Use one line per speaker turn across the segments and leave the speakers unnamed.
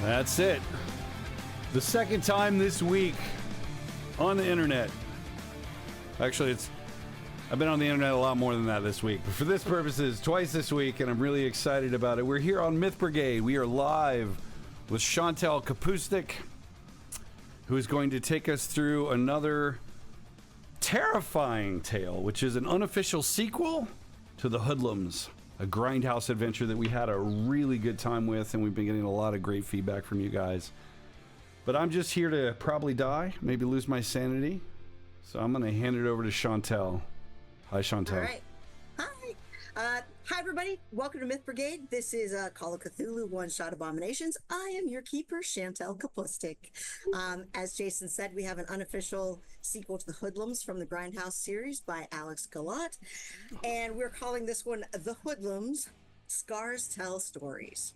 That's it. The second time this week on the internet. Actually, I've been on the internet a lot more than that this week, but for this purposes, twice this week, and I'm really excited about it. We're here on Myth Brigade. We are live with Chantal Kapustik, who is going to take us through another terrifying tale, which is an unofficial sequel to the Hoodlums, a Grindhouse adventure that we had a really good time with, and we've been getting a lot of great feedback from you guys. But I'm just here to probably die, maybe lose my sanity. So I'm going to hand it over to Chantal. Hi, Chantal.
All right. Hi. Hi, everybody. Welcome to Myth Brigade. This is Call of Cthulhu One-Shot Abominations. I am your keeper, Chantal Kapustik. As Jason said, we have an unofficial sequel to the Hoodlums from the Grindhouse series by Guillotte. And we're calling this one The Hoodlums, Scars Tell Stories.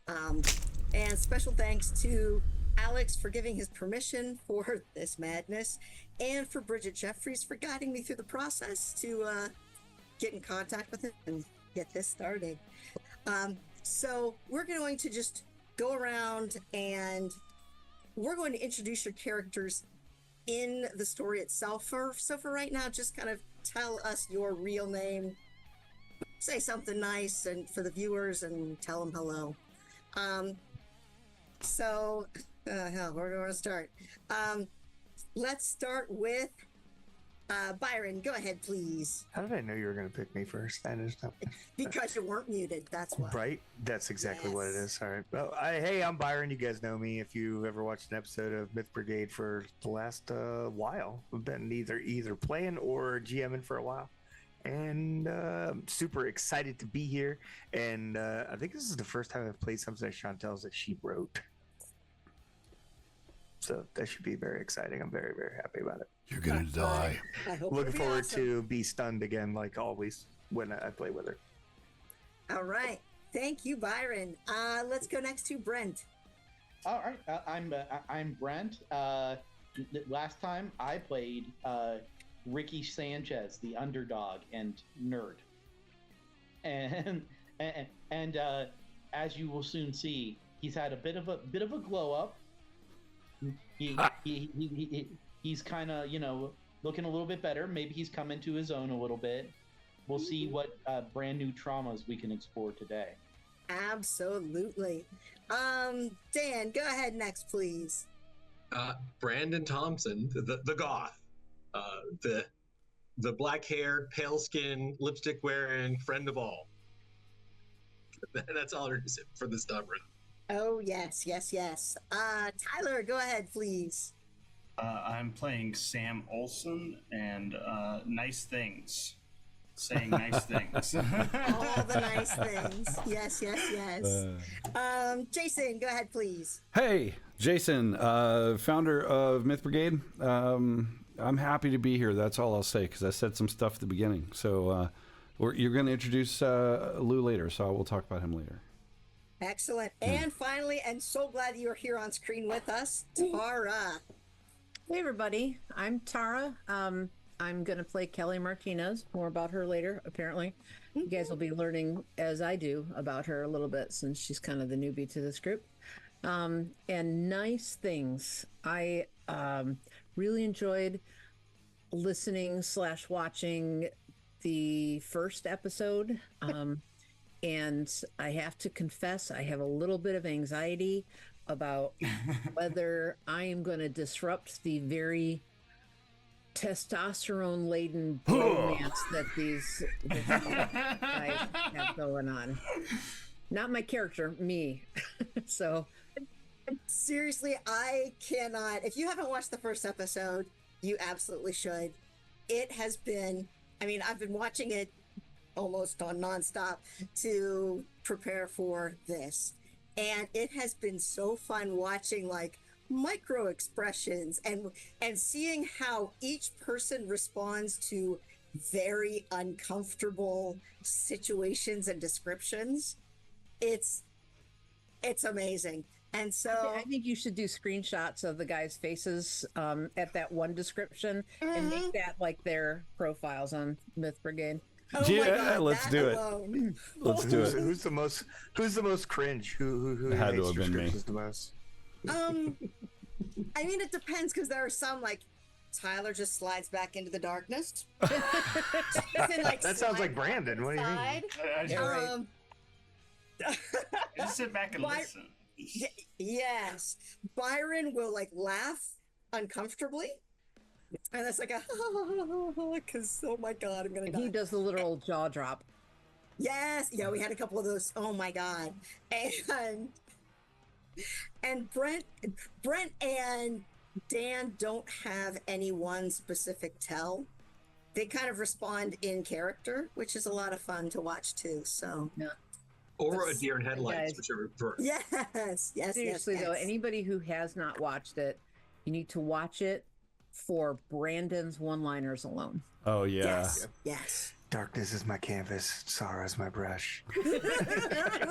And special thanks to Alex for giving his permission for this madness, and for Bridget Jeffries for guiding me through the process to get in contact with him and get this started. So we're going to just go around and we're going to introduce your characters in the story itself. So for right now, just kind of tell us your real name, say something nice and for the viewers, and tell them hello. So where do I want to start? Let's start with Byron. Go ahead, please.
How did I know you were going to pick me first? I just don't.
Because you weren't muted, that's why.
Right? That's exactly what it is. All right. Well, hey, I'm Byron. You guys know me. If you ever watched an episode of Myth Brigade for the last while, we've been either playing or GMing for a while. And super excited to be here. And I think this is the first time I've played something that Chantal's that she wrote. So that should be very exciting. I'm very, very happy about it.
You're going to die.
Looking forward to be stunned again, like always, when I play with her.
All right. Thank you, Byron. Let's go next to Brent.
All right. I'm Brent. Last time I played Ricky Sanchez, the underdog and nerd. And as you will soon see, he's had a bit of a glow up. He's kind of, looking a little bit better. Maybe he's come into his own a little bit. We'll see what brand new traumas we can explore today.
Absolutely. Dan, go ahead next, please.
Brandon Thompson, the Goth, the black-haired, pale-skinned, lipstick-wearing friend of all. That's all there is for this number.
Oh, yes. Tyler, go ahead, please.
I'm playing Sam Olsen, and nice things. Saying nice things.
All the nice things. Yes. Jason, go ahead, please.
Hey, Jason, founder of Myth Brigade. I'm happy to be here. That's all I'll say, because I said some stuff at the beginning. So you're going to introduce Lou later, so we'll talk about him later.
Excellent. And finally, and so glad you're here on screen with us, Tara.
Hey, everybody. I'm Tara. I'm going to play Kelly Martinez. More about her later, apparently. You guys will be learning, as I do, about her a little bit, since she's kind of the newbie to this group. And nice things. I really enjoyed listening/watching the first episode. And I have to confess, I have a little bit of anxiety about whether I am going to disrupt the very testosterone-laden romance that these guys have going on. Not my character, me. So,
seriously, I cannot. If you haven't watched the first episode, you absolutely should. It has been, I've been watching it almost on nonstop to prepare for this, and it has been so fun watching micro expressions and seeing how each person responds to very uncomfortable situations and descriptions. It's amazing. And so
I think you should do screenshots of the guys' faces at that one description and make that like their profiles on Myth Brigade.
oh my
Yeah,
God,
let's
that
do it.
alone.
Let's do it.
Who's the most cringe? Who
Had to
hates
have been me.
descriptions the most?
I mean, it depends because there are some like Tyler just slides back into the darkness.
That sounds like Brandon. What do you mean?
Yeah, right.
Just sit back and listen.
Yes, Byron will like laugh uncomfortably, and that's like a because oh my God, I'm gonna die.
He does the literal jaw drop.
Yes, yeah, we had a couple of those. Oh my God, and Brent and Dan don't have any one specific tell. They kind of respond in character, which is a lot of fun to watch too. So
Yeah.
Or a deer in headlights,
Guys.
whichever first.
yes.
Seriously though, anybody who has not watched it, you need to watch it for Brandon's one-liners alone.
Oh yeah.
Yes.
Darkness is my canvas. Sorrow is my brush. That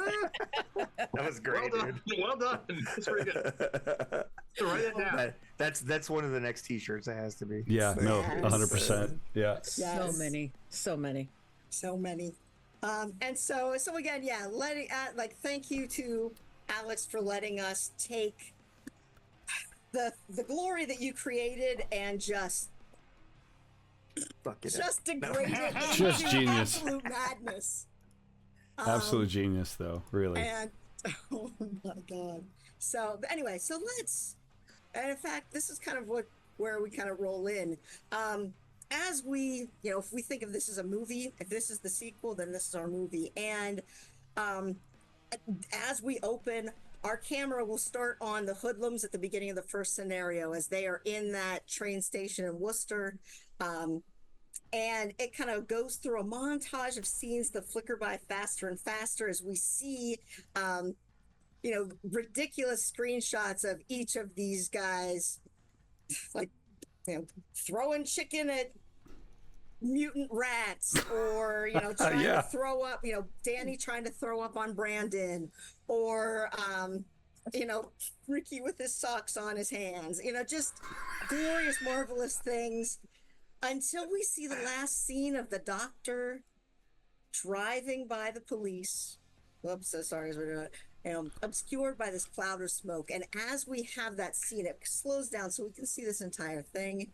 was great,
Well done.
dude.
Well done. That's very good. So write it down.
That's one of the next T-shirts. It has to be.
Yeah. No.
Yes.
100%. Yeah.
So
Yes.
many.
So many. And so again, yeah, thank you to Alex for letting us take the glory that you created and just
Fuck it up.
degrade it into
Just genius.
absolute madness.
Absolute genius, though. Really.
And oh my God. So but anyway, and in fact, this is kind of where we kind of roll in. As we, if we think of this as a movie, if this is the sequel, then this is our movie. And as we open, our camera will start on the Hoodlums at the beginning of the first scenario as they are in that train station in Worcester. And it kind of goes through a montage of scenes that flicker by faster and faster as we see, ridiculous screenshots of each of these guys, like, throwing chicken at mutant rats, or trying to throw up, Danny trying to throw up on Brandon, or Ricky with his socks on his hands, just glorious, marvelous things, until we see the last scene of the doctor driving by the police. Whoops, so sorry as we're doing it. Obscured by this cloud of smoke. And as we have that scene, it slows down so we can see this entire thing.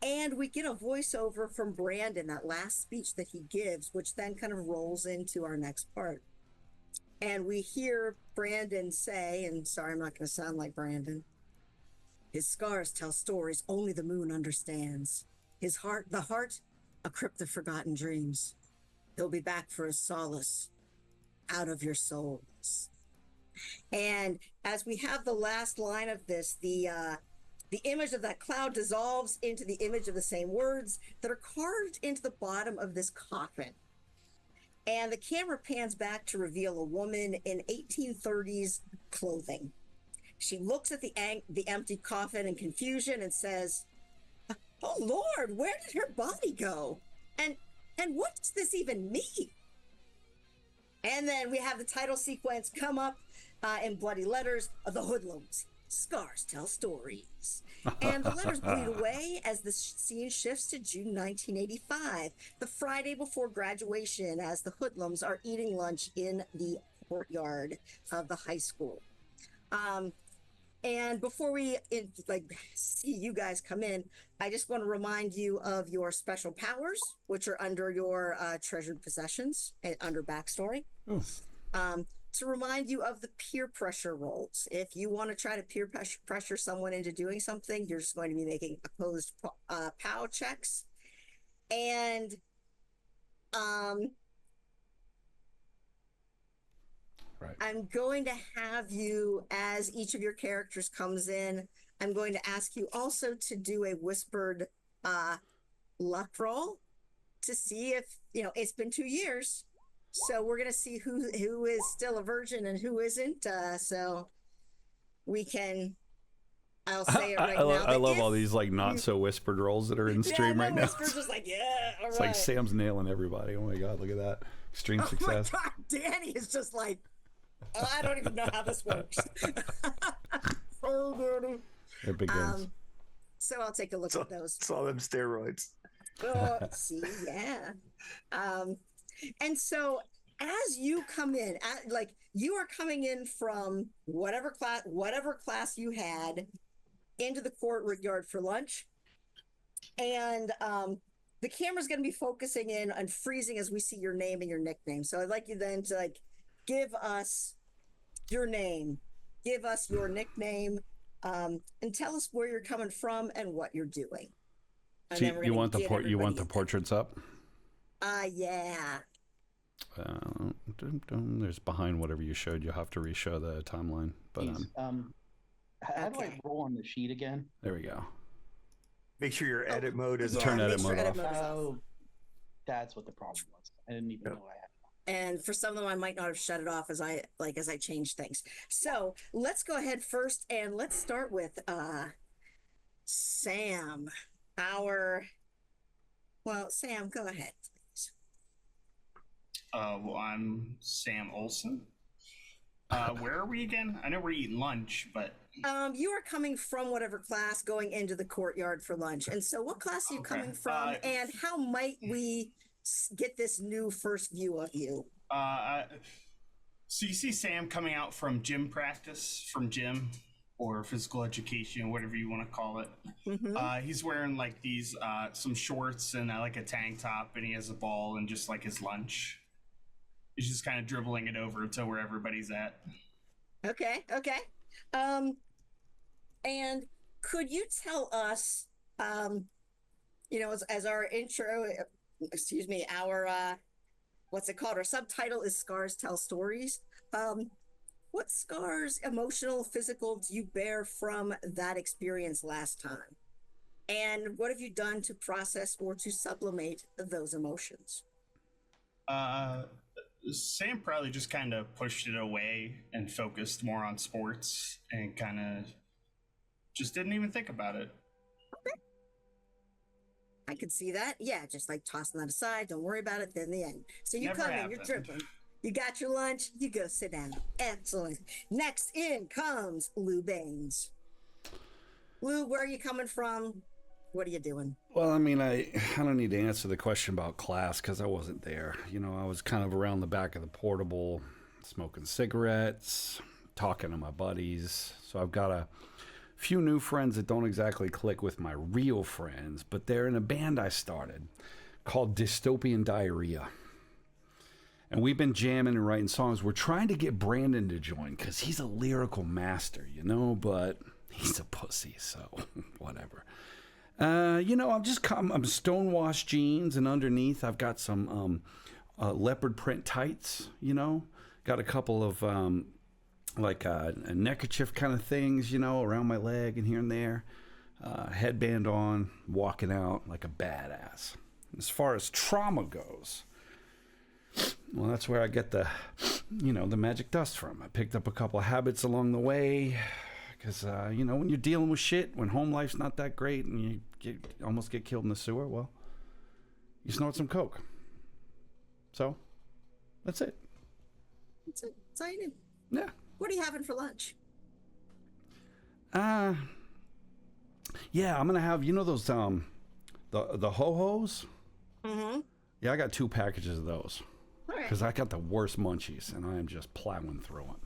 And we get a voiceover from Brandon, that last speech that he gives, which then kind of rolls into our next part. And we hear Brandon say, and sorry, I'm not going to sound like Brandon, his scars tell stories only the moon understands. His heart, a crypt of forgotten dreams. He'll be back for his solace out of your souls. And as we have the last line of this, the image of that cloud dissolves into the image of the same words that are carved into the bottom of this coffin. And the camera pans back to reveal a woman in 1830s clothing. She looks at the empty coffin in confusion and says, "Oh Lord, where did her body go? And what does this even mean?" And then we have the title sequence come up in bloody letters of the Hoodlums. Scars tell stories. And the letters bleed away as the scene shifts to June 1985, the Friday before graduation, as the Hoodlums are eating lunch in the courtyard of the high school. And before we see you guys come in, I just want to remind you of your special powers, which are under your treasured possessions and under backstory. To remind you of the peer pressure rolls. If you want to try to peer pressure someone into doing something, you're just going to be making opposed POW checks. And
Right.
I'm going to have you, as each of your characters comes in, I'm going to ask you also to do a whispered luck roll to see if, it's been 2 years. So we're going to see who is still a virgin and who isn't. So we can, I'll say it right now.
I love all these not so whispered rolls that are in stream right now.
Whisper's just like, yeah, all
It's
right.
like Sam's nailing everybody. Oh my God, look at that. Extreme success.
Oh my God, Danny is just like, I don't even know how this works. So dirty.
It begins.
So I'll take a look at those.
Saw them steroids.
Oh, see, yeah. And so as you come in, like you are coming in from whatever class you had into the courtyard for lunch, and the camera's going to be focusing in on freezing as we see your name and your nickname. So I'd like you then to like give us your name, give us your nickname, and tell us where you're coming from and what you're doing. And
So you want the portraits up?
Yeah.
There's behind whatever you showed. You'll have to re-show the timeline. But
how do I roll on the sheet again?
there we go.
Make sure your edit mode is
Turn
on.
edit mode off.
Oh, that's what the problem was. I didn't even know I had it.
And for some of them, I might not have shut it off as I changed things. So let's go ahead first, and let's start with Sam. Sam, go ahead, please.
Well, I'm Sam Olsen. Where are we again? I know we're eating lunch, but
you are coming from whatever class, going into the courtyard for lunch. And so, what class are you coming from, and how might we get this new first view of you?
So you see Sam coming out from gym practice, from gym or physical education, whatever you want to call it.
Mm-hmm.
He's wearing like these some shorts and like a tank top, and he has a ball and just like his lunch. He's just kind of dribbling it over to where everybody's at.
Okay. And could you tell us, as our intro, our what's it called? Our subtitle is Scars Tell Stories. What scars, emotional, physical, do you bear from that experience last time? And what have you done to process or to sublimate those emotions?
Sam probably just kind of pushed it away and focused more on sports and kind of just didn't even think about it.
Okay. I could see that. Yeah, just like tossing that aside. Don't worry about it. Then the end. So you come in, you're dribbling. You got your lunch. You go sit down. Excellent. Next in comes Lou Baines. Lou, where are you coming from? What are you doing?
Well, I mean, I don't need to answer the question about class because I wasn't there. I was kind of around the back of the portable, smoking cigarettes, talking to my buddies. So I've got a few new friends that don't exactly click with my real friends, but they're in a band I started called Dystopian Diarrhea. And we've been jamming and writing songs. We're trying to get Brandon to join because he's a lyrical master, but he's a pussy, so whatever. I'm stonewashed jeans, and underneath I've got some leopard print tights, got a couple of a neckerchief kind of things, around my leg and here and there, headband on, walking out like a badass. As far as trauma goes, well, that's where I get the magic dust from. I picked up a couple of habits along the way. Because, when you're dealing with shit, when home life's not that great and you almost get killed in the sewer, well, you snort some coke. So, that's it.
That's it. That's all you do.
Yeah.
What are you having for lunch?
Yeah, I'm going to have, those, the ho-hos?
Mm-hmm.
Yeah, I got 2 packages of those.
All right.
Because I got the worst munchies, and I am just plowing through them.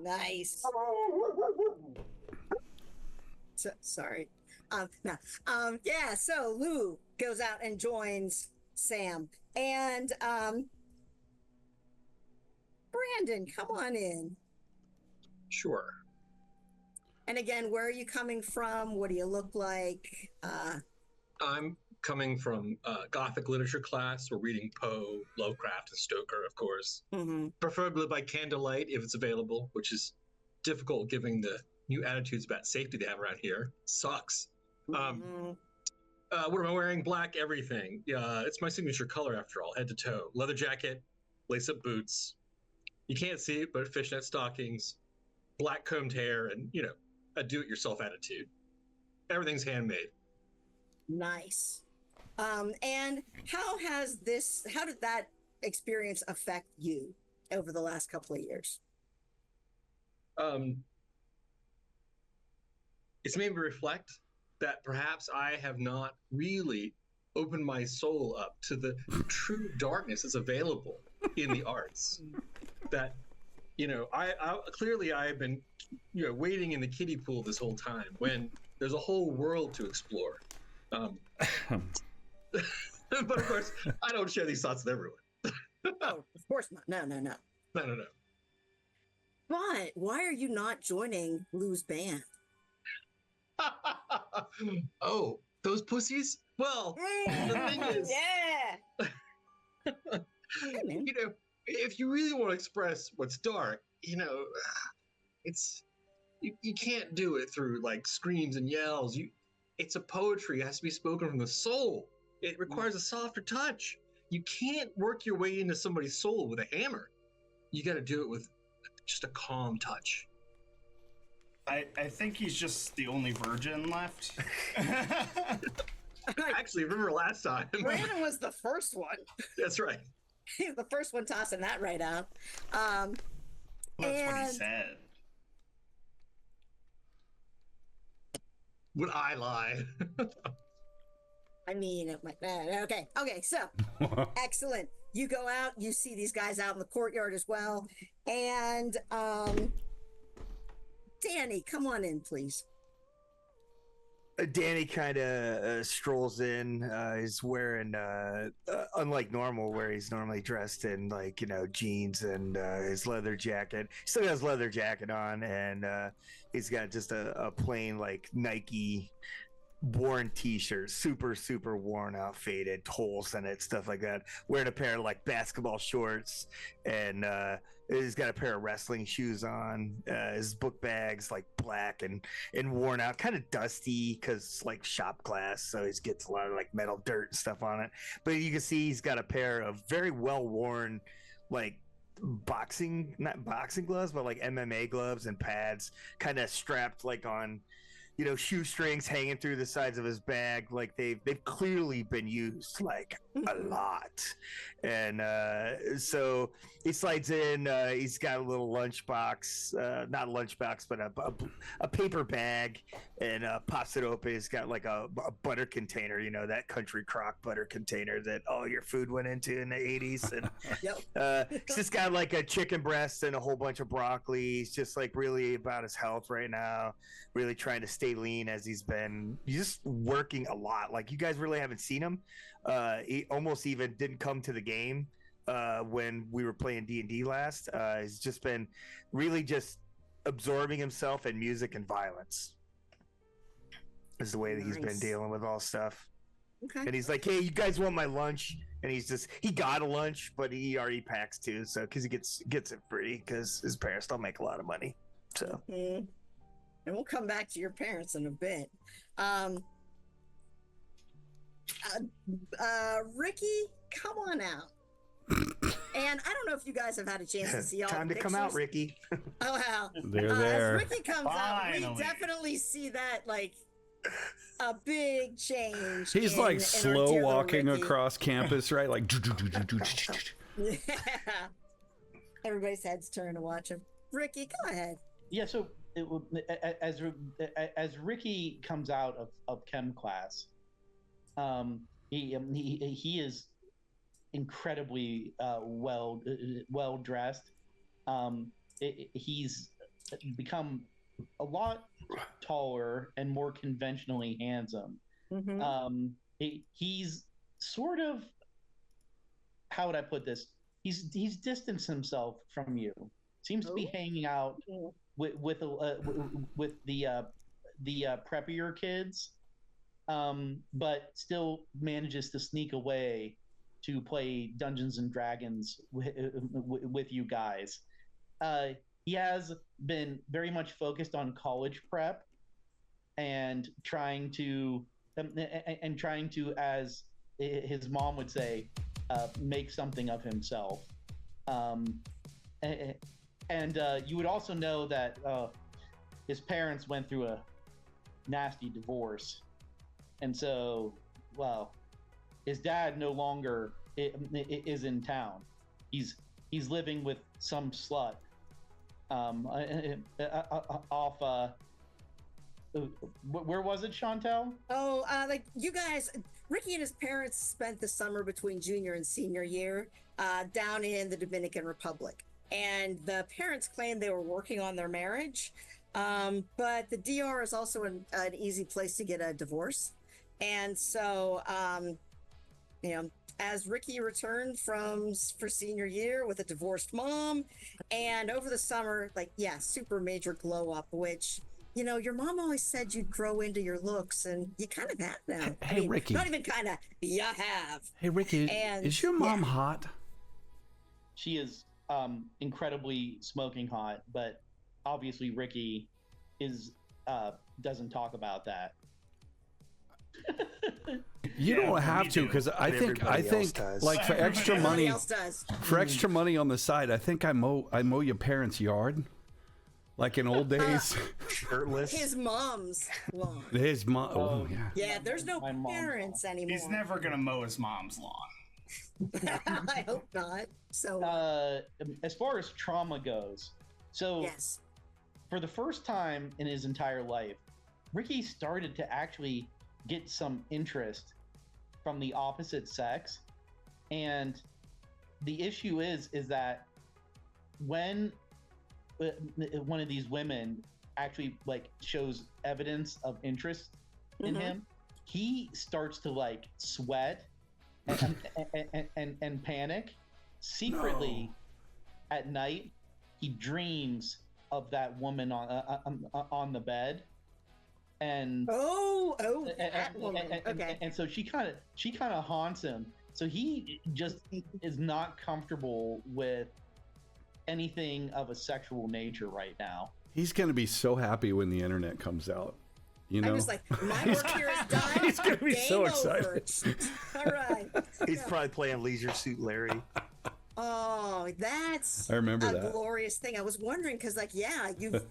Nice. Sorry. So Lou goes out and joins Sam. And Brandon, come on in.
Sure.
And again, where are you coming from? What do you look like?
I'm coming from Gothic literature class. We're reading Poe, Lovecraft, and Stoker, of course.
Mm-hmm.
Preferably by candlelight if it's available, which is difficult given the new attitudes about safety they have around here. Sucks.
Mm-hmm.
What am I wearing? Black everything. It's my signature color after all, head to toe. Leather jacket, lace-up boots. You can't see it, but fishnet stockings, black combed hair, and, a do-it-yourself attitude. Everything's handmade.
Nice. And how did that experience affect you? over the last couple of years?
It's made me reflect that perhaps I have not really opened my soul up to the true darkness that's available in the arts. That, I clearly I've been, wading in the kiddie pool this whole time when there's a whole world to explore. But of course, I don't share these thoughts with everyone.
Oh, of course not. No.
No.
But why are you not joining Lou's band?
Oh, those pussies? Well, the thing is,
yeah. Hey, man.
if you really want to express what's dark, it's you can't do it through like screams and yells. It's a poetry. It has to be spoken from the soul. It requires a softer touch. You can't work your way into somebody's soul with a hammer. You got to do it with just a calm touch.
I think he's just the only virgin left.
Actually, remember last time?
Brandon was the first one.
That's right.
He's the first one tossing that right out.
That's what he said.
Would I lie?
I mean, okay. So, excellent. You go out, you see these guys out in the courtyard as well. And, Danny, come on in, please.
Danny kind of strolls in. He's wearing, unlike normal, where he's normally dressed in jeans and his leather jacket. He still has leather jacket on, and he's got just a plain Nike worn t-shirt, super worn out, faded, holes in it, stuff like that. Wearing a pair of basketball shorts, and he's got a pair of wrestling shoes on. His book bag's black and worn out, kind of dusty because shop glass, so he gets a lot of metal dirt and stuff on it. But you can see he's got a pair of very well worn not boxing gloves, but MMA gloves and pads, kind of strapped on shoestrings hanging through the sides of his bag. They've clearly been used a lot. And so he slides in. He's got a little lunchbox, not a lunchbox, but a paper bag, and pops it open. He's got a butter container, that country crock butter container that all your food went into in the 80s. And he's just got a chicken breast and a whole bunch of broccoli. He's just really about his health right now, really trying to stay lean, as he's just working a lot. You guys really haven't seen him. He almost even didn't come to the game when we were playing D&D last. He's just been really just absorbing himself in music and violence is the way that he's been dealing with all stuff.
Okay.
And he's like, hey, you guys want my lunch? And he got a lunch, but he already packs too, so because he gets it free because his parents don't make a lot of money. So
and we'll come back to your parents in a bit. Ricky, come on out. And I don't know if you guys have had a chance to see all
time
the
to
pictures.
come out, Ricky.
Oh, wow.
They're there.
As Ricky comes out, we definitely see that a big change.
He's
in our
slow
dear little
walking
Ricky.
across campus, right?
Yeah. Everybody's heads turn to watch him. Ricky, go ahead.
Yeah, so as Ricky comes out of chem class, he is incredibly well dressed. He's become a lot taller and more conventionally handsome.
Mm-hmm.
He's sort of, how would I put this? He's distanced himself from you. Seems to be hanging out with the preppier kids, but still manages to sneak away to play Dungeons and Dragons with you guys. He has been very much focused on college prep and trying to, as his mom would say, make something of himself. And you would also know that his parents went through a nasty divorce. And so, well, his dad no longer is in town. He's he's living with some slut off where was it, Chantel?
Oh, like you guys, Ricky and his parents spent the summer between junior and senior year down in the Dominican Republic. And the parents claimed they were working on their marriage. But the DR is also an easy place to get a divorce. And so, as Ricky returned for senior year with a divorced mom, and over the summer, super major glow up, which, your mom always said you'd grow into your looks, and you kind of have now.
Hey, Ricky.
Not even kind of, you have.
Hey, Ricky,
And,
is your mom hot?
She is incredibly smoking hot, but obviously Ricky doesn't talk about that.
You don't have to, because I think like for extra money, on the side, I think I mow your parents' yard, like in old days.
Shirtless.
His mom's lawn.
His mom. Oh yeah.
Yeah, there's no parents anymore.
He's never gonna mow his mom's lawn.
I hope not. So,
as far as trauma goes,
yes,
for the first time in his entire life, Ricky started to actually get some interest from the opposite sex, and the issue is that when one of these women actually shows evidence of interest in him, he starts to sweat and panic secretly. At night. He dreams of that woman on the bed, and
that woman. Okay.
And so she kind of haunts him. So he just is not comfortable with anything of a sexual nature right now.
He's gonna be so happy when the internet comes out.
I was like, my work here is done.
He's gonna be so excited.
All right.
He's probably playing Leisure Suit Larry.
Oh, that's
I remember
a
that.
glorious thing. I was wondering because, you've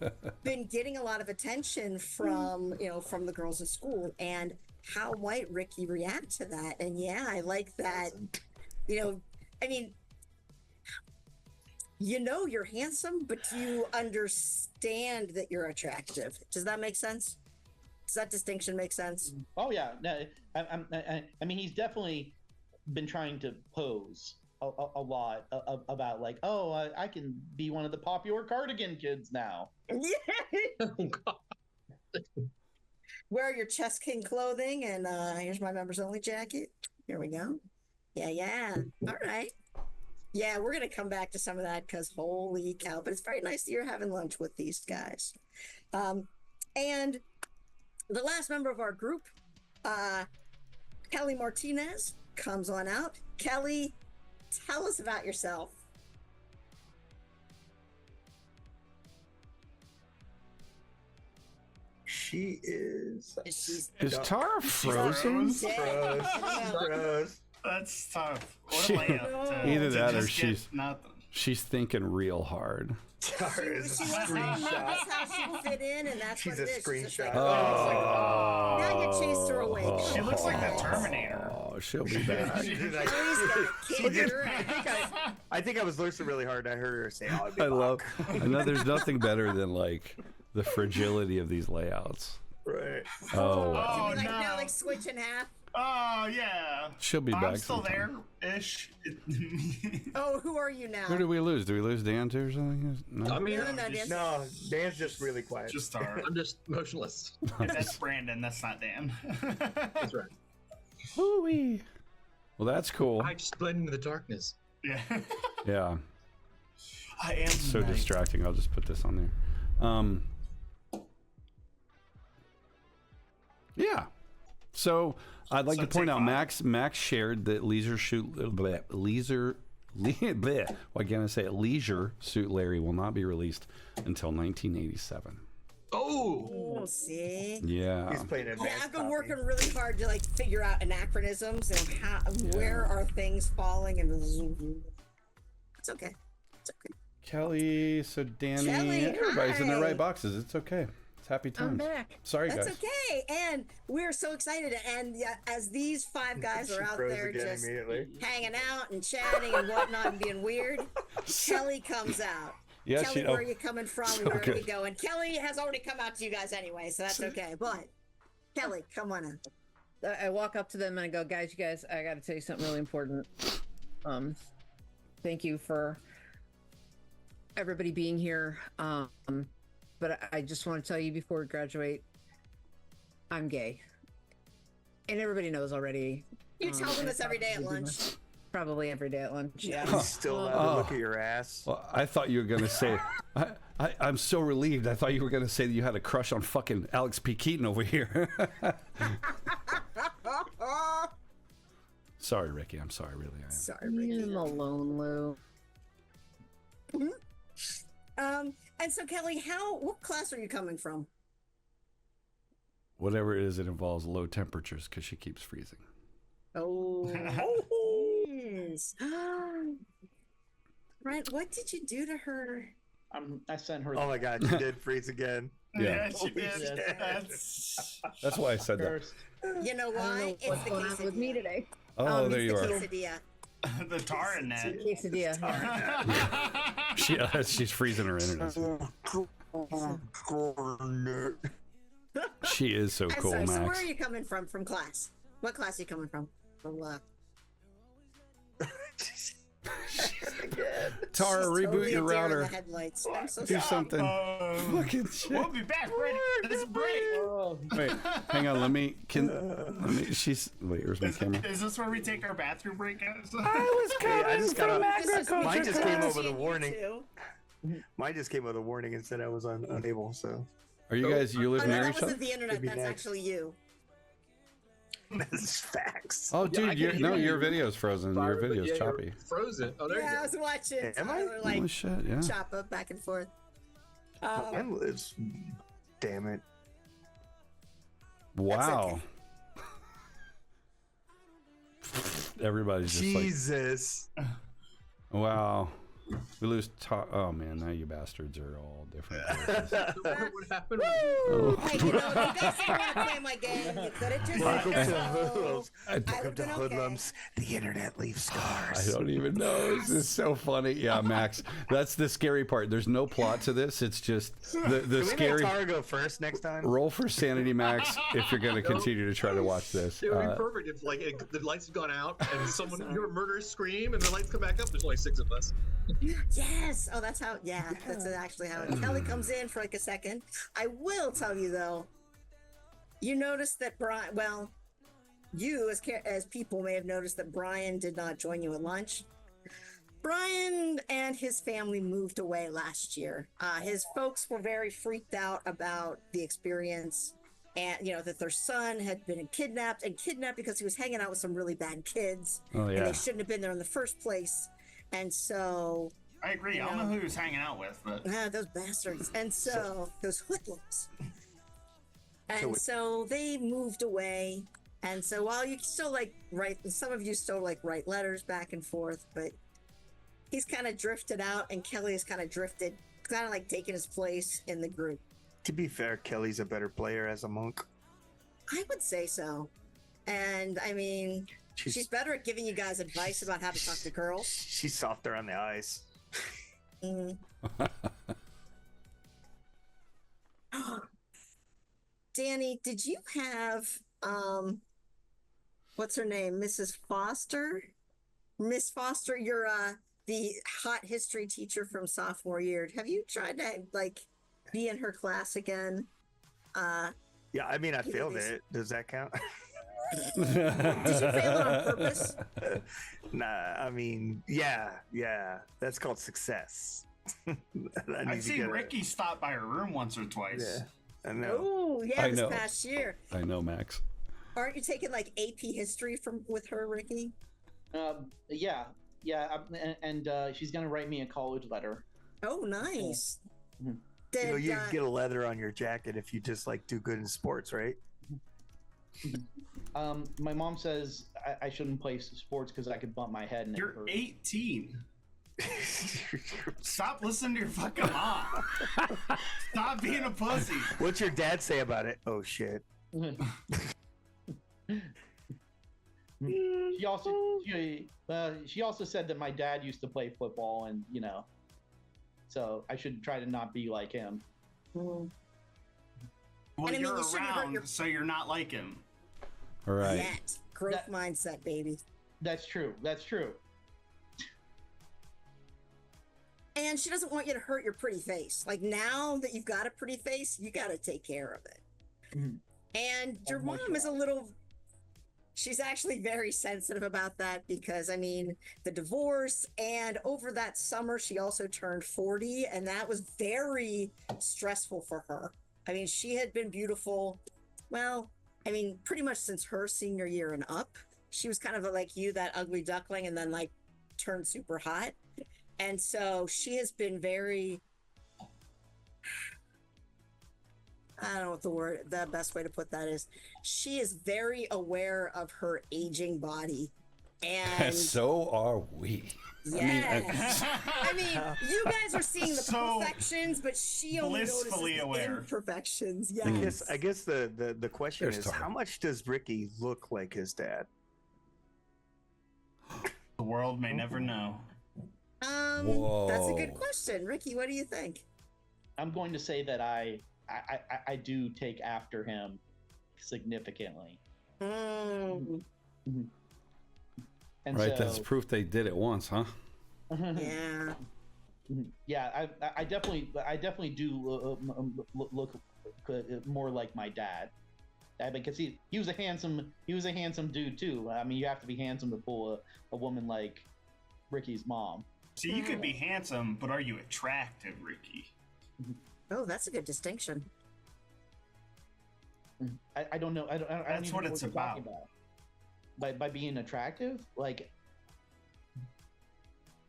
been getting a lot of attention from the girls at school, and how might Ricky react to that? And I like that. I mean, you're handsome, but you understand that you're attractive. Does that make sense? Does that distinction make sense?
Oh yeah, no, I mean, he's definitely been trying to pose a lot about I can be one of the popular cardigan kids now.
Yeah.
Oh, God.
Wear your Chess King clothing, and here's my members only jacket. Here we go. Yeah. All right. Yeah, we're gonna come back to some of that because holy cow! But it's very nice that you're having lunch with these guys. And the last member of our group, Kelly Martinez, comes on out. Kelly, tell us about yourself.
She is.
She's
Is Tara frozen?
Froze.
That's tough. What a layup.
Either that or
just get
she's
nothing.
she's thinking real hard.
Tara is a
She wants to know
screenshot.
how she fit in, and that's
She's
what
a
it is.
screenshot.
Now you chased her away.
She looks like the Terminator.
Oh, she'll be back.
She did,
Now he's gonna kick her ass.
I think I was listening really hard. And I heard her say, "Oh, I'd be
I love.
back."
I know there's nothing better than the fragility of these layouts.
Right.
Oh, wow.
Oh,
Like,
no.
now, switch in half.
Oh, yeah.
She'll be
I'm
back
still
sometime.
there-ish.
Oh, who are you now?
Who did we lose? Did we lose Dan too or something? No.
I mean,
No, Dan.
No, Dan's just really quiet.
Just our.
I'm just motionless.
That's Brandon. That's not Dan.
That's right.
Hoo-wee. Well, that's cool.
I just blend into the darkness.
Yeah.
Yeah.
I am
So
nice.
distracting. I'll just put this on there. Yeah. So I'd like
So
to point
take
out
five.
Max shared that Leisure Suit Larry will not be released until 1987.
Oh,
Oh, see?
Yeah.
He's playing
Yeah,
advanced
I've been
copy.
working really hard to figure out anachronisms and where are things falling, and it's okay. It's okay.
Kelly, so Danny,
Kelly,
everybody's in their
hi.
right boxes. It's okay. It's Happy times.
I'm back.
Sorry,
That's
guys.
okay. And we're so excited. And as these 5 guys are out there just hanging out and chatting and whatnot and being weird, Kelly comes out.
Yeah,
Kelly, where are you coming from? Where are we going? Kelly has already come out to you guys anyway, so that's okay. But Kelly, come on in.
I walk up to them and I go, guys, I got to tell you something really important. Thank you for everybody being here. But I just want to tell you before we graduate, I'm gay. And everybody knows already.
You tell them this every day at lunch.
Probably every day at lunch, yeah.
You still allowed to look at your ass.
Well, I thought you were going to say, I'm so relieved. I thought you were going to say that you had a crush on fucking Alex P. Keaton over here. Sorry, Ricky. I'm sorry, really. I am.
Sorry, Ricky.
I'm alone, Lou.
And so Kelly, what class are you coming from?
Whatever it is, it involves low temperatures because she keeps freezing.
Oh. Yes. Brent, what did you do to her?
I sent her.
Oh my God, she did freeze again.
Yeah.
she did.
Yes.
That's why I said that.
First.
You know why? It's
What's
the
going on with me
quesadilla.
today?
Oh, there
It's
you
the
are.
quesadilla.
The Tara net.
Quesadilla.
She's freezing her internet. She is so cool,
So where
Max.
are you coming from class? What class are you coming from? From
Tara,
She's
reboot
totally
your
a deer in
router.
the headlights. I'm so
Do
sorry.
something. Fucking shit.
We'll be back, Brent. This break.
Wait, hang on. Let me. She's. Wait, where's my camera?
Is this where we take our bathroom break, guys?
I just got
This is
Mine just came
class
over the
you
warning.
two.
Mine just came with a warning and said I was unable. So
Are you guys? You live
Oh, no,
near
that
each other?
wasn't the internet.
Could be
That's
next.
actually you.
that's facts.
Oh, dude,
can hear
your
you.
video's frozen. Your
Byron, but
video's
yeah, you're
choppy.
Frozen. Oh, there
Yeah, I
you
was watching
Am I?
Tyler like
Holy shit! Yeah.
chop up back and forth.
Mine lives. Damn it.
Wow. Everybody's just like,
Jesus.
wow. We lose. Oh man, now you bastards are all different. places.
go. What happened?
Oh.
Hey, you know, you guys didn't want to play my game. You could have just
Welcome
said
to
no.
Hoodlums.
would've
Welcome to
been okay.
Hoodlums. The internet leaves
I
scars.
don't even know. This is so funny. Yeah, Max. That's the scary part. There's no plot to this. It's just the
Can we
scary.
let Tara go first next time?
Roll for sanity, Max, if you're going to continue to try to watch this.
It would be perfect if the lights had gone out and someone hear a murderous scream and the lights come back up. There's only 6 of us.
Yes. Oh, that's how. Yeah, that's actually how. Kelly comes in for like a second. I will tell you though. You noticed that Brian. Well, you as people may have noticed that Brian did not join you at lunch. Brian and his family moved away last year. His folks were very freaked out about the experience, and that their son had been kidnapped because he was hanging out with some really bad kids,
Oh
and
yeah.
they shouldn't have been there in the first place. And so
I agree. I don't know who he was hanging out with, but
those bastards. And so those hoodlums. And so they moved away. And so while you still some of you still write letters back and forth, but he's kind of drifted out, and Kelly has kind of drifted, taking his place in the group.
To be fair, Kelly's a better player as a monk.
I would say so. And I mean, she's better at giving you guys advice about how to talk to girls.
She's softer on the eyes.
Mm. Danny, did you have what's her name, Mrs. Foster? Miss Foster, you're the hot history teacher from sophomore year. Have you tried to be in her class again?
Yeah, I mean, I failed it. Does that count?
Did you fail it on purpose?
Nah, I mean, yeah, that's called success.
I've seen Ricky stop by her room once or twice.
Yeah, I know.
Oh, yeah,
I
this
know.
past year.
I know, Max.
Aren't you taking AP history with her, Ricky?
Yeah, and she's gonna write me a college letter.
Oh, nice.
Mhm.
You get a leather on your jacket if you just do good in sports, right?
My mom says I shouldn't play sports because I could bump my head and it
You're
hurt.
18. Stop listening to your fucking mom. Stop being a pussy.
What's your dad say about it? Oh shit.
She also said that my dad used to play football, and so I should try to not be like him.
Well,
And I mean,
you're
you shouldn't hurt
around,
your-
so you're not like him.
All right.
Yet. Growth mindset, baby.
That's true. That's true.
And she doesn't want you to hurt your pretty face. Like, now that you've got a pretty face, you got to take care of it.
Mhm.
And your
much
mom is a
love.
little, she's actually very sensitive about that because, I mean, the divorce, and over that summer, she also turned 40, and that was very stressful for her. I mean, she had been beautiful, well, I mean, pretty much since her senior year and up. She was kind of like you, that ugly duckling, and then like turned super hot. And so she has been very, I don't know what the best way to put that is. She is very aware of her aging body. And
So are we.
yes. I mean, you guys are seeing the
So
perfections, but she only notices
blissfully
the
aware.
imperfections.
I
Yes.
guess the question
There's
is,
Tara.
how much does Ricky look like his dad?
The world may never know.
That's a
Whoa.
good question. Ricky, what do you think?
I'm going to say that I do take after him significantly.
Mm,
And
Right.
so,
That's proof they did it once, huh?
yeah.
yeah, I definitely do look more like my dad. Because he was a handsome dude too. I mean, you have to be handsome to pull a woman like Ricky's mom.
So you could be handsome, but are you attractive, Ricky?
Oh, that's a good distinction.
I don't know. I don't
That's
even
what
know
it's
you're talking
about.
By being attractive, like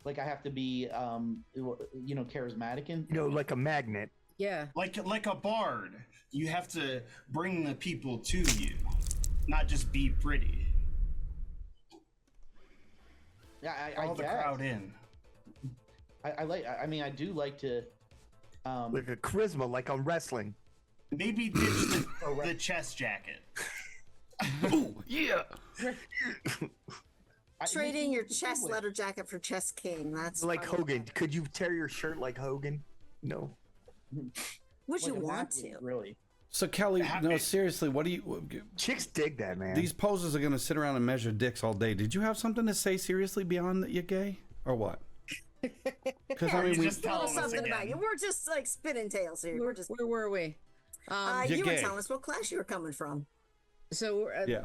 I have to be charismatic and
Like a magnet.
Yeah.
Like a bard, you have to bring the people to you, not just be pretty.
yeah, I
Draw the
guess.
crowd in.
I do like to
Like a charisma, like on wrestling.
Maybe ditch the chest jacket.
Ooh, yeah.
Trading your chest leather jacket for chest king. That's
Like
probably
Hogan.
better.
Could you tear your shirt like Hogan? No.
Would you
Like a
want
athlete,
to?
really?
So Kelly, no, seriously, what do you?
Chicks dig that, man.
These poses are gonna sit around and measure dicks all day. Did you have something to say seriously beyond that you're gay or what? Because I mean,
You
we.
just
A little
telling us
something about
again.
you. We're just like spinning tails here. We're just.
Where were we?
You're
You were
gay.
telling us what class you were coming from.
So we're,
Yeah,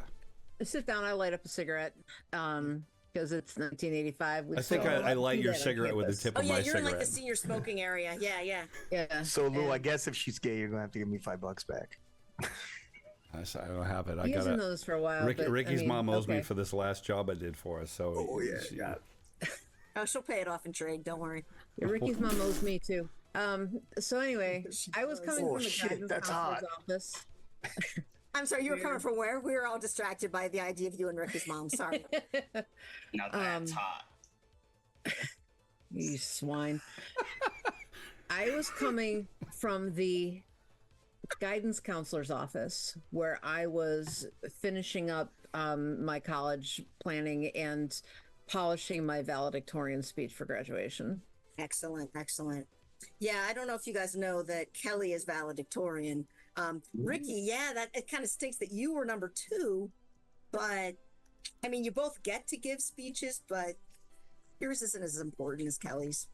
I sit down. I light up a cigarette because it's 1985. We
I think
still
I light
do
your
that on
cigarette with the
campus.
tip
Oh
of
yeah,
my
you're in like the
cigarette.
senior smoking area. Yeah, yeah.
Yeah.
So Lou, I
and
guess if she's gay, you're gonna have to give me $5 back.
I don't have it. I
he hasn't
got
known this for a while.
it.
but,
Ricky's
I mean,
mom owes me
okay.
for this last job I did for us. So
Oh yeah,
she-
yeah.
Oh, she'll pay it off in trade. Don't worry.
Yeah, Ricky's mom owes me too. So anyway,
She
I was
does.
coming
Oh,
from the
shit,
guidance
that's
counselor's
hot.
office.
I'm sorry. You were coming from where? We were all distracted by the idea of you and Ricky's mom. Sorry.
Now that's hot.
You swine. I was coming from the guidance counselor's office where I was finishing up my college planning and polishing my valedictorian speech for graduation.
Excellent, excellent. Yeah, I don't know if you guys know that Kelly is valedictorian. Ricky, yeah, that it kind of stinks that you were number 2, but I mean, you both get to give speeches, but yours isn't as important as Kelly's.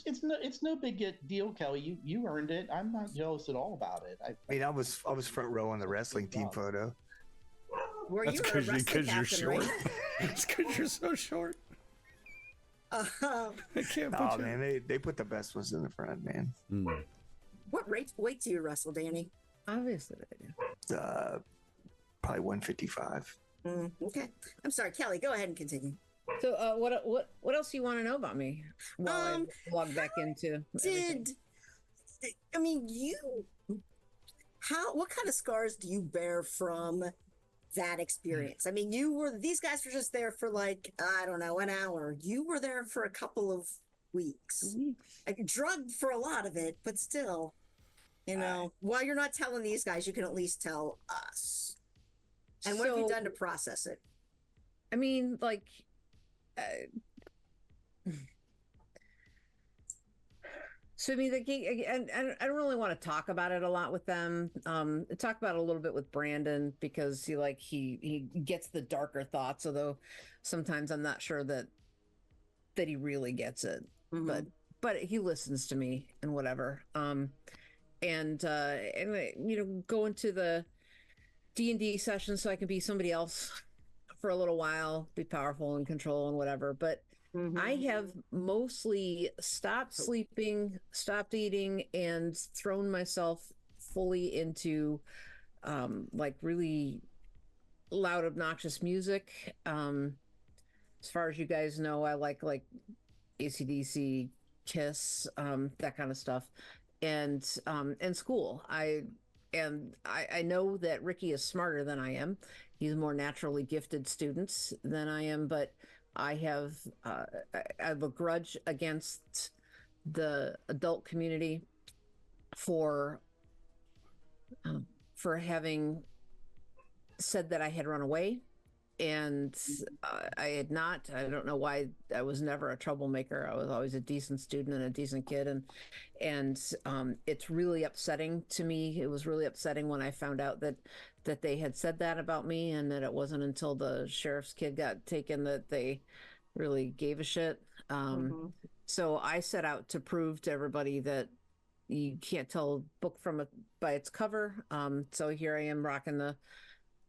It's no big deal, Kelly. You earned it. I'm not jealous at all about it.
I mean, I was front row on the wrestling team photo.
Were
That's
you a
because
wrestling
you're
captain,
short.
right?
It's because you're so short. I can't put
Oh
you.
man, they put the best ones in the front, man.
What weight do you wrestle, Danny?
Obviously, I do.
Probably 155.
Okay, I'm sorry, Kelly. Go ahead and continue.
So, what else do you want to know about me? While I log back into everything?
What kind of scars do you bear from that experience. I mean, these guys were just there for like, I don't know, an hour. You were there for a couple of weeks. Like, drugged for a lot of it, but still, while you're not telling these guys, you can at least tell us. And what have you done to process it?
I mean, like, so I mean, and I don't really want to talk about it a lot with them. Talk about it a little bit with Brandon because he gets the darker thoughts, although sometimes I'm not sure that he really gets it. Mm-hmm. But he listens to me and whatever. And go into the D&D session so I can be somebody else for a little while, be powerful and control and whatever. But I have mostly stopped sleeping, stopped eating, and thrown myself fully into like really loud, obnoxious music. As far as you guys know, I like AC/DC, Kiss, that kind of stuff, and school. I know that Ricky is smarter than I am. He's a more naturally gifted student than I am, but I have a grudge against the adult community for having said that I had run away, and I had not. I don't know why. I was never a troublemaker. I was always a decent student and a decent kid, and it's really upsetting to me. It was really upsetting when I found out that they had said that about me, and that it wasn't until the sheriff's kid got taken that they really gave a shit. So I set out to prove to everybody that you can't tell a book by its cover. So here I am rocking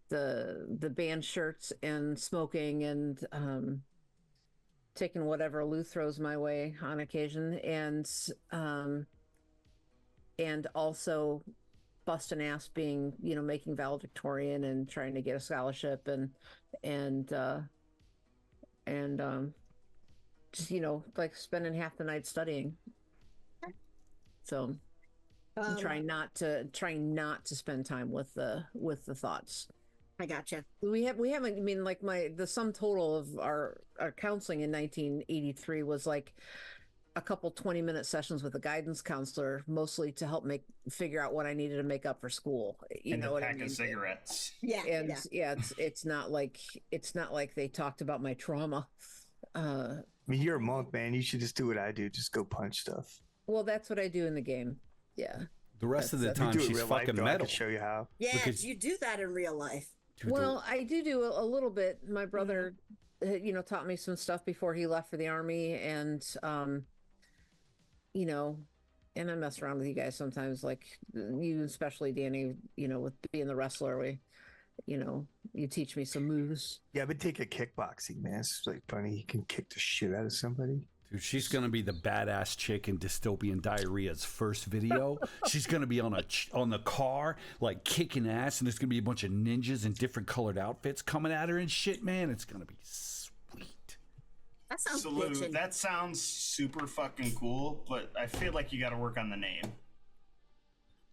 the band shirts and smoking and taking whatever Lou throws my way on occasion, and also busting ass being, making valedictorian and trying to get a scholarship and just, like spending half the night studying. So trying not to spend time with the thoughts.
I gotcha.
We haven't, I mean, like the sum total of our counseling in 1983 was like a couple 20-minute sessions with a guidance counselor, mostly to help figure out what I needed to make up for school. You know what I mean?
Pack of cigarettes.
Yeah.
It's not like they talked about my trauma.
I mean, you're a monk, man. You should just do what I do. Just go punch stuff.
Well, that's what I do in the game. Yeah.
The rest of the time, she's fucking metal.
I can show you how.
Yeah, because you do that in real life.
Well, I do a little bit. My brother, taught me some stuff before he left for the army, and and I mess around with you guys sometimes, like you, especially Danny, with being the wrestler, you teach me some moves.
Yeah, I've been taking kickboxing, man. It's like funny. You can kick the shit out of somebody.
Dude, she's going to be the badass chick in Dystopian Diarrhea's first video. She's going to be on the car, like kicking ass, and there's going to be a bunch of ninjas in different colored outfits coming at her and shit, man. It's going to be sweet.
That sounds
bitchin'. That sounds super fucking cool, but I feel like you got to work on the name.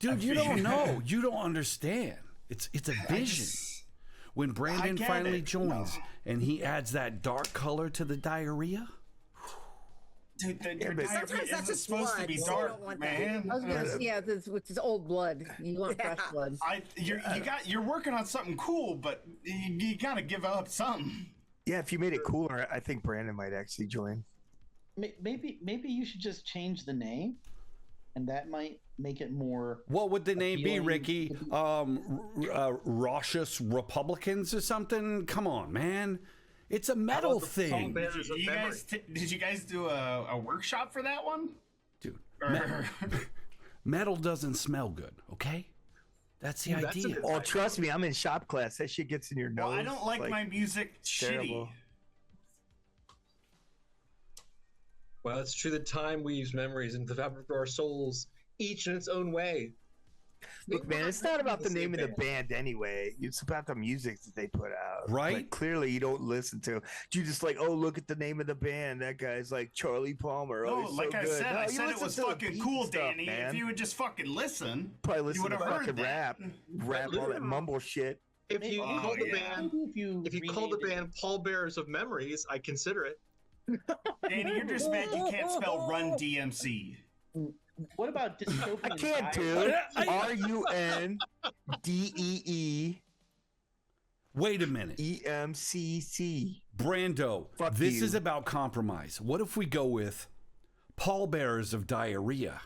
Dude, you don't know. You don't understand. It's a vision. When Brandon finally joins and he adds that dark color to the diarrhea.
Dude, sometimes that's just supposed to be dark, man.
I was gonna say, with this old blood, you want fresh blood.
You're working on something cool, but you got to give up something.
Yeah, if you made it cooler, I think Brandon might actually join.
Maybe you should just change the name, and that might make it more.
What would the name be, Ricky? Raucous Republicans or something? Come on, man. It's a metal thing.
Did you guys do a workshop for that one?
Dude, metal doesn't smell good, okay? That's the idea.
Oh, trust me, I'm in shop class. That shit gets in your nose.
Well, I don't like my music
terrible.
Shitty.
Well, it's true that time weaves memories into the fabric of our souls, each in its own way.
Look, man, it's not about the name of the band anyway. It's about the music that they put out.
Right?
Like, clearly, you don't listen to. You just like, oh, look at the name of the band. That guy's like Charlie Palmer.
No,
oh,
like
so
I
good.
said,
no,
I said it was fucking cool,
stuff,
Danny.
Man.
If you would just fucking listen,
probably listen
you would
to
have heard
fucking
that.
rap all that mumble shit.
If you
Oh,
call the
yeah.
band, if you call the band Pallbearers of Memories, I consider it.
Danny, you're just mad you can't spell Run DMC.
What about dystopian?
I can't,
Sci-Fi?
dude. RUNDEE
Wait a minute.
EMCC.
Brando,
Fuck
this
you.
is about compromise. What if we go with Pallbearers of Diarrhea?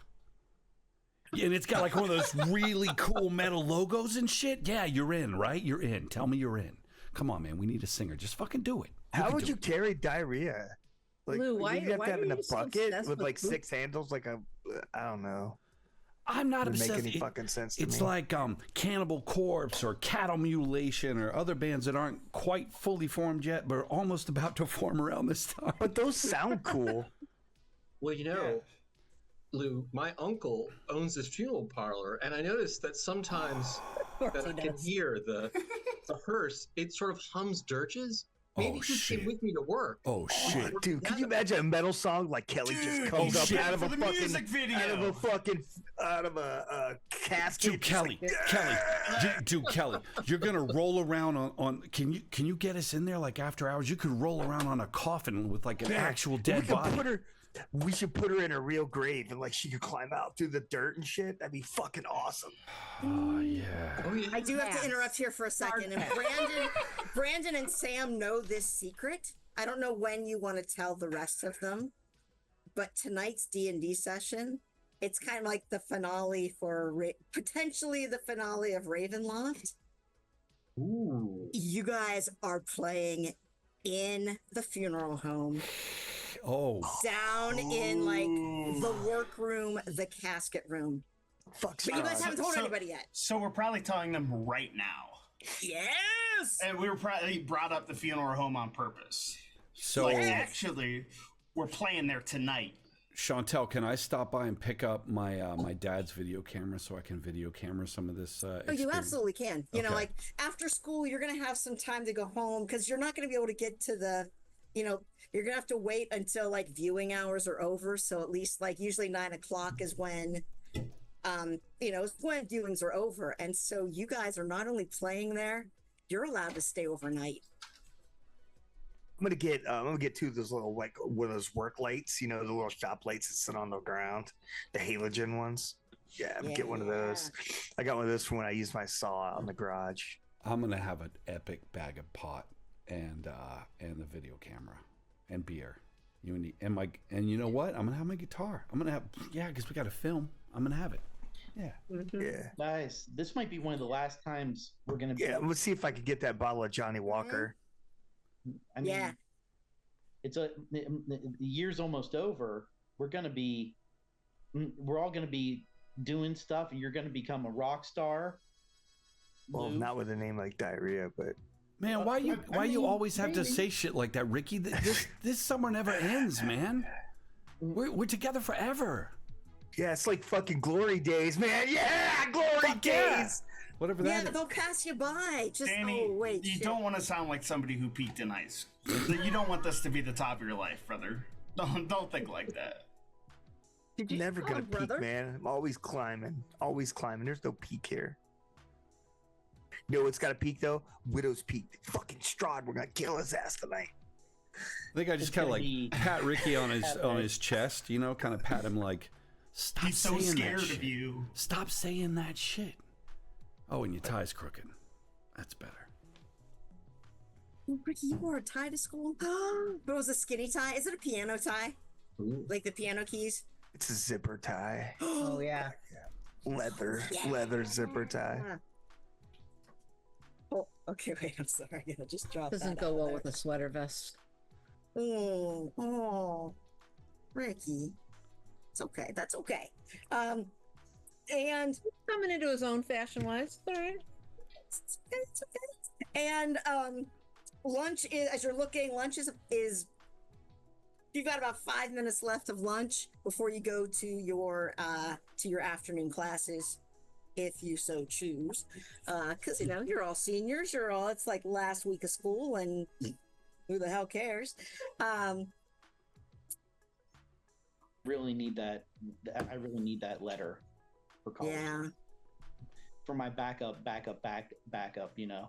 And it's got like one of those really cool metal logos and shit. Yeah, you're in, right? You're in. Tell me you're in. Come on, man. We need a singer. Just fucking do it.
How
can
would
do
you
it.
carry diarrhea? Like,
Lou, why-
you have
why
to have
are
it in a
you so
bucket
obsessed
with
with
like
poop?
6 handles, like a, I don't know.
I'm not
Doesn't
obsessed.
make any fucking sense to
It's
me.
like Cannibal Corpse or Cattle Mutilation or other bands that aren't quite fully formed yet, but are almost about to form around this time.
But those sound cool.
Well, you know, Lou, my uncle owns this funeral parlor, and I noticed that sometimes that I can hear the hearse, it sort of hums dirges. Maybe
Oh,
you came
shit.
with me to work.
Oh, shit.
Dude, can you imagine a metal song like Kelly just
Dude,
comes
oh,
up
shit.
out of a
For the
fucking
music video.
out of a casket?
Dude, Kelly, Kelly, you're gonna roll around on. Can you get us in there like after hours? You could roll around on a coffin with like an actual dead body.
We should put her in a real grave and like she could climb out through the dirt and shit. That'd be fucking awesome.
Oh yeah.
Oh, yeah.
I do have to interrupt here for a second. And Brandon and Sam know this secret. I don't know when you want to tell the rest of them, but tonight's D&D session, it's kind of like the finale for potentially the finale of Ravenloft.
Ooh.
You guys are playing in the funeral home,
Oh.
down in like the workroom, the casket room.
Fuck.
But you guys haven't told anybody yet.
So we're probably telling them right now.
Yes.
And we were probably brought up the funeral home on purpose.
So,
Like, actually, we're playing there tonight.
Chantel, can I stop by and pick up my my dad's video camera so I can video camera some of this?
Oh, you absolutely can. You know,
Okay.
like after school, you're going to have some time to go home because you're not going to be able to get to the, you know, you're going to have to wait until like viewing hours are over. So at least like usually 9 o'clock is when, you know, it's when viewings are over. And so you guys are not only playing there, you're allowed to stay overnight.
I'm gonna get two of those little like one of those work lights, you know, the little shop lights that sit on the ground, the halogen ones. Yeah, I'm gonna get one of those. I got one of those from when I used my saw out in the garage.
I'm gonna have an epic bag of pot and the video camera and beer. And you know what? I'm gonna have my guitar. I'm gonna have because we got to film. I'm gonna have it. Yeah.
Yeah.
Nice. This might be one of the last times we're gonna be.
Yeah, let's see if I can get that bottle of Johnny Walker.
I mean,
Yeah.
it's the year's almost over. We're all gonna be doing stuff, and you're gonna become a rock star.
Well,
Lou.
not with a name like diarrhea, but
Man, why you always have to say shit like that, Ricky? This summer never ends, man. We're together forever.
yeah, it's like fucking glory days, man. Yeah, glory
Fuck
days.
yeah. Whatever
Yeah,
that is.
they'll pass you by. Just,
Danny,
oh, wait.
you
shit.
don't want to sound like somebody who peaked in high school. You don't want this to be the top of your life, brother. Don't think like that.
Did you
Never
call
gonna
him
peak,
brother?
man. I'm always climbing. Always climbing. There's no peak here. You know what's got a peak though? Widow's Peak. Fucking Strahd, we're gonna kill his ass tonight.
I think I just
It's
kind of
gonna
like
be-
pat Ricky on his chest, you know, kind of pat him like, stop
He's so
saying
scared
that
of
shit.
you.
Stop saying that shit. Oh, and your tie's crooked. That's better.
Oh, Ricky, you wore a tie to school? But it was a skinny tie. Is it a piano tie?
Ooh.
Like the piano keys?
It's a zipper tie.
Oh yeah.
Leather zipper tie.
Oh, okay, wait, I'm sorry. I just dropped
Doesn't
that
go
out
well
there.
with a sweater vest.
Oh, Ricky. It's okay. That's okay. And
Coming into his own fashion wise. All right.
it's okay. And lunch is, as you're looking, lunch is you've got about 5 minutes left of lunch before you go to your afternoon classes, if you so choose. Because you know, you're all seniors, it's like last week of school, and who the hell cares?
Really need that. I really need that letter for college.
Yeah.
For my backup. You know.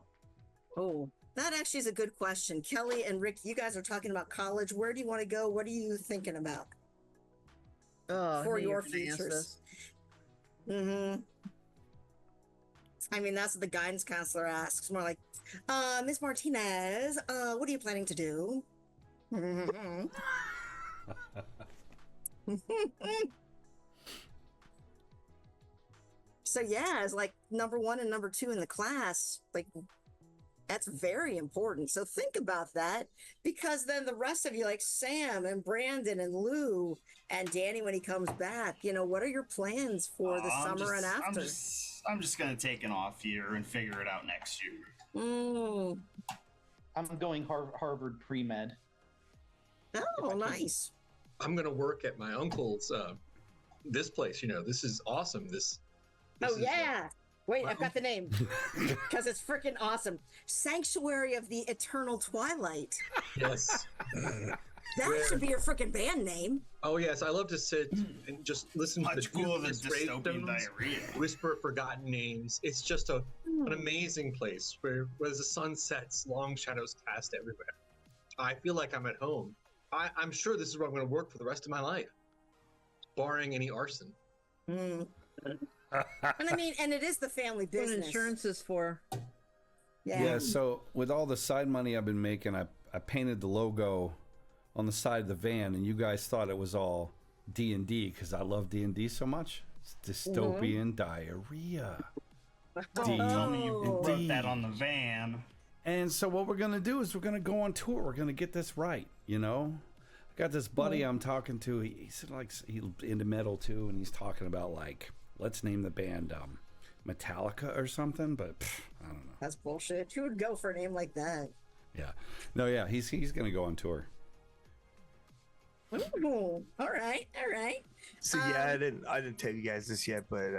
Oh, that actually is a good question. Kelly and Rick, you guys are talking about college. Where do you want to go? What are you thinking about
Oh,
for
I knew you
your
were gonna ask
futures?
this.
Mm-hmm. I mean, that's what the guidance counselor asks. More like, Miss Martinez, what are you planning to do? So yeah, it's like number 1 and number 2 in the class. Like, that's very important. So think about that, because then the rest of you, like Sam and Brandon and Lou and Danny, when he comes back, what are your plans for the summer and after?
I'm just gonna take an off year and figure it out next year.
Mm.
I'm going Harvard pre-med.
Oh, nice.
I'm gonna work at my uncle's this place. This is awesome. This
Oh
is,
yeah. Wait, I've got the name because it's freaking awesome. Sanctuary of the Eternal Twilight.
yes.
That should be your freaking band name.
Oh yes, I love to sit and just listen to the
Much cooler than
beautiful
dystopian
gravestones,
diarrhea.
whisper forgotten names. It's just an amazing place where as the sun sets, long shadows cast everywhere. I feel like I'm at home. I'm sure this is where I'm going to work for the rest of my life, barring any arson.
Mm. And I mean, and it is the family
What
business.
insurance is for?
Yeah, so with all the side money I've been making, I painted the logo on the side of the van, and you guys thought it was all D&D because I love D&D so much. It's dystopian diarrhea.
Tell me you wrote
D&D.
that on the van.
And so what we're going to do is we're going to go on tour. We're going to get this right, I got this buddy I'm talking to. He's he's into metal too, and he's talking about let's name the band Metallica or something, but I don't know.
That's bullshit. Who would go for a name like that?
Yeah. No, yeah, he's going to go on tour.
Ooh, all right.
So yeah, I didn't tell you guys this yet, but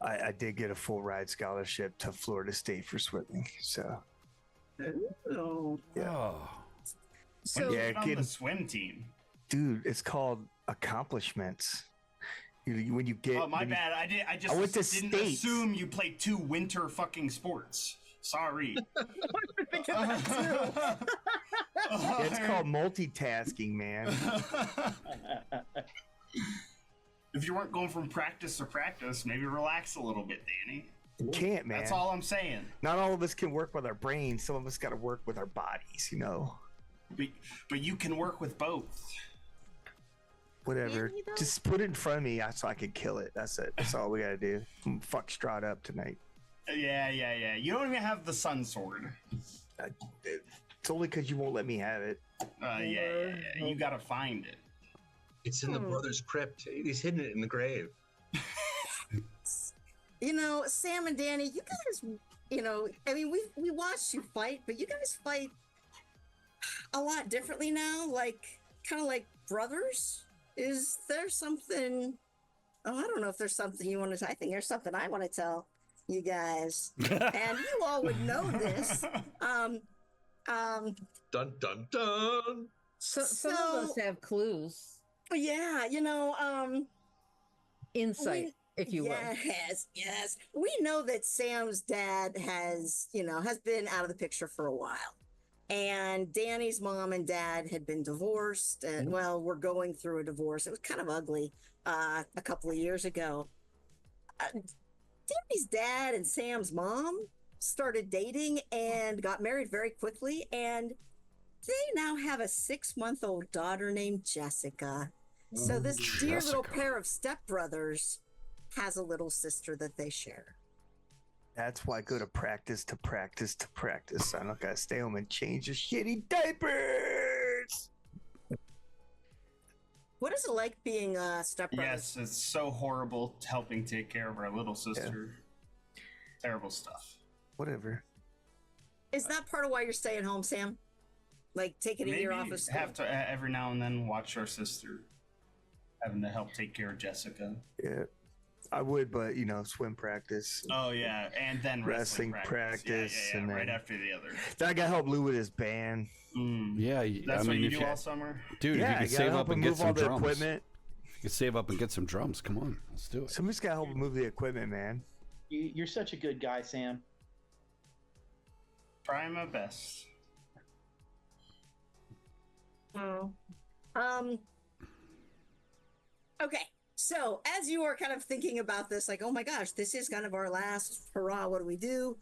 I did get a full ride scholarship to Florida State for swimming. So
Oh.
yeah.
Oh.
So
Yeah,
on
kid.
the swim team.
Dude, it's called accomplishments. When you get
Oh, my bad. I just
went to
didn't
States.
assume you played 2 winter fucking sports. Sorry.
It's called multitasking, man.
If you weren't going from practice to practice, maybe relax a little bit, Danny.
You can't, man.
That's all I'm saying.
Not all of us can work with our brains. Some of us got to work with our bodies,
But you can work with both.
Whatever.
Really, though?
Just put it in front of me so I can kill it. That's it. That's all we got to do. Fuck Strahd up tonight.
Yeah. You don't even have the sun sword.
It's only because you won't let me have it.
Yeah. You gotta find it.
It's in the brother's crypt. He's hidden it in the grave.
Sam and Danny, you guys, I mean, we watched you fight, but you guys fight a lot differently now, kind of like brothers. Is there something? Oh, I don't know if there's something you want to. I think there's something I want to tell you guys, and you all would know this.
Dun dun dun.
some of us have clues,
Yeah,
insight, if you will.
Yes. We know that Sam's dad has been out of the picture for a while. And Danny's mom and dad had been divorced, and we're going through a divorce. It was kind of ugly a couple of years ago. Danny's dad and Sam's mom started dating and got married very quickly, and they now have a 6-month-old daughter named Jessica. So this dear little pair of stepbrothers has a little sister that they share.
That's why I go to practice to practice to practice. I don't gotta stay home and change the shitty diapers.
What is it like being stepbrothers?
Yes, it's so horrible helping take care of our little sister. Terrible stuff.
Whatever.
Is that part of why you're staying home, Sam? Like taking a year off of school?
Have to every now and then watch our sister, having to help take care of Jessica.
Yeah. I would, but swim practice.
Oh yeah, and then wrestling practice.
and then
right after the other.
Then I gotta help Lou with his band.
Yeah,
That's what you
if
do all summer.
Dude,
Yeah,
if you
I
could
gotta
save
help
up and
him
get
move
some
all the
drums.
equipment.
You could save up and get some drums. Come on, let's do it.
Somebody's gotta help him move the equipment, man.
You're such a good guy, Sam.
Trying my best.
Oh. Okay. So as you are kind of thinking about this, like, oh my gosh, this is kind of our last hurrah. What do we do?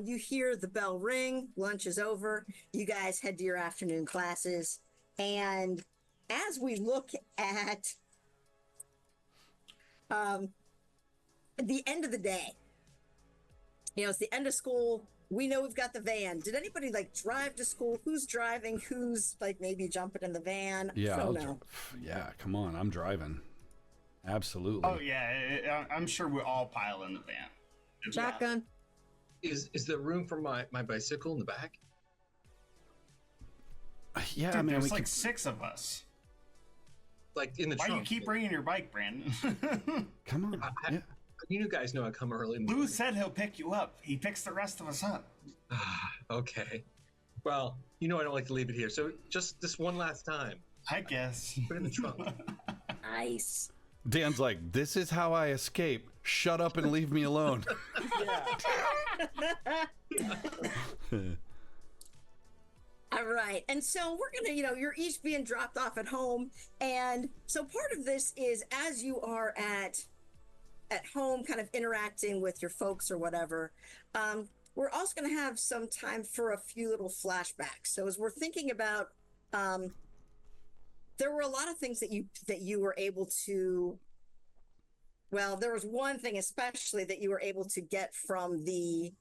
You hear the bell ring. Lunch is over. You guys head to your afternoon classes. And as we look at the end of the day, it's the end of school. We know we've got the van. Did anybody like drive to school? Who's driving? Who's like maybe jumping in the van?
Yeah,
I don't know.
Yeah, come on, I'm driving. Absolutely.
Oh yeah, I'm sure we all pile in the van.
Shotgun.
Is there room for my bicycle in the back?
Yeah,
Dude,
I mean,
there's
we
like
could...
6 of us.
Like in the
Why
trunk?
do you keep bringing your bike, Brandon?
Come on. Yeah.
You guys know I come early. In the
Lou
morning.
said he'll pick you up. He picks the rest of us up.
Okay. Well, I don't like to leave it here. So just this one last time.
I guess.
Put it in the trunk.
Nice.
Dan's like, this is how I escape. Shut up and leave me alone.
All right. And so we're going to, you're each being dropped off at home. And so part of this is as you are at home kind of interacting with your folks or whatever, we're also going to have some time for a few little flashbacks. So as we're thinking about, there were a lot of things that you were able to, well, there was one thing especially that you were able to get from the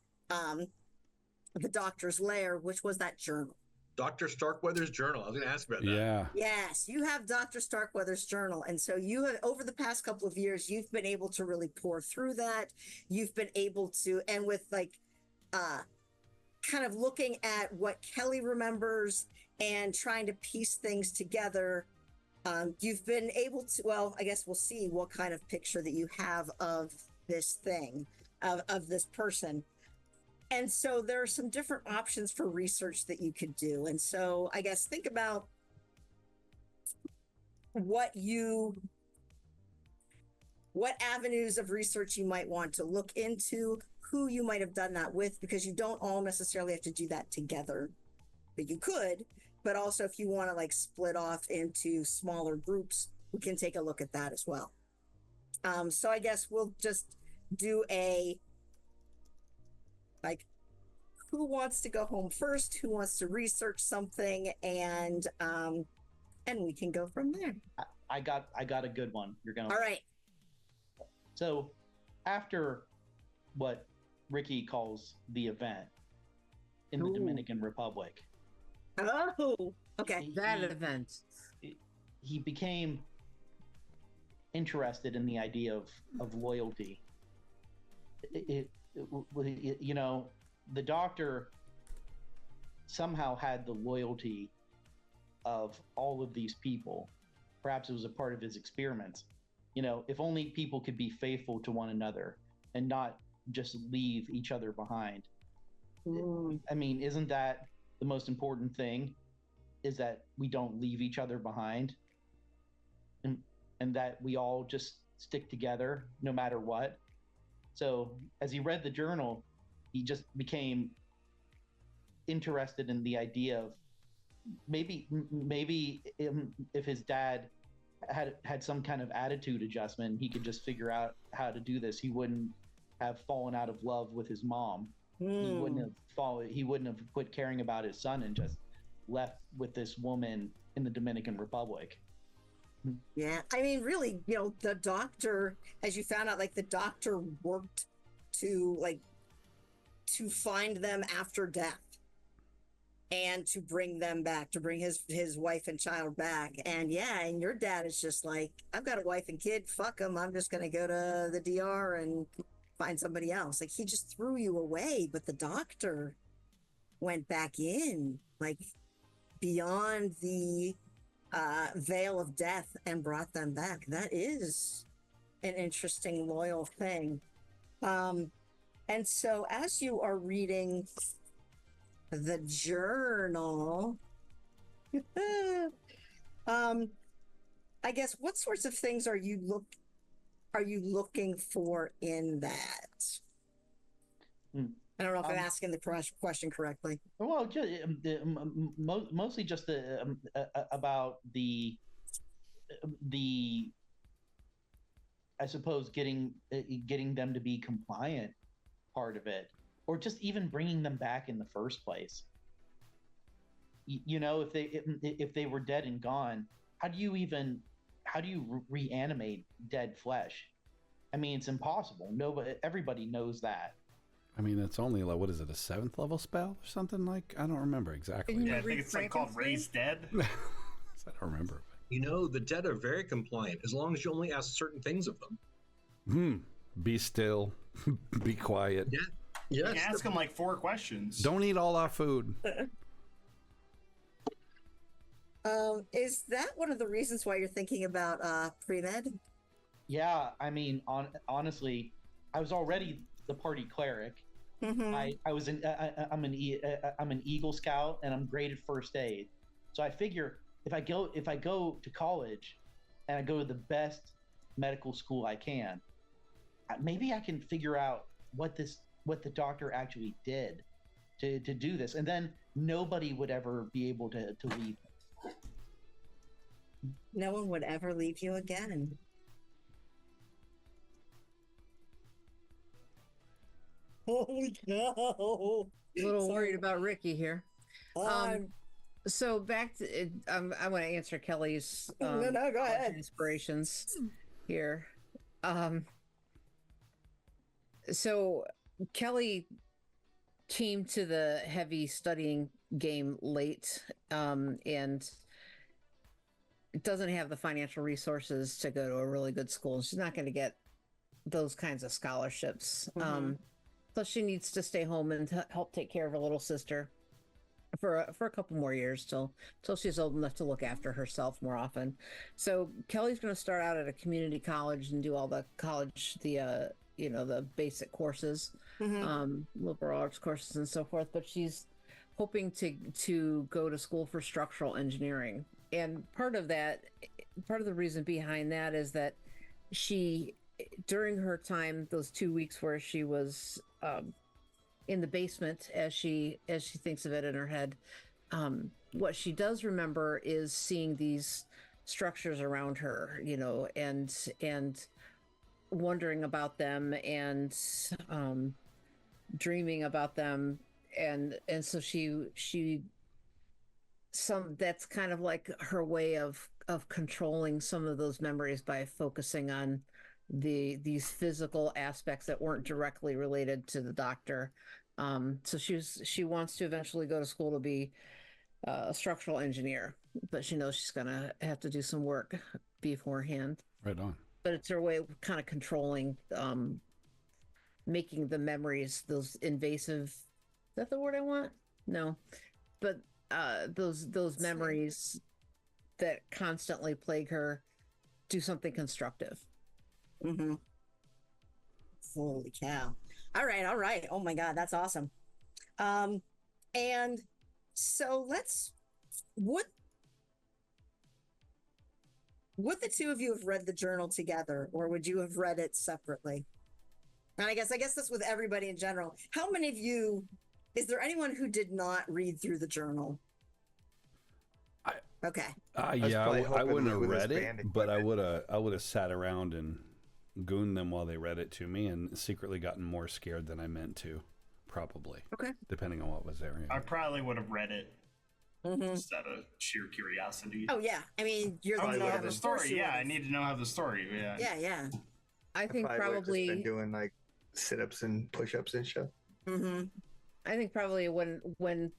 doctor's lair, which was that journal.
Dr. Starkweather's journal. I was going to ask about that.
Yeah.
Yes, you have Dr. Starkweather's journal. And so you have, over the past couple of years, you've been able to really pour through that. You've been able to, and with like, kind of looking at what Kelly remembers and trying to piece things together, you've been able to, well, I guess we'll see what kind of picture that you have of this thing, of this person. And so there are some different options for research that you could do. And so I guess think about what avenues of research you might want to look into, who you might have done that with, because you don't all necessarily have to do that together, but you could. But also if you want to like split off into smaller groups, we can take a look at that as well. So I guess we'll just do a, like, who wants to go home first? Who wants to research something? And we can go from there.
I got a good one. You're gonna.
All right.
So, after what Ricky calls the event in the Dominican Republic.
Oh, okay.
That event.
He became interested in the idea of loyalty. The doctor somehow had the loyalty of all of these people. Perhaps it was a part of his experiments. If only people could be faithful to one another and not just leave each other behind. I mean, isn't that the most important thing? Is that we don't leave each other behind, and that we all just stick together no matter what. So as he read the journal, he just became interested in the idea of maybe if his dad had some kind of attitude adjustment, he could just figure out how to do this. He wouldn't have fallen out of love with his mom. He wouldn't have quit caring about his son and just left with this woman in the Dominican Republic.
Yeah, I mean, really, the doctor, as you found out, like the doctor worked to find them after death and to bring them back, to bring his wife and child back. And yeah, and your dad is just like, I've got a wife and kid, fuck them. I'm just going to go to the DR and find somebody else. Like, he just threw you away, but the doctor went back in, like, beyond the veil of death and brought them back. That is an interesting, loyal thing. And so as you are reading the journal, I guess, what sorts of things are you looking for in that? I don't know if I'm asking the question correctly.
Well, just, mostly just about the I suppose getting them to be compliant part of it, or just even bringing them back in the first place. You know, if they were dead and gone, how do you reanimate dead flesh? I mean, it's impossible. Everybody knows that.
I mean, it's only like, what is it, a 7th level spell or something like? I don't remember exactly.
Yeah, I think it's like called Raise Dead.
I don't remember.
You know, the dead are very compliant as long as you only ask certain things of them.
Be still. Be quiet.
Yeah.
You
Yes.
can ask them like 4 questions.
Don't eat all our food.
Is that one of the reasons why you're thinking about pre-med?
Yeah, I mean, honestly, I was already the party cleric.
Mm-hmm.
I'm an Eagle Scout, and I'm great at first aid. So I figure if I go to college, and I go to the best medical school I can, maybe I can figure out what the doctor actually did to do this, and then nobody would ever be able to leave.
No one would ever leave you again. Holy cow!
A little worried about Ricky here. So back to I want to answer Kelly's
no, go ahead.
Inspirations here. So Kelly came to the heavy studying game late, and doesn't have the financial resources to go to a really good school. She's not going to get those kinds of scholarships. Plus, she needs to stay home and help take care of her little sister for a couple more years till she's old enough to look after herself more often. So Kelly's going to start out at a community college and do all the college, the basic courses, liberal arts courses and so forth. But she's hoping to go to school for structural engineering. And part of the reason behind that is that she, during her time, those 2 weeks where she was in the basement, as she thinks of it in her head, what she does remember is seeing these structures around her, and wondering about them and dreaming about them, and so that's kind of like her way of controlling some of those memories by focusing on these physical aspects that weren't directly related to the doctor. So she wants to eventually go to school to be a structural engineer, but she knows she's gonna have to do some work beforehand.
Right on.
But it's her way of kind of controlling, making the memories, those invasive. Is that the word I want? No, but those memories that constantly plague her, do something constructive.
Mm-hmm. Holy cow! All right. Oh my God, that's awesome. And so would the two of you have read the journal together, or would you have read it separately? And I guess that's with everybody in general. How many of you? Is there anyone who did not read through the journal? Okay.
Yeah, I wouldn't have
with
read
this
it,
band
but I
equipment.
would have sat around and gooned them while they read it to me, and secretly gotten more scared than I meant to, probably.
Okay.
Depending on what was there. Yeah.
I probably would have read it
Mm-hmm.
just out of sheer curiosity.
Oh yeah, I mean you're
Probably
the
would
Know
have
the
been.
story. Yeah, I need to know how the story. Yeah.
Yeah.
I think
Probably would've just
probably
been doing like sit-ups and push-ups and stuff.
Mm-hmm.
I think probably when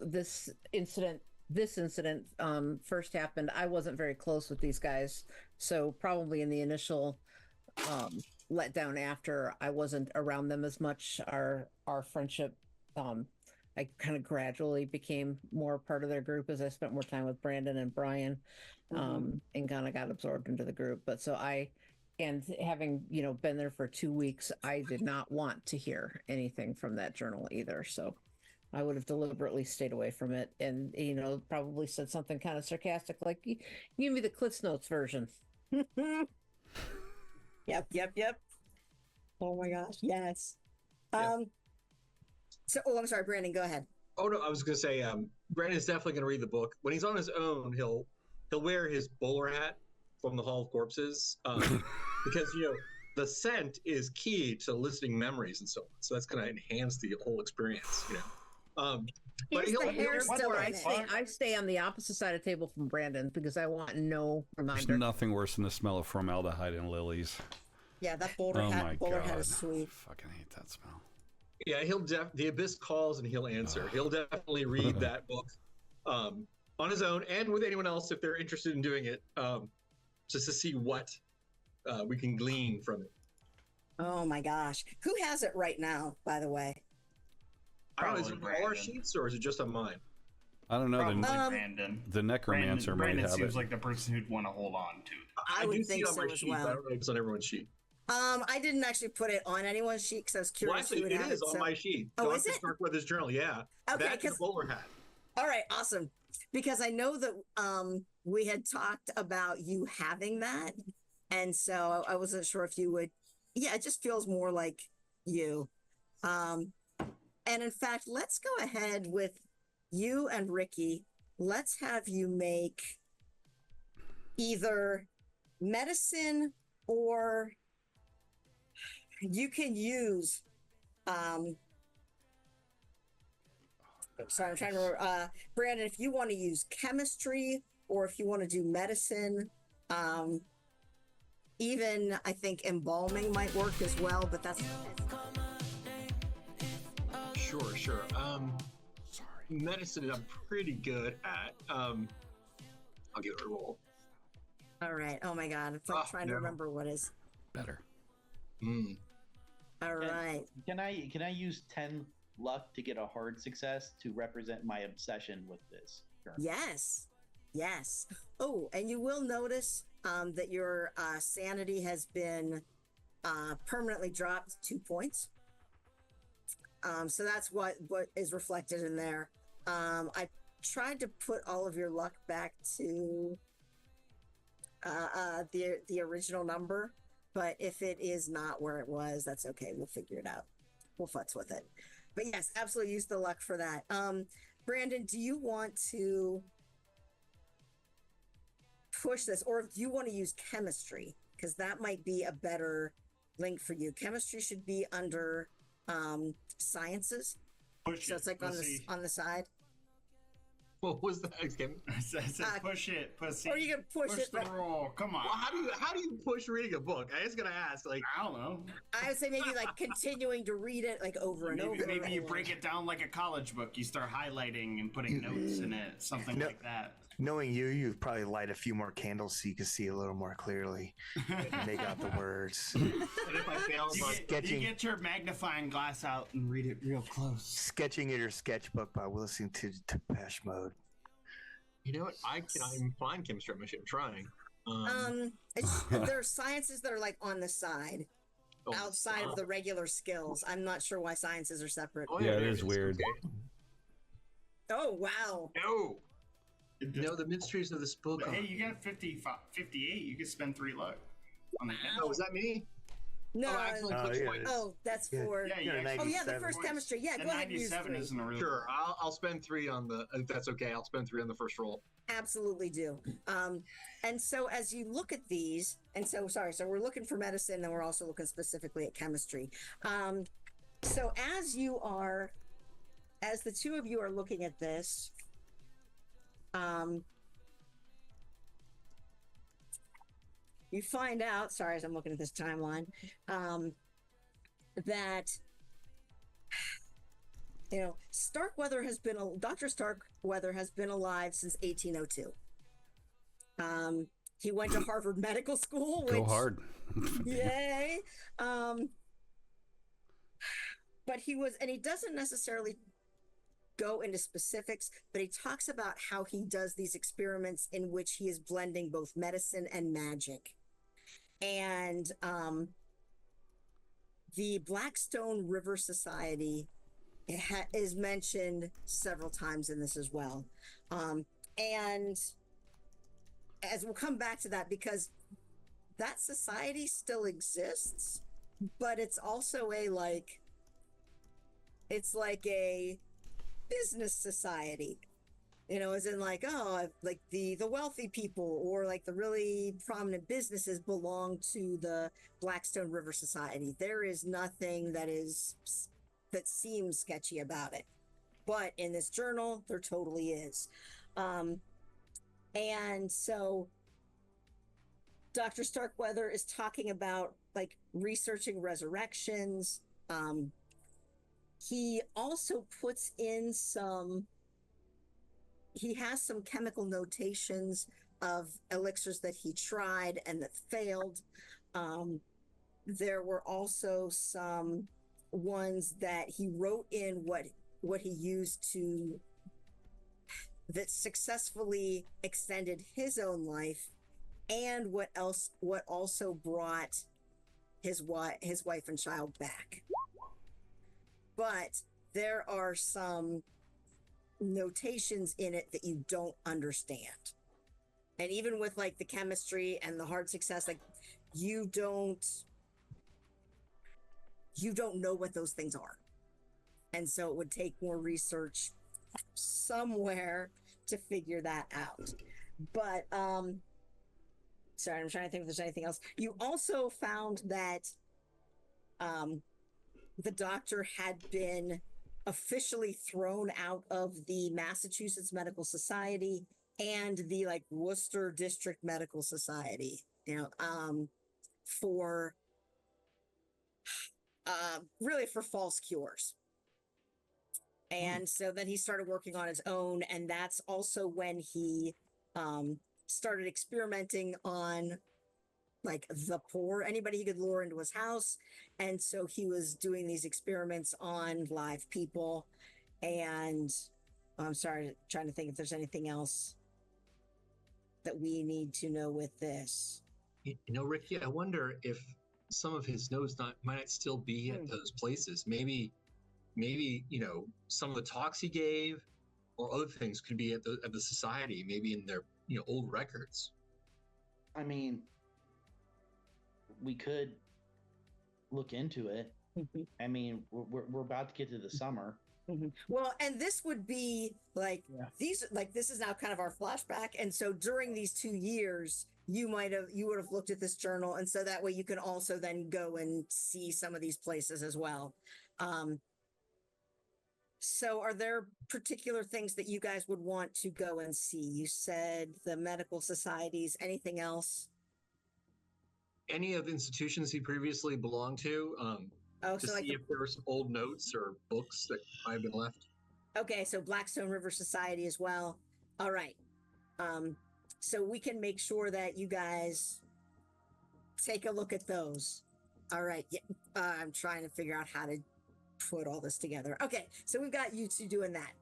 this incident first happened, I wasn't very close with these guys, so probably in the initial letdown after, I wasn't around them as much. Our friendship, I kind of gradually became more part of their group as I spent more time with Brandon and Brian, and kind of got absorbed into the group. But and having been there for 2 weeks, I did not want to hear anything from that journal either. So I would have deliberately stayed away from it, and probably said something kind of sarcastic like, "Give me the Cliff's Notes version."
Yep. Oh my gosh, yes.
Yeah.
So, I'm sorry, Brandon, go ahead.
Oh no, I was gonna say, Brandon's definitely gonna read the book. When he's on his own, he'll wear his bowler hat from the Hall of Corpses, because the scent is key to eliciting memories and so on. So that's gonna enhance the whole experience. But
Is the hair still in it?
I stay on the opposite side of the table from Brandon because I want no reminder.
There's nothing worse than the smell of formaldehyde and lilies.
Yeah, that bowler hat is sweet.
I fucking hate that smell.
Yeah, the Abyss calls and he'll answer. He'll definitely read that book on his own and with anyone else if they're interested in doing it, just to see what we can glean from it.
Oh my gosh. Who has it right now, by the way?
I don't know, is it on all our sheets or is it just on mine?
I don't know.
Probably Brandon.
The necromancer
Brandon
might have
seems
it.
like the person who'd want to hold on to it.
I would
do see
think
it on
so
my
as
sheet,
well.
but I don't know if it's on everyone's sheet.
I didn't actually put it on anyone's sheet because I was
Well,
curious
actually,
who would
it
have
is
it.
on
So.
my sheet.
Oh,
Dr.
is it?
Starkweather's journal, yeah.
Okay,
That's the bowler hat.
All right, awesome. Because I know that we had talked about you having that, and so I wasn't sure if you would. Yeah, it just feels more like you. And in fact, let's go ahead with you and Ricky. Let's have you make either medicine or you can use sorry, I'm trying to remember. Brandon, if you want to use chemistry or if you want to do medicine, even I think embalming might work as well, but that's
Sure. Medicine I'm pretty good at. I'll give it a roll.
all right. Oh my god, it's like trying to remember what is
Better.
all right.
Can I use 10 luck to get a hard success to represent my obsession with this?
Yes. Oh, and you will notice that your sanity has been permanently dropped 2 points. So that's what is reflected in there. I tried to put all of your luck back to the original number, but if it is not where it was, that's okay. We'll figure it out. We'll futz with it. But yes, absolutely use the luck for that. Brandon, do you want to push this, or do you want to use chemistry? Because that might be a better link for you. Chemistry should be under sciences. So it's like on the side.
What was that again?
I said push it, pussy.
Or you can push it.
the roll. Come on.
Well, how do you push reading a book? I was gonna ask. Like,
I don't know.
I would say maybe like continuing to read it like over and over.
Maybe you break it down like a college book. You start highlighting and putting notes in it, something like that.
Knowing you'd probably light a few more candles so you can see a little more clearly. Make out the words.
and if I fail,
You get your magnifying glass out and read it real close.
Sketching in your sketchbook by listening to Depeche Mode.
you know what? I'm fine chemistry. I'm trying.
There are sciences that are like on the side, outside of the regular skills. I'm not sure why sciences are separate.
Oh,
Yeah, it is weird.
Okay.
Oh wow!
No, the mysteries of this book.
But hey, you got 58. You can spend 3 luck on the
Oh, was that me?
No,
I accidentally clicked twice.
that's for. The first chemistry. Yeah, go ahead and use 3.
Isn't a real.
Sure, I'll spend 3 on the. If that's okay, I'll spend 3 on the first roll.
Absolutely do. And so as you look at these, so we're looking for medicine, and we're also looking specifically at chemistry. So as the two of you are looking at this, you find out, sorry, as I'm looking at this timeline, that Dr. Starkweather has been alive since 1802. He went to Harvard Medical School.
Go hard.
Yay. But he doesn't necessarily go into specifics, but he talks about how he does these experiments in which he is blending both medicine and magic. And the Blackstone River Society is mentioned several times in this as well. And as we'll come back to that, because that society still exists, but it's also it's like a business society, you know, as in like, oh, like the wealthy people or like the really prominent businesses belong to the Blackstone River Society. There is nothing that seems sketchy about it, but in this journal there totally is. And so Dr. Starkweather is talking about like researching resurrections. He also puts in he has some chemical notations of elixirs that he tried and that failed. There were also some ones that he wrote in what he used that successfully extended his own life, and what also brought his wife and child back. But there are some notations in it that you don't understand. And even with like the chemistry and the hard success, like you don't know what those things are. And so it would take more research somewhere to figure that out. But sorry, I'm trying to think if there's anything else. You also found that the doctor had been officially thrown out of the Massachusetts Medical Society and the like Worcester District Medical Society, you know, for really for false cures. And so then he started working on his own, and that's also when he started experimenting on like the poor, anybody he could lure into his house. And so he was doing these experiments on live people. And I'm sorry, trying to think if there's anything else that we need to know with this.
You know, Ricky, I wonder if some of his notes might not still be at those places. Maybe, you know, some of the talks he gave or other things could be at the society, maybe in their, you know, old records.
I mean, we could look into it. I mean, we're about to get to the summer.
Well, and this would be like this is now kind of our flashback. And so during these 2 years, you would have looked at this journal, and so that way you can also then go and see some of these places as well. So are there particular things that you guys would want to go and see? You said the medical societies, anything else?
Any of the institutions he previously belonged to, to
so like
see if there were some old notes or books that might have been left.
Okay, so Blackstone River Society as well. All right. So we can make sure that you guys take a look at those. All right. Yeah, I'm trying to figure out how to put all this together. Okay, so we've got you two doing that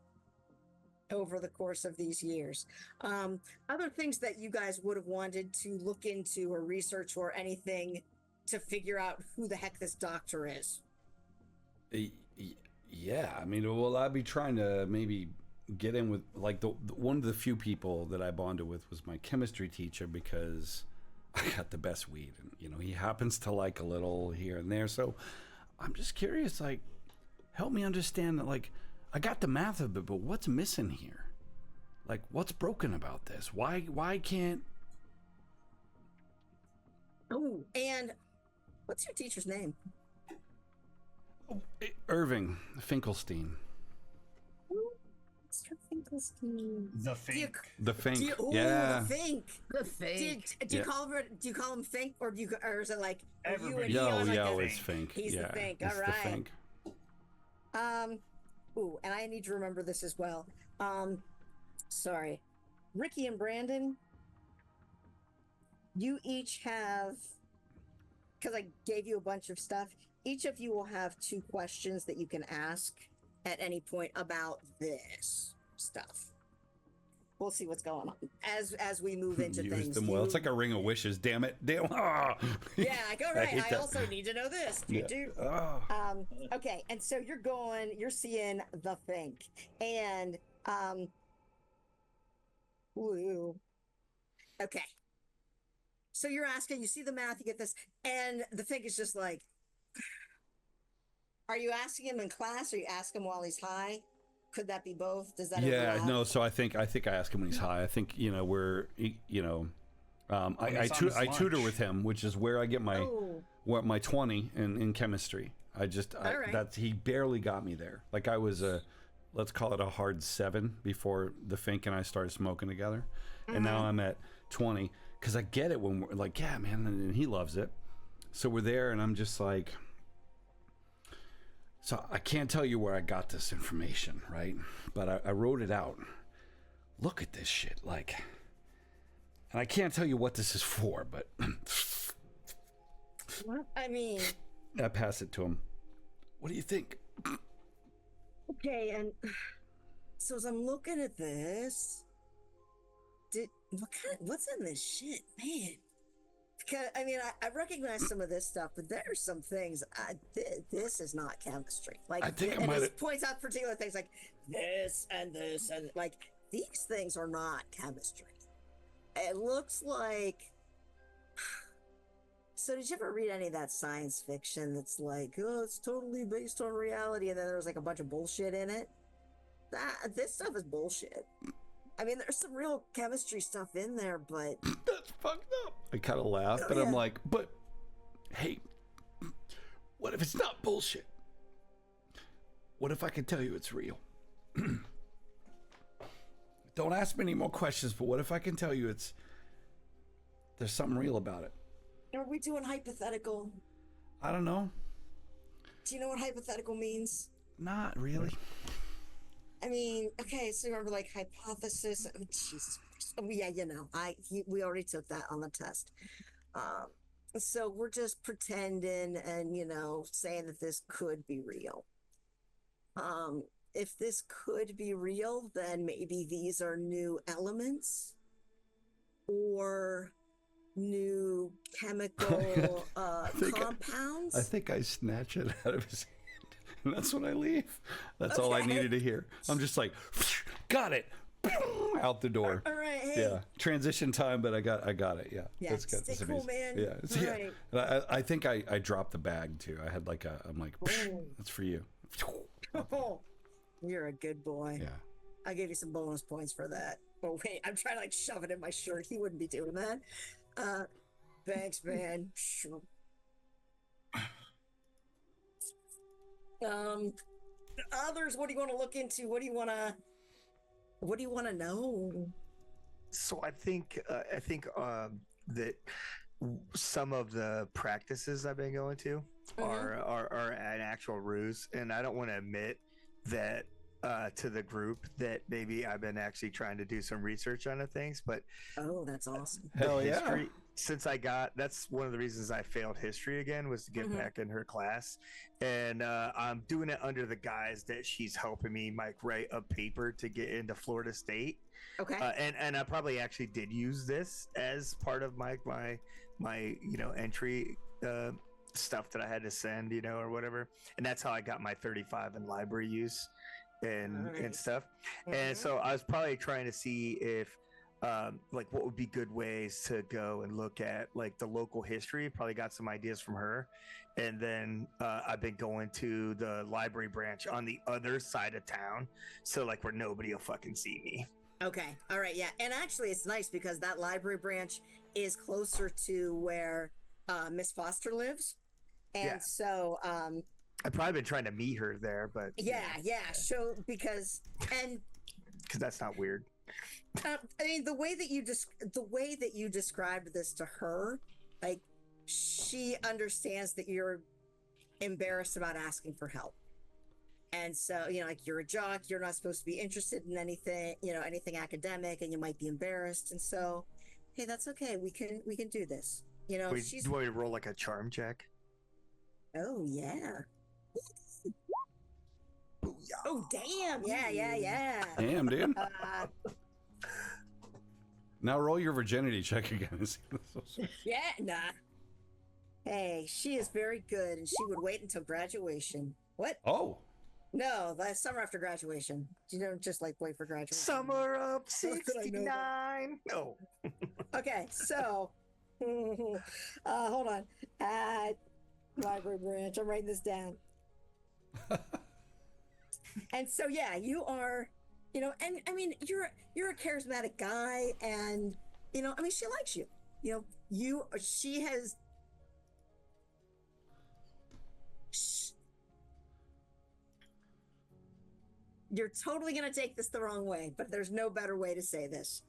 over the course of these years. Other things that you guys would have wanted to look into or research or anything to figure out who the heck this doctor is?
Yeah, I mean, well, I'd be trying to maybe get in with like the one of the few people that I bonded with was my chemistry teacher, because I got the best weed, and you know, he happens to like a little here and there. So I'm just curious, like, help me understand that, like, I got the math of it, but what's missing here? Like, what's broken about this? Why can't...
Oh, and what's your teacher's name?
Irving Finkelstein.
Mr. Finkelstein.
The Fink.
The Fink.
The Fink.
The Fink.
Do you call him Fink, or is it like
Everybody.
It's Fink.
He's the Fink. All right. The Fink. And I need to remember this as well. Sorry, Ricky and Brandon, you each have, because I gave you a bunch of stuff, each of you will have 2 questions that you can ask at any point about this stuff. We'll see what's going on as we move into things.
Them well. It's like a ring of wishes. Damn it! Damn. Oh.
Yeah, I go right. I also need to know this. Okay, and so you're seeing the Fink, and okay. So you're asking, you see the math, you get this, and the Fink is just like, Are you asking him in class, or you ask him while he's high? Could that be both? Does that
Yeah,
overlap?
no. So I think I ask him when he's high. I think I tutor with him, which is where I get my 20 in chemistry. Right. He barely got me there. Like I was let's call it a hard 7 before the Fink and I started smoking together, and now I'm at 20 because I get it when we're like, yeah, man, and he loves it. So we're there, and I'm just like. So I can't tell you where I got this information, right? But I wrote it out. Look at this shit, like, and I can't tell you what this is for, but
I mean,
I pass it to him. What do you think?
Okay, and so as I'm looking at this, what's in this shit, man? Because I mean, I recognize some of this stuff, but there are some things. This is not chemistry. Like,
I think
it points out particular things like this, and like these things are not chemistry. It looks like. So, did you ever read any of that science fiction that's like, oh, it's totally based on reality, and then there's like a bunch of bullshit in it? This stuff is bullshit. I mean, there's some real chemistry stuff in there, but...
That's fucked up. I kind of laugh, but I'm like, but, hey, what if it's not bullshit? What if I can tell you it's real? Don't ask me any more questions, but what if I can tell you there's something real about it?
Are we doing hypothetical?
I don't know.
Do you know what hypothetical means?
Not really.
I mean, okay, so remember, like, hypothesis. Oh, Jesus Christ. Oh, yeah, we already took that on the test. So we're just pretending and, saying that this could be real. If this could be real, then maybe these are new elements or new chemical compounds.
I think I snatch it out of his hand. And that's when I leave. That's all I needed to hear. I'm just like, got it, out the door.
All right, hey.
Yeah, transition time, but I got it. Yeah,
that's good. Stay cool, man.
Yeah, yeah. Right. I think I dropped the bag too. I had I'm like, that's for you.
Oh, you're a good boy.
Yeah,
I gave you some bonus points for that. Oh wait, I'm trying to like shove it in my shirt. He wouldn't be doing that. Thanks, man. Sure. Others, what do you want to look into? What do you want to know?
So I think that some of the practices I've been going to are an actual ruse, and I don't want to admit that to the group that maybe I've been actually trying to do some research on the things, but
that's awesome.
Hell yeah.
History, since that's one of the reasons I failed history again, was to get back in her class, and I'm doing it under the guise that she's helping me write a paper to get into Florida State.
Okay.
And I probably actually did use this as part of my entry stuff that I had to send, or whatever, and that's how I got my 35 in library use and stuff. And so I was probably trying to see if what would be good ways to go and look at like the local history. Probably got some ideas from her, and then I've been going to the library branch on the other side of town, so like where nobody will fucking see me.
Okay, all right, yeah. And actually it's nice because that library branch is closer to where Miss Foster lives, and so
I've probably been trying to meet her there, but
so because
that's not weird.
I mean, the way that you described this to her, like, she understands that you're embarrassed about asking for help, and so like, you're a jock, you're not supposed to be interested in anything, anything academic, and you might be embarrassed, and so, hey, that's okay. We can do this.
Do you want me to roll like a charm check?
Oh yeah. Oh damn! Yeah.
Damn, dude. Now roll your virginity check again.
Yeah, nah. Hey, she is very good, and she would wait until graduation. What?
Oh.
No, the summer after graduation. You don't just like wait for graduation.
Summer of '69. No.
Okay, so hold on. Library branch. I'm writing this down. And so, yeah, you are, and I mean, you're a charismatic guy, and I mean, she likes you. She has. You're totally going to take this the wrong way, but there's no better way to say this.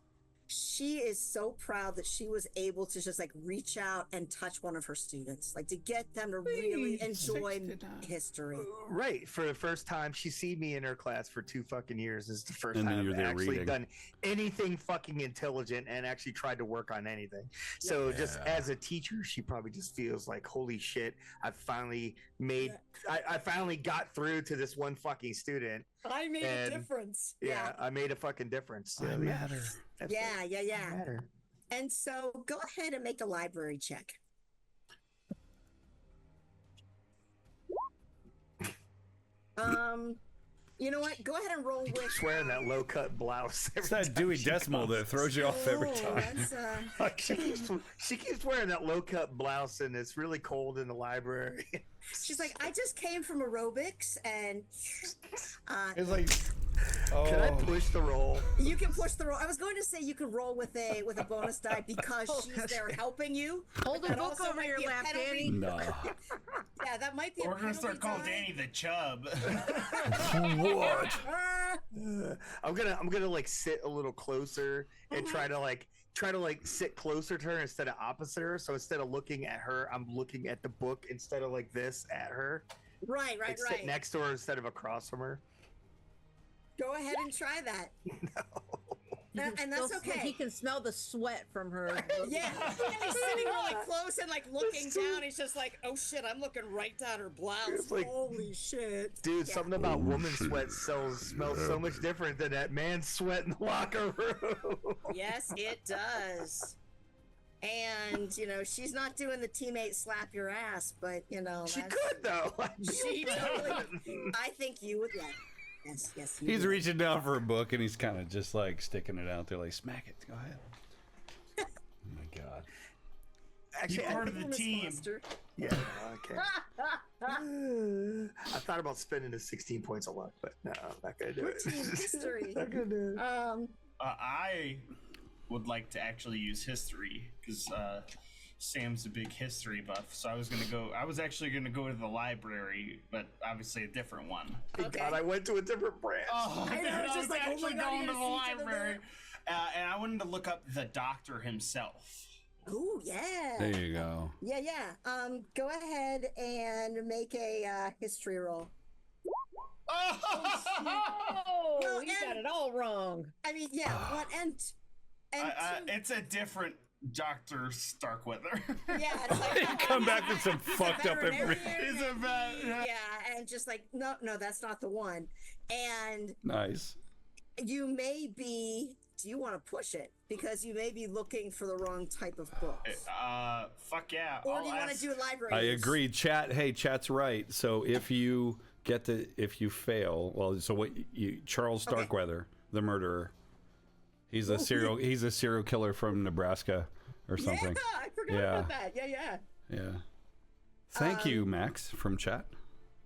She is so proud that she was able to just like reach out and touch one of her students, like to get them to really enjoy history.
Right. For the first time, she's seen me in her class for 2 fucking years. This is the first
And then
time
you're
I've
there
actually
reading.
done anything fucking intelligent and actually tried to work on anything. So just as a teacher, she probably just feels like, holy shit, I finally got through to this one fucking student.
I made a difference.
Yeah, I made a fucking difference.
I matter.
Yeah.
Matter.
And so go ahead and make a library check. You know what? Go ahead and roll with.
She's wearing that low cut blouse.
It's that Dewey Decimal that throws you off every time.
That's,
she keeps wearing that low cut blouse, and it's really cold in the library.
she's like, I just came from aerobics, and
It's like,
Can I push the roll?
you can push the roll. I was going to say you could roll with a bonus die because she's there helping you.
Hold a
That
book
also
over
might
your
be a
lap,
penalty.
Danny.
no.
Yeah, that might be a
We're gonna start calling
penalty
Danny the Chub.
What?
die.
I'm gonna like sit a little closer and try to sit closer to her instead of opposite her. So instead of looking at her, I'm looking at the book instead of like this at her.
Right.
Like sit next to her instead of across from her.
Go ahead and try that. And that's okay.
He can smell the sweat from her.
Yeah, he's sitting really close and like looking down. He's just like, "Oh shit, I'm looking right down her blouse.
It's like-
Holy shit,
Dude, something about woman sweat smells so much different than that man's sweat in the locker room.
Yes, it does. And she's not doing the teammate slap your ass, but
She
that's-
could though.
She totally. I think you would like. Yes. you
He's
would.
reaching down for a book and he's kind of just like sticking it out there, like, smack it. Go ahead. Oh my God.
Actually,
You're part of the
Miss
team.
Foster.
yeah, okay. I thought about spending the 16 points of luck, but no, I'm not gonna do it.
Team history.
Not gonna do it.
I would like to actually use history because Sam's a big history buff. So I was actually gonna go to the library, but obviously a different one.
Thank
Okay.
God I went to a different branch.
Oh,
I know,
I
it's
was
just like, oh my
actually
God,
going
you
to the
gotta see each other
library, and I wanted to look up the doctor himself.
Oh yeah.
There you go.
Yeah. Go ahead and make a history roll.
Oh,
Well,
you got
and-
it all wrong.
I mean, yeah. One and two,
It's a different Dr. Starkweather.
yeah. It's like,
Come back with some fucked up
veterinarian.
information.
It's a bad.
Yeah, and just like no, that's not the one. And
Nice.
you may be. Do you want to push it because you may be looking for the wrong type of books,
Fuck yeah.
or
I'll
do you want to
ask-
do library?
I
use?
agree. Chat's right. So if you fail, well, so what Charles Starkweather, the murderer, he's a serial killer from Nebraska or something.
Yeah, I forgot
Yeah.
about that. Yeah.
Yeah. Thank you, Max from chat.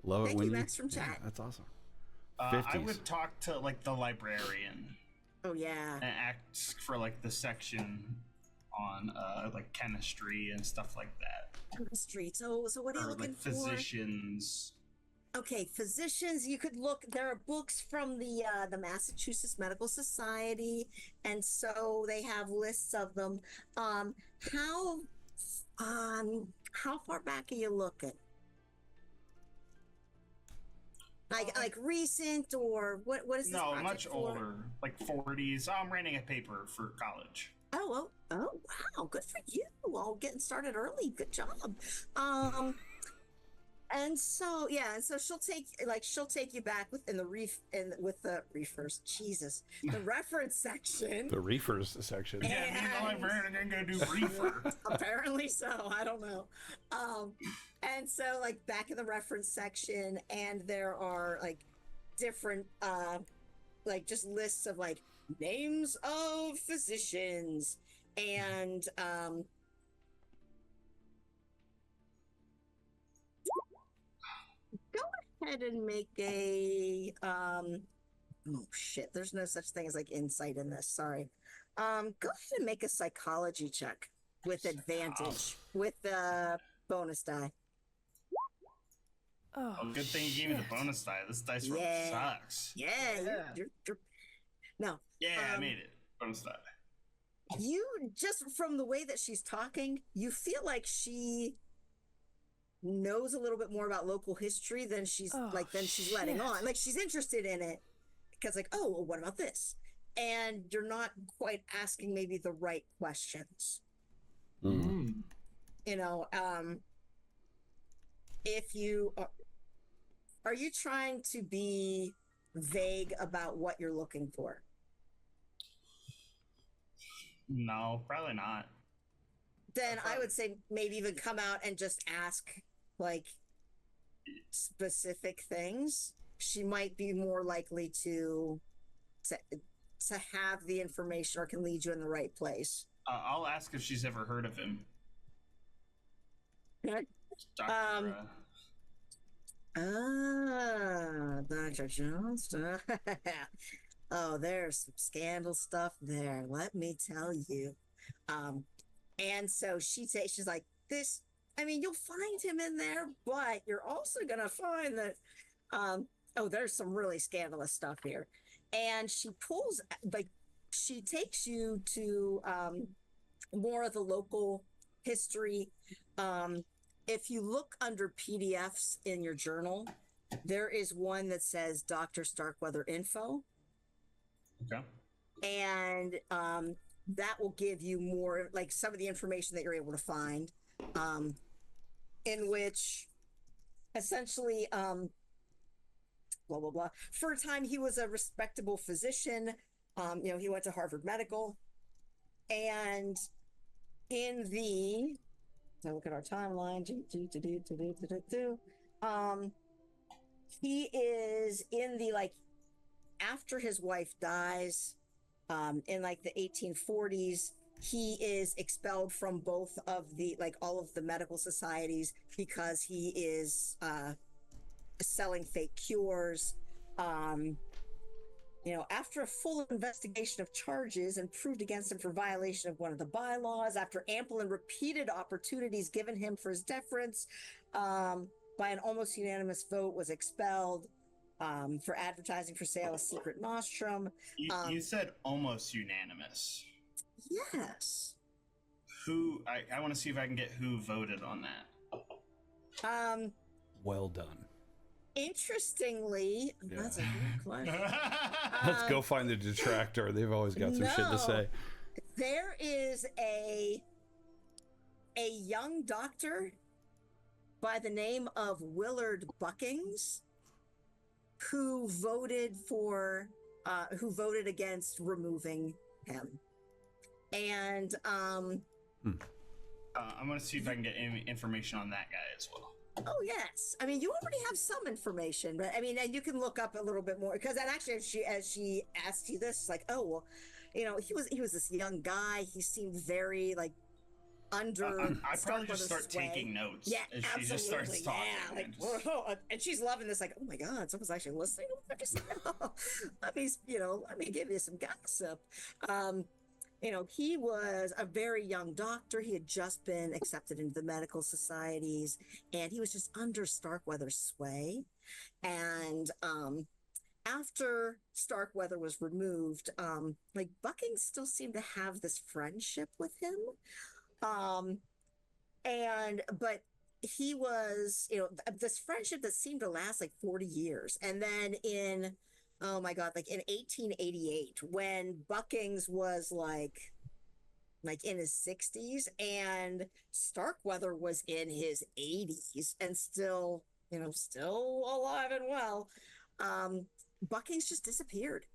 Love it
Thank
when
you, Max from chat.
That's awesome.
I
50s.
would talk to like the librarian
Oh yeah.
and ask for like the section on like chemistry and stuff like that,
Chemistry. So what are you
or
looking
like
for?
physicians.
Okay, physicians. You could look. There are books from the Massachusetts Medical Society, and so they have lists of them. How far back are you looking? Like recent or what is this
No,
project
much
for?
older, like 40s. I'm writing a paper for college.
Oh wow, good for you. All getting started early. Good job. And so she'll take you back with the reefers. Jesus, the reference section.
The reefers section.
Yeah, me and the librarian are gonna do reefer.
Apparently so. I don't know. And so like back in the reference section, and there are like different like just lists of like names of physicians and go ahead and make a oh shit, there's no such thing as like insight in this. Sorry. Go ahead and make a psychology check with advantage with the bonus die.
Oh, good thing you gave me the bonus die. This dice roll sucks.
Yeah. You're no.
Yeah, I made it. Bonus die.
You just from the way that she's talking, you feel like she knows a little bit more about local history than she's she's letting on. Like she's interested in it because like, oh, well, what about this? And you're not quite asking maybe the right questions.
Mm-hmm.
You know, if you are you trying to be vague about what you're looking for?
No, probably not.
Then I would say maybe even come out and just ask like specific things. She might be more likely to have the information or can lead you in the right place.
I'll ask if she's ever heard of him.
Dr. Dr. Jones. Oh, there's some scandal stuff there. Let me tell you. And so she's like, this, I mean, you'll find him in there, but you're also going to find that, there's some really scandalous stuff here. And she pulls, like, she takes you to more of the local history. If you look under PDFs in your journal, there is one that says Dr. Starkweather info.
Okay.
And that will give you more, like some of the information that you're able to find, in which essentially, blah, blah, blah. For a time, he was a respectable physician. He went to Harvard Medical. And in the, now look at our timeline. He is in the, like, after his wife dies, in like the 1840s, he is expelled from both of the, like all of the medical societies because he is selling fake cures. After a full investigation of charges and proved against him for violation of one of the bylaws, after ample and repeated opportunities given him for his deference, by an almost unanimous vote, was expelled for advertising for sale of secret nostrum.
You said almost unanimous.
Yes.
Who? I want to see if I can get who voted on that.
Well done.
Interestingly, that's a good question.
Let's go find the detractor. They've always got some shit to say.
There is a young doctor by the name of Willard Buckings who voted against removing him. And
I'm going to see if I can get any information on that guy as well.
Oh yes, I mean you already have some information, but I mean, and you can look up a little bit more because then actually, as she asked you this, like, oh well, he was this young guy. He seemed very like under.
I probably just start taking notes.
Yeah,
as
absolutely.
She just starts talking.
Yeah, like, whoa, and she's loving this. Like, oh my god, someone's actually listening to what I'm just let me give you some gossip. He was a very young doctor. He had just been accepted into the medical societies, and he was just under Starkweather's sway. And after Starkweather was removed, like Buckings still seemed to have this friendship with him. But he was, this friendship that seemed to last like 40 years. And then in 1888, when Buckings was like in his 60s and Starkweather was in his 80s and still alive and well, Buckings just disappeared.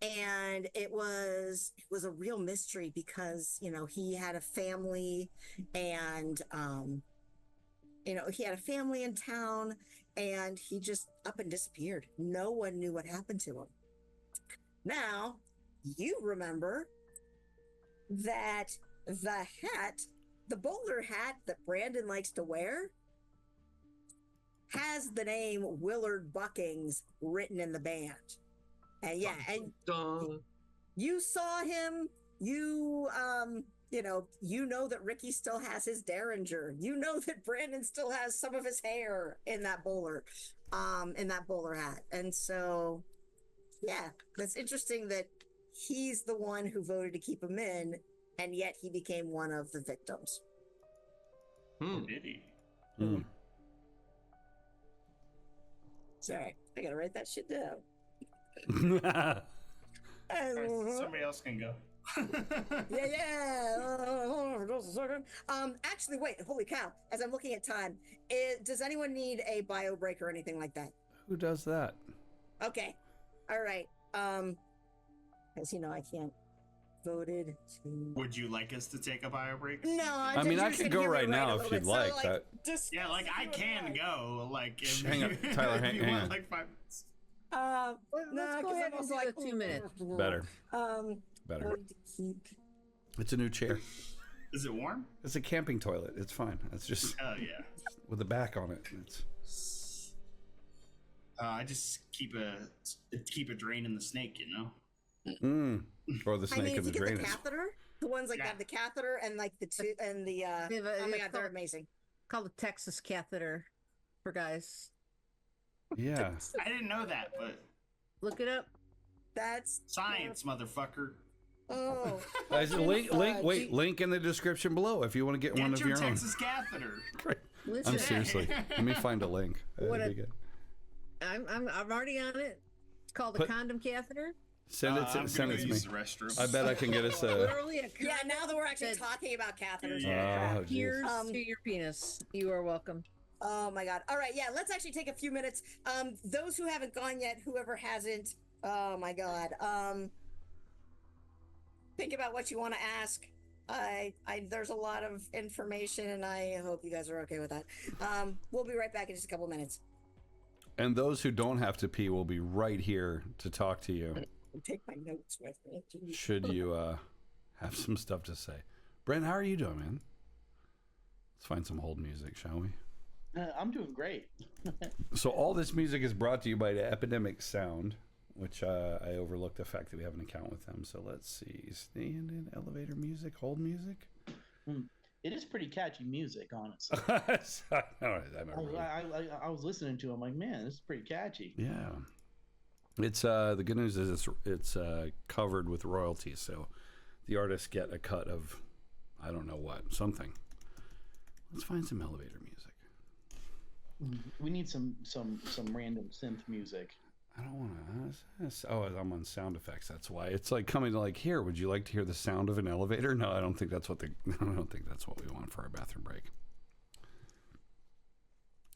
And it was a real mystery because, he had a family and, he had a family in town and he just up and disappeared. No one knew what happened to him. Now, you remember that the bowler hat that Brandon likes to wear, has the name Willard Buckings written in the band. And yeah, and
Dun.
you saw him, you know that Ricky still has his Derringer. You know that Brandon still has some of his hair in that bowler hat. And so, yeah, that's interesting that he's the one who voted to keep him in, and yet he became one of the victims.
Did he?
Mm.
Sorry, I gotta write that shit down.
Alright, somebody else can go.
Yeah. Hold on just a second. Actually, wait. Holy cow! As I'm looking at time, does anyone need a bio break or anything like that?
Who does that?
Okay. All right. As you know, I can't. Voted to.
Would you like us to take a bio break?
No,
I mean, I could go right now if you'd like.
Just
Yeah, like I can go. Like, if
Hang on, Tyler,
if you
hang
want
on.
like 5 minutes.
Let's go ahead and do
like
2 minutes.
Better. Better.
Going to keep.
It's a new chair.
Is it warm?
It's a camping toilet. It's fine. It's just
Oh yeah.
with a back on it. It's
I just keep a drain in the snake, you know.
or the snake in the
if you get
drainage.
the catheter, the ones like that, the catheter and like the two and the oh my god, they're amazing.
Called a Texas catheter for guys.
Yeah.
I didn't know that, but
Look it up.
That's
science, motherfucker.
Oh,
Link in the description below if you want to get one of
Get your
your own.
Texas catheter.
Listen,
I'm seriously. Let me find a link.
What
That'd be good.
I'm already on it. It's called a condom catheter.
Send it
I'm
to
gonna
me.
use the restroom.
I bet I can get us a.
Literally a
yeah.
condom
Now that we're actually
that
talking about catheters,
Oh, geez.
adheres to your penis. You are welcome.
oh my god. All right, yeah. Let's actually take a few minutes. Those who haven't gone yet, whoever hasn't, oh my god. Think about what you want to ask. There's a lot of information, and I hope you guys are okay with that. We'll be right back in just a couple minutes.
And those who don't have to pee will be right here to talk to you.
Take my notes with me.
Should you have some stuff to say. Brent, how are you doing, man? Let's find some hold music, shall we?
I'm doing great.
So all this music is brought to you by the Epidemic Sound, which I overlooked the fact that we have an account with them. So let's see. Stand in elevator music, hold music.
It is pretty catchy music, honestly. I was listening to it. I'm like, man, this is pretty catchy.
Yeah. It's the good news is it's covered with royalties, so the artists get a cut of I don't know what, something. Let's find some elevator music.
We need some random synth music.
I don't want to. Oh, I'm on sound effects. That's why it's like coming to like here. Would you like to hear the sound of an elevator? No, I don't think that's what I don't think that's what we want for our bathroom break.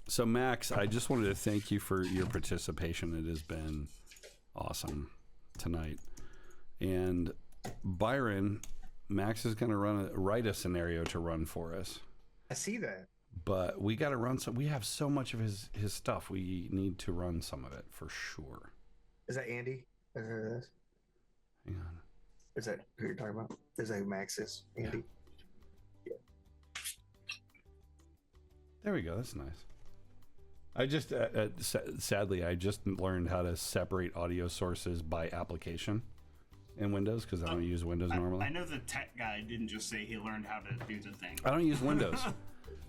So Max, I just wanted to thank you for your participation. It has been awesome tonight. And Byron, Max is going to write a scenario to run for us.
I see that.
But we got to run some. We have so much of his stuff. We need to run some of it for sure.
Is that Andy? Is that who it is?
Hang on.
Is that who you're talking about? Is that who Max is? Andy?
Yeah. There we go. That's nice. I just, sadly, I just learned how to separate audio sources by application in Windows because I don't use Windows normally.
I know the tech guy didn't just say he learned how to do the thing.
I don't use Windows.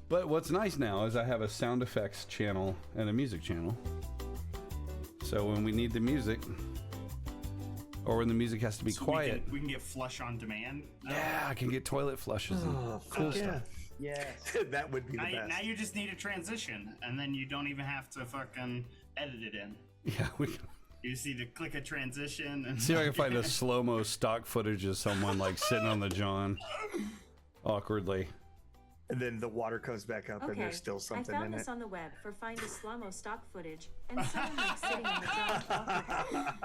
But what's nice now is I have a sound effects channel and a music channel. So when we need the music, or when the music has to be quiet.
We can get flush on demand.
Yeah, I can get toilet flushes and cool stuff.
Yes.
That would be the best.
Now you just need a transition, and then you don't even have to fucking edit it in.
Yeah, we can.
You just need to click a transition and
See if I can find a slow-mo stock footage of someone like sitting on the john awkwardly.
And then the water comes back up and there's still something
I found
in
this
it.
on the web for find a slow-mo stock footage and someone like sitting in the jar.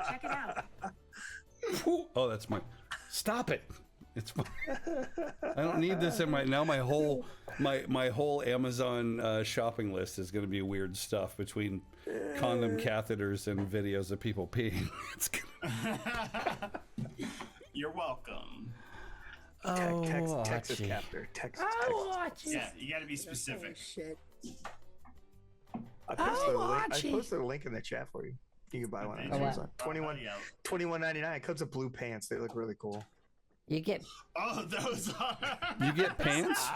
Check it out.
Oh, that's my. Stop it! It's my. I don't need this in my my whole Amazon shopping list is going to be weird stuff between condom catheters and videos of people peeing. It's gonna...
You're welcome.
Texas captor. Texas.
Yeah, you got to be specific.
Shit.
I posted a link in the chat for you. You can buy one on Amazon. $21.99. It comes with blue pants. They look really cool.
You get
those are.
You get pants?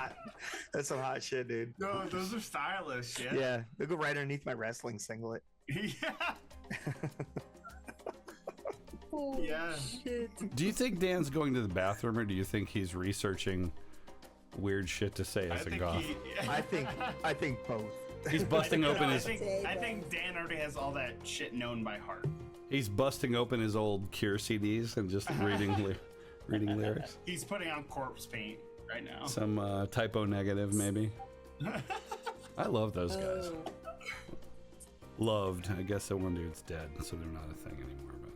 That's some hot shit, dude.
No, those are stylish. Yeah.
Yeah, they go right underneath my wrestling singlet.
Yeah. Yeah.
Do you think Dan's going to the bathroom, or do you think he's researching weird shit to say as a goth?
I think both.
He's busting open his.
I think Dan already has all that shit known by heart.
He's busting open his old Cure CDs and just reading lyrics.
He's putting on corpse paint right now.
Some typo negative, maybe. I love those guys. Loved. I guess that one dude's dead, so they're not a thing anymore. But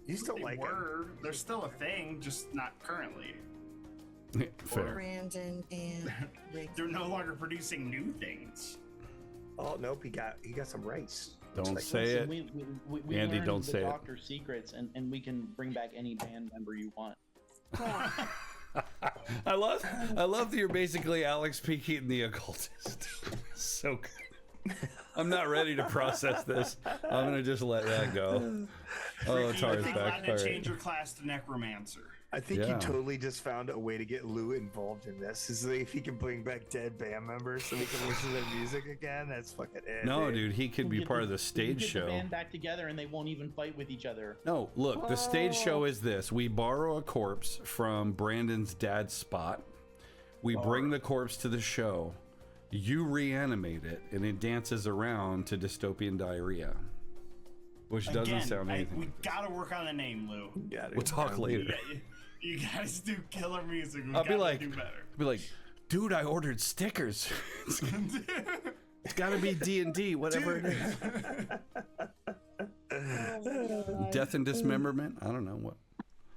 you still like them?
They're still a thing, just not currently.
fair.
Brandon and Rick.
They're no longer producing new things.
Oh nope, he got some rice.
Don't say it,
we
Andy.
learned
Don't
the
say it.
doctor's secrets, and we can bring back any band member you want.
I love that you're basically Alex P. Keaton, the occultist. So good. I'm not ready to process this. I'm gonna just let that go. Oh, Tara's back.
To change your class to necromancer.
I think you totally just found a way to get Lou involved in this. Is if he can bring back dead band members so we can listen to their music again. That's fucking it.
No, dude, he could be part of the stage
get
show.
The band back together and they won't even fight with each other.
No, look, the stage show is this: we borrow a corpse from Brandon's dad's spot. We bring the corpse to the show. You reanimate it, and it dances around to dystopian diarrhea, which doesn't sound anything.
We gotta work on the name, Lou.
We'll talk later.
You guys do killer music.
I'll be like,
do better.
dude, I ordered stickers. It's gotta be D&D, whatever it is. Death and dismemberment. I don't know what.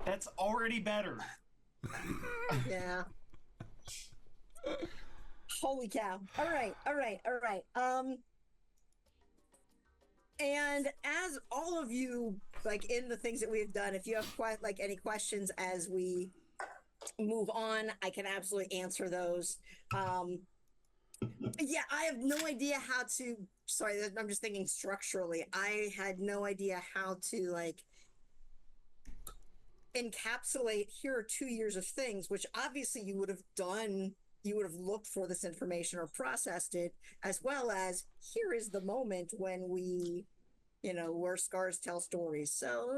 That's already better.
Yeah. Holy cow. All right. And as all of you, like in the things that we've done, if you have quite like any questions as we move on, I can absolutely answer those. Yeah, I have no idea how to, sorry, I'm just thinking structurally. I had no idea how to like encapsulate, here are 2 years of things, which obviously you would have done. You would have looked for this information or processed it, as well as here is the moment when we, where scars tell stories. So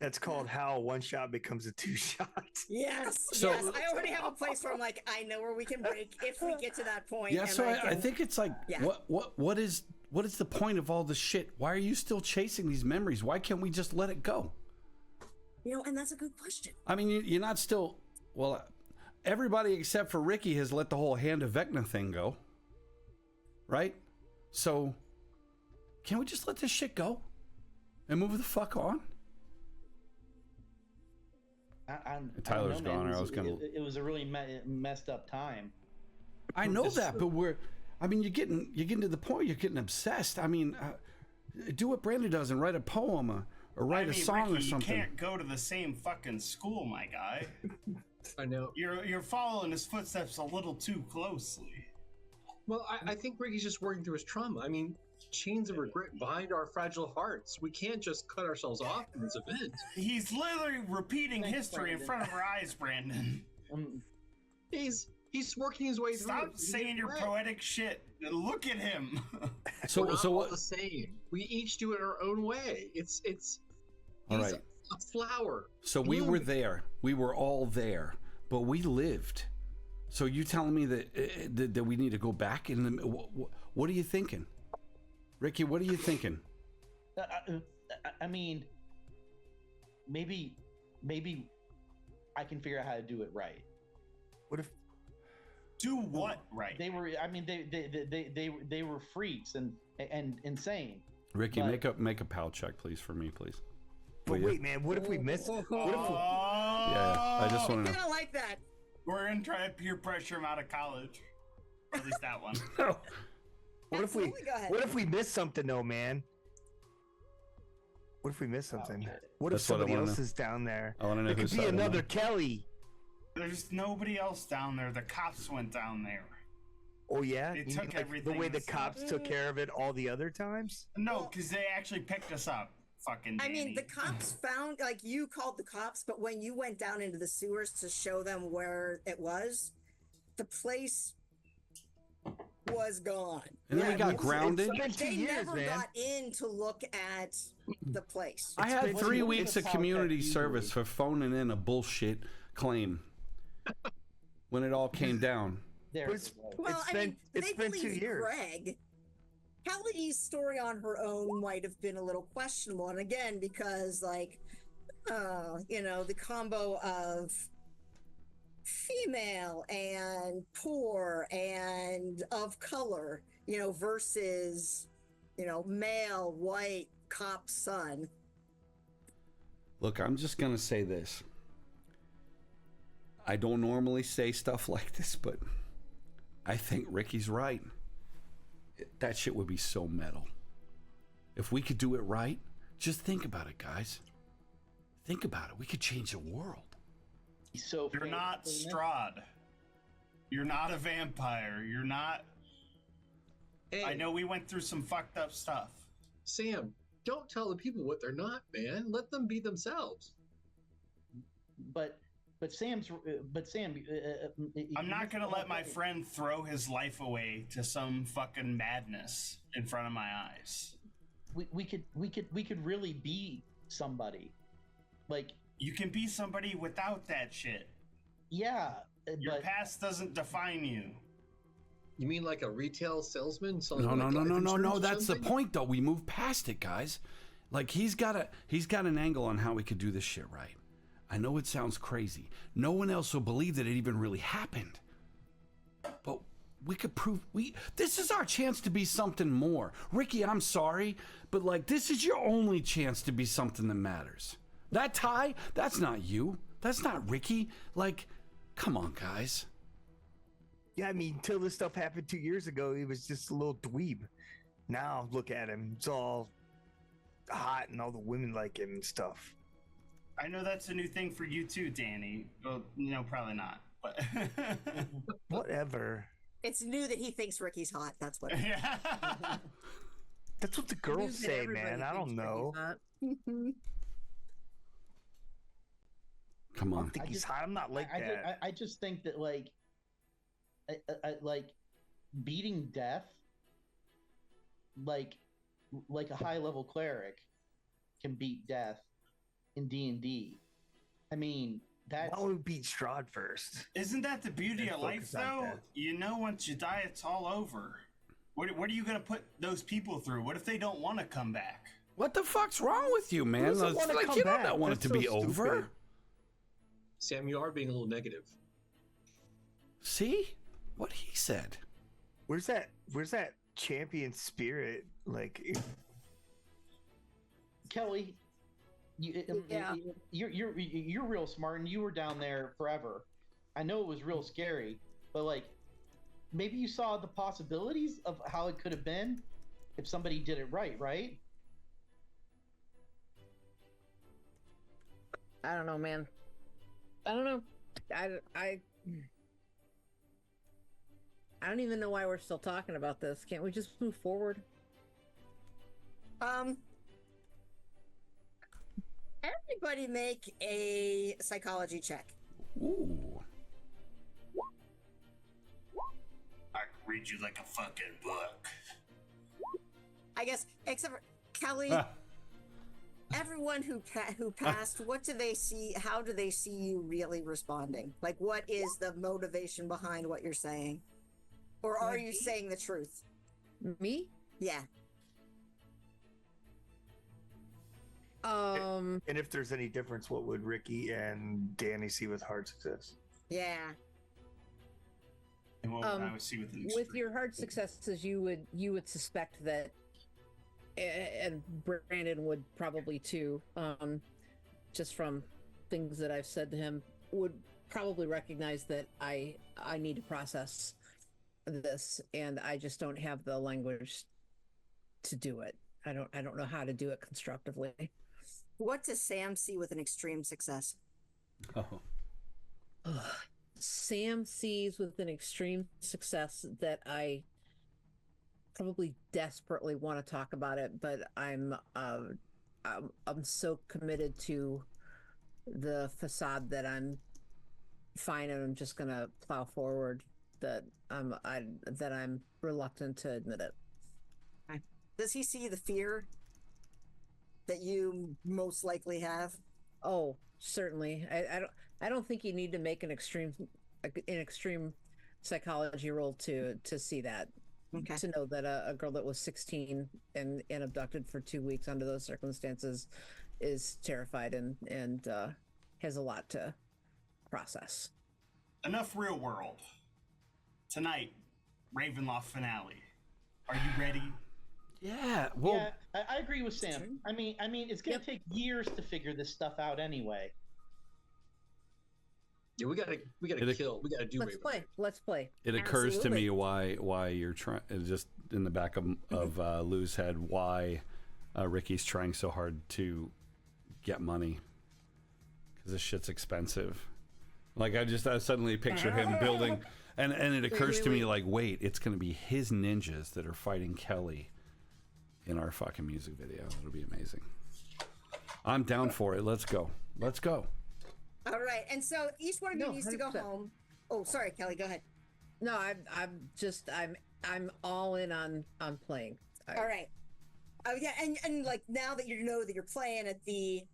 that's called how one shot becomes a two shot.
Yes. I already have a place where I'm like, I know where we can break if we get to that point.
Yeah, so I think it's like, what is the point of all this shit? Why are you still chasing these memories? Why can't we just let it go?
And that's a good question.
I mean, you're not still, well, everybody except for Ricky has let the whole Hand of Vecna thing go, right? So, can't we just let this shit go and move the fuck on? Tyler's gone, or I was gonna.
It was a really messed up time.
I know that, but you're getting to the point. You're getting obsessed. I mean, do what Brandon does and write a poem or write a song
Ricky,
or something.
You can't go to the same fucking school, my guy.
I know.
You're following his footsteps a little too closely.
Well, I think Ricky's just working through his trauma. I mean, chains of regret bind our fragile hearts. We can't just cut ourselves off from this event.
He's literally repeating history in front of our eyes, Brandon.
He's working his way through.
Stop saying your poetic shit. Look at him.
So what?
The same. We each do it our own way. It's
all right.
A flower.
So we were there. We were all there, but we lived. So you telling me that we need to go back in the? What are you thinking, Ricky? What are you thinking?
I mean, maybe I can figure out how to do it right.
What if?
Do what right?
They were. I mean, they were freaks and insane.
Ricky, make a PAL check, please, for me, please.
But wait, man, what if we missed? What if we...
Yeah, I just want to know.
I don't like that.
We're gonna try to peer pressure him out of college, or at least that one.
What if we missed something, though, man? What if we missed something? What if somebody else is down there?
I want to know.
It could be another Kelly.
There's nobody else down there. The cops went down there.
Oh yeah,
They
You
took
mean, like, the
everything
way the
and stuff.
cops took care of it all the other times.
No, because they actually picked us up. Fucking
I
Danny.
mean, the cops found, like, you called the cops, but when you went down into the sewers to show them where it was, the place was gone.
And then we got grounded.
It's been 2
They
years,
never
man.
got in to look at the place.
I had
been
3
2
weeks
years.
of community
Easily.
service for phoning in a bullshit claim when it all came down.
There
But
we
it's-
go.
Well,
It's
I
been-
mean,
it's
they
been 2
believe
years.
Greg. Kelly's story on her own might have been a little questionable, and again, because like, the combo of female and poor and of color, versus, male white cop son.
Look, I'm just going to say this. I don't normally say stuff like this, but I think Ricky's right. That shit would be so metal. If we could do it right, just think about it, guys. Think about it. We could change the world.
He's so
You're not
famous.
Strahd. You're not a vampire. You're not.
Hey,
I know we went through some fucked up stuff.
Sam, don't tell the people what they're not, man. Let them be themselves.
But Sam,
I'm not gonna let my friend throw his life away to some fucking madness in front of my eyes.
We could really be somebody. Like,
You can be somebody without that shit.
yeah,
Your
but
past doesn't define you.
You mean like a retail salesman? selling,
No,
like,
no,
life
no.
insurance or
That's the
something?
point, though. We moved past it, guys. Like he's got an angle on how we could do this shit right. I know it sounds crazy. No one else will believe that it even really happened. But we could prove this is our chance to be something more. Ricky, I'm sorry, but like this is your only chance to be something that matters. That tie, that's not you. That's not Ricky. Like, come on, guys.
Yeah, I mean, until this stuff happened 2 years ago, he was just a little dweeb. Now look at him; it's all hot, and all the women like him and stuff.
I know that's a new thing for you too, Danny. Well, probably not. But
Whatever.
It's new that he thinks Ricky's hot. That's what.
yeah.
That's what the girls
News that
say,
everybody
man. I don't
thinks
know.
Ricky's hot.
Come
I
on.
don't think
I
he's
just-
hot. I'm not like that.
I just think that like beating death, like a high level cleric can beat death in D&D. I mean, that's
Why don't we beat Strahd first?
Isn't that the beauty
And
of life,
focus on
though?
death.
Once you die, it's all over. What are you gonna put those people through? What if they don't want to come back?
What the fuck's wrong with you, man?
doesn't
It's
wanna
like
come
you don't
back?
want it
That's
to be
so
over.
stupid.
Sam, you are being a little negative.
See what he said.
Where's that champion spirit? Like,
Kelly.
Yeah.
You're real smart, and you were down there forever. I know it was real scary, but like, maybe you saw the possibilities of how it could have been if somebody did it right, right?
I don't know, man. I don't know. I don't even know why we're still talking about this. Can't we just move forward?
Everybody make a psychology check.
Ooh.
I can read you like a fucking book.
I guess, except for Kelly. Everyone who passed, what do they see? How do they see you really responding? Like, what is the motivation behind what you're saying, or are you saying the truth?
Me?
Yeah.
and if there's any difference, what would Ricky and Danny see with hard success?
Yeah.
And what would I would see with an
With
extreme?
your hard successes, you would suspect that, and Brandon would probably too, just from things that I've said to him, would probably recognize that I need to process this, and I just don't have the language to do it. I don't know how to do it constructively.
What does Sam see with an extreme success?
Oh.
Sam sees with an extreme success that I probably desperately want to talk about it, but I'm so committed to the facade that I'm fine and I'm just gonna plow forward that I'm reluctant to admit it.
Does he see the fear that you most likely have?
Oh, certainly. I don't think you need to make an extreme psychology roll to see that.
Okay.
To know that a girl that was 16 and abducted for 2 weeks under those circumstances is terrified and has a lot to process.
Enough real world. Tonight, Ravenloft finale. Are you ready?
Yeah. Well,
yeah, I agree with Sam. I mean, it's gonna take years to figure this stuff out anyway.
Yeah, we gotta kill. We gotta do.
Let's play.
It occurs to me why you're trying. Just in the back of Lou's head, why Ricky's trying so hard to get money, because this shit's expensive. Like I suddenly picture him building, and it occurs to me like, wait, it's gonna be his ninjas that are fighting Kelly in our fucking music video. It'll be amazing. I'm down for it. Let's go.
All right, and so each one of you needs to go home. Oh, sorry, Kelly, go ahead.
No, I'm all in on playing.
All right. Oh yeah, and like now that you know that you're playing at the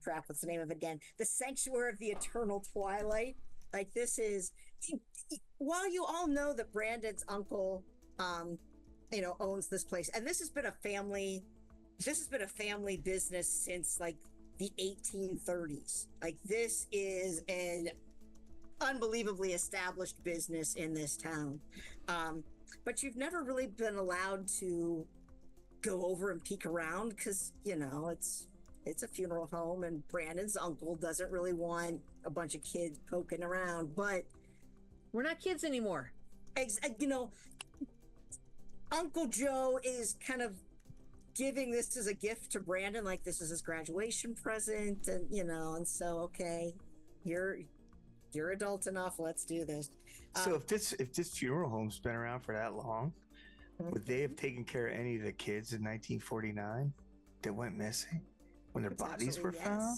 crap, what's the name of it again? The Sanctuary of the Eternal Twilight. Like this is, while you all know that Brandon's uncle owns this place, and this has been a family business since like the 1830s. Like this is an unbelievably established business in this town. But you've never really been allowed to go over and peek around because, it's a funeral home and Brandon's uncle doesn't really want a bunch of kids poking around, but
we're not kids anymore.
Uncle Joe is kind of giving this as a gift to Brandon, like this is his graduation present, and so okay, you're adult enough, let's do this.
So if this funeral home's been around for that long, would they have taken care of any of the kids in 1949 that went missing when their bodies were found?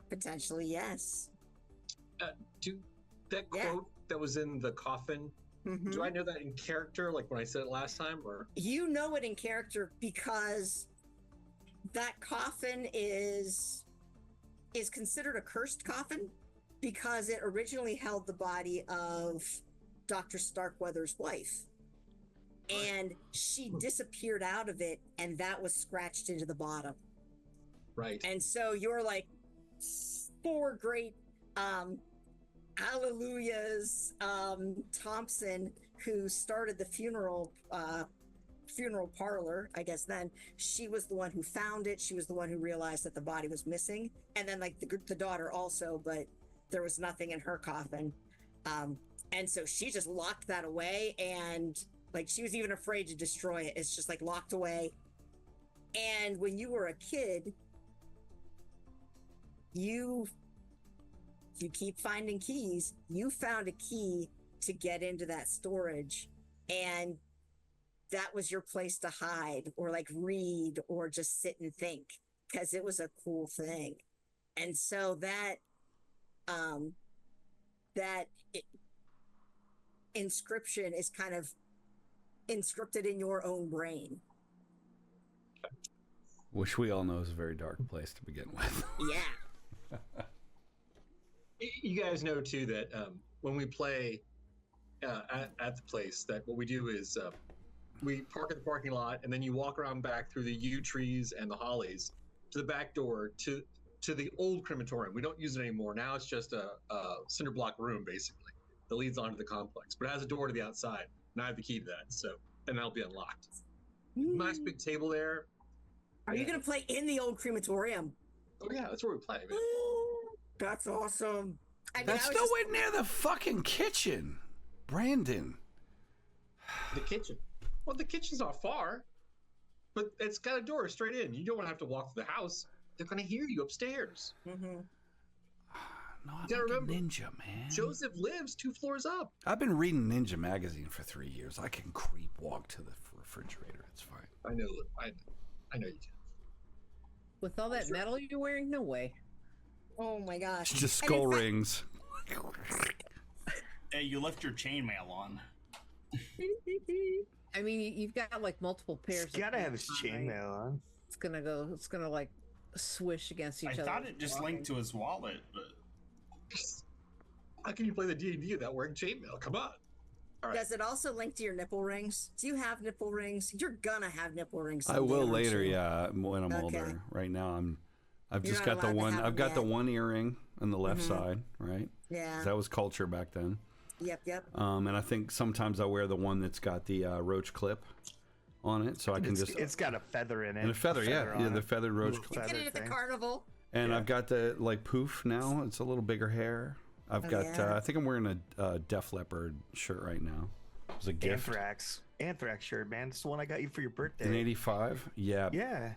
Potentially, yes.
That quote that was in the coffin. Mm-hmm. Do I know that in character, like when I said it last time, or
you know it in character because that coffin is considered a cursed coffin because it originally held the body of Dr. Starkweather's wife, and she disappeared out of it, and that was scratched into the bottom.
Right. And
so you're like 4 great hallelujahs. Thompson, who started the funeral parlor, I guess then, she was the one who found it. She was the one who realized that the body was missing. And then like the daughter also, but there was nothing in her coffin. And so she just locked that away, and like she was even afraid to destroy it. It's just like locked away. And when you were a kid, you keep finding keys. You found a key to get into that storage, and that was your place to hide or like read or just sit and think, because it was a cool thing. And so that inscription is kind of inscripted in your own brain.
Which we all know is a very dark place to begin with.
Yeah.
You guys know too that when we play at the place, that what we do is we park in the parking lot, and then you walk around back through the yew trees and the hollies to the back door to the old crematorium. We don't use it anymore. Now it's just a cinder block room basically that leads onto the complex, but it has a door to the outside, and I have the key to that. So, and that'll be unlocked. Nice big table there.
Are you gonna play in the old crematorium?
Oh yeah, that's where we play, man.
That's awesome.
That's nowhere near the fucking kitchen, Brandon.
The kitchen? Well, the kitchen's not far, but it's got a door straight in. You don't want to have to walk through the house. They're going to hear you upstairs.
Mm-hmm.
No, I'm
You gotta
like a
remember,
ninja, man.
Joseph lives 2 floors up.
I've been reading Ninja magazine for 3 years. I can creep walk to the refrigerator. It's fine.
I know you can.
With all that metal you're wearing, no way.
Oh my gosh.
It's just
And in
skull
fact-
rings.
Hey, you left your chainmail on.
I mean, you've got like multiple pairs.
He's gotta
of
have his
pants on, right?
chainmail on.
It's gonna like swish against each
I
other.
thought it just linked to his wallet, but
How can you play the D&D without wearing chainmail? Come on. All right.
Does it also link to your nipple rings? Do you have nipple rings? You're gonna have nipple rings.
I
someday,
will
aren't
later,
you?
yeah, when I'm
Okay.
older. Right now, I've
You're
just
not
got the
allowed to
one.
have
I've
them
got the
yet.
one earring on the left
Mhm.
side, right?
Yeah.
That was culture back then.
Yep.
And I think sometimes I wear the one that's got the roach clip on it, so I can
It's got a feather in it.
and a feather, yeah,
on
the
it.
feathered roach
Little
clip.
Get
feather
it at the
thing.
carnival.
And
Yeah.
I've got the like poof now. It's a little bigger hair. I've
Oh,
got.
yeah.
I think I'm wearing a Def Leppard shirt right now. It was a gift
Anthrax shirt, man. It's the one I got you for your birthday.
in '85. Yeah.
Yeah.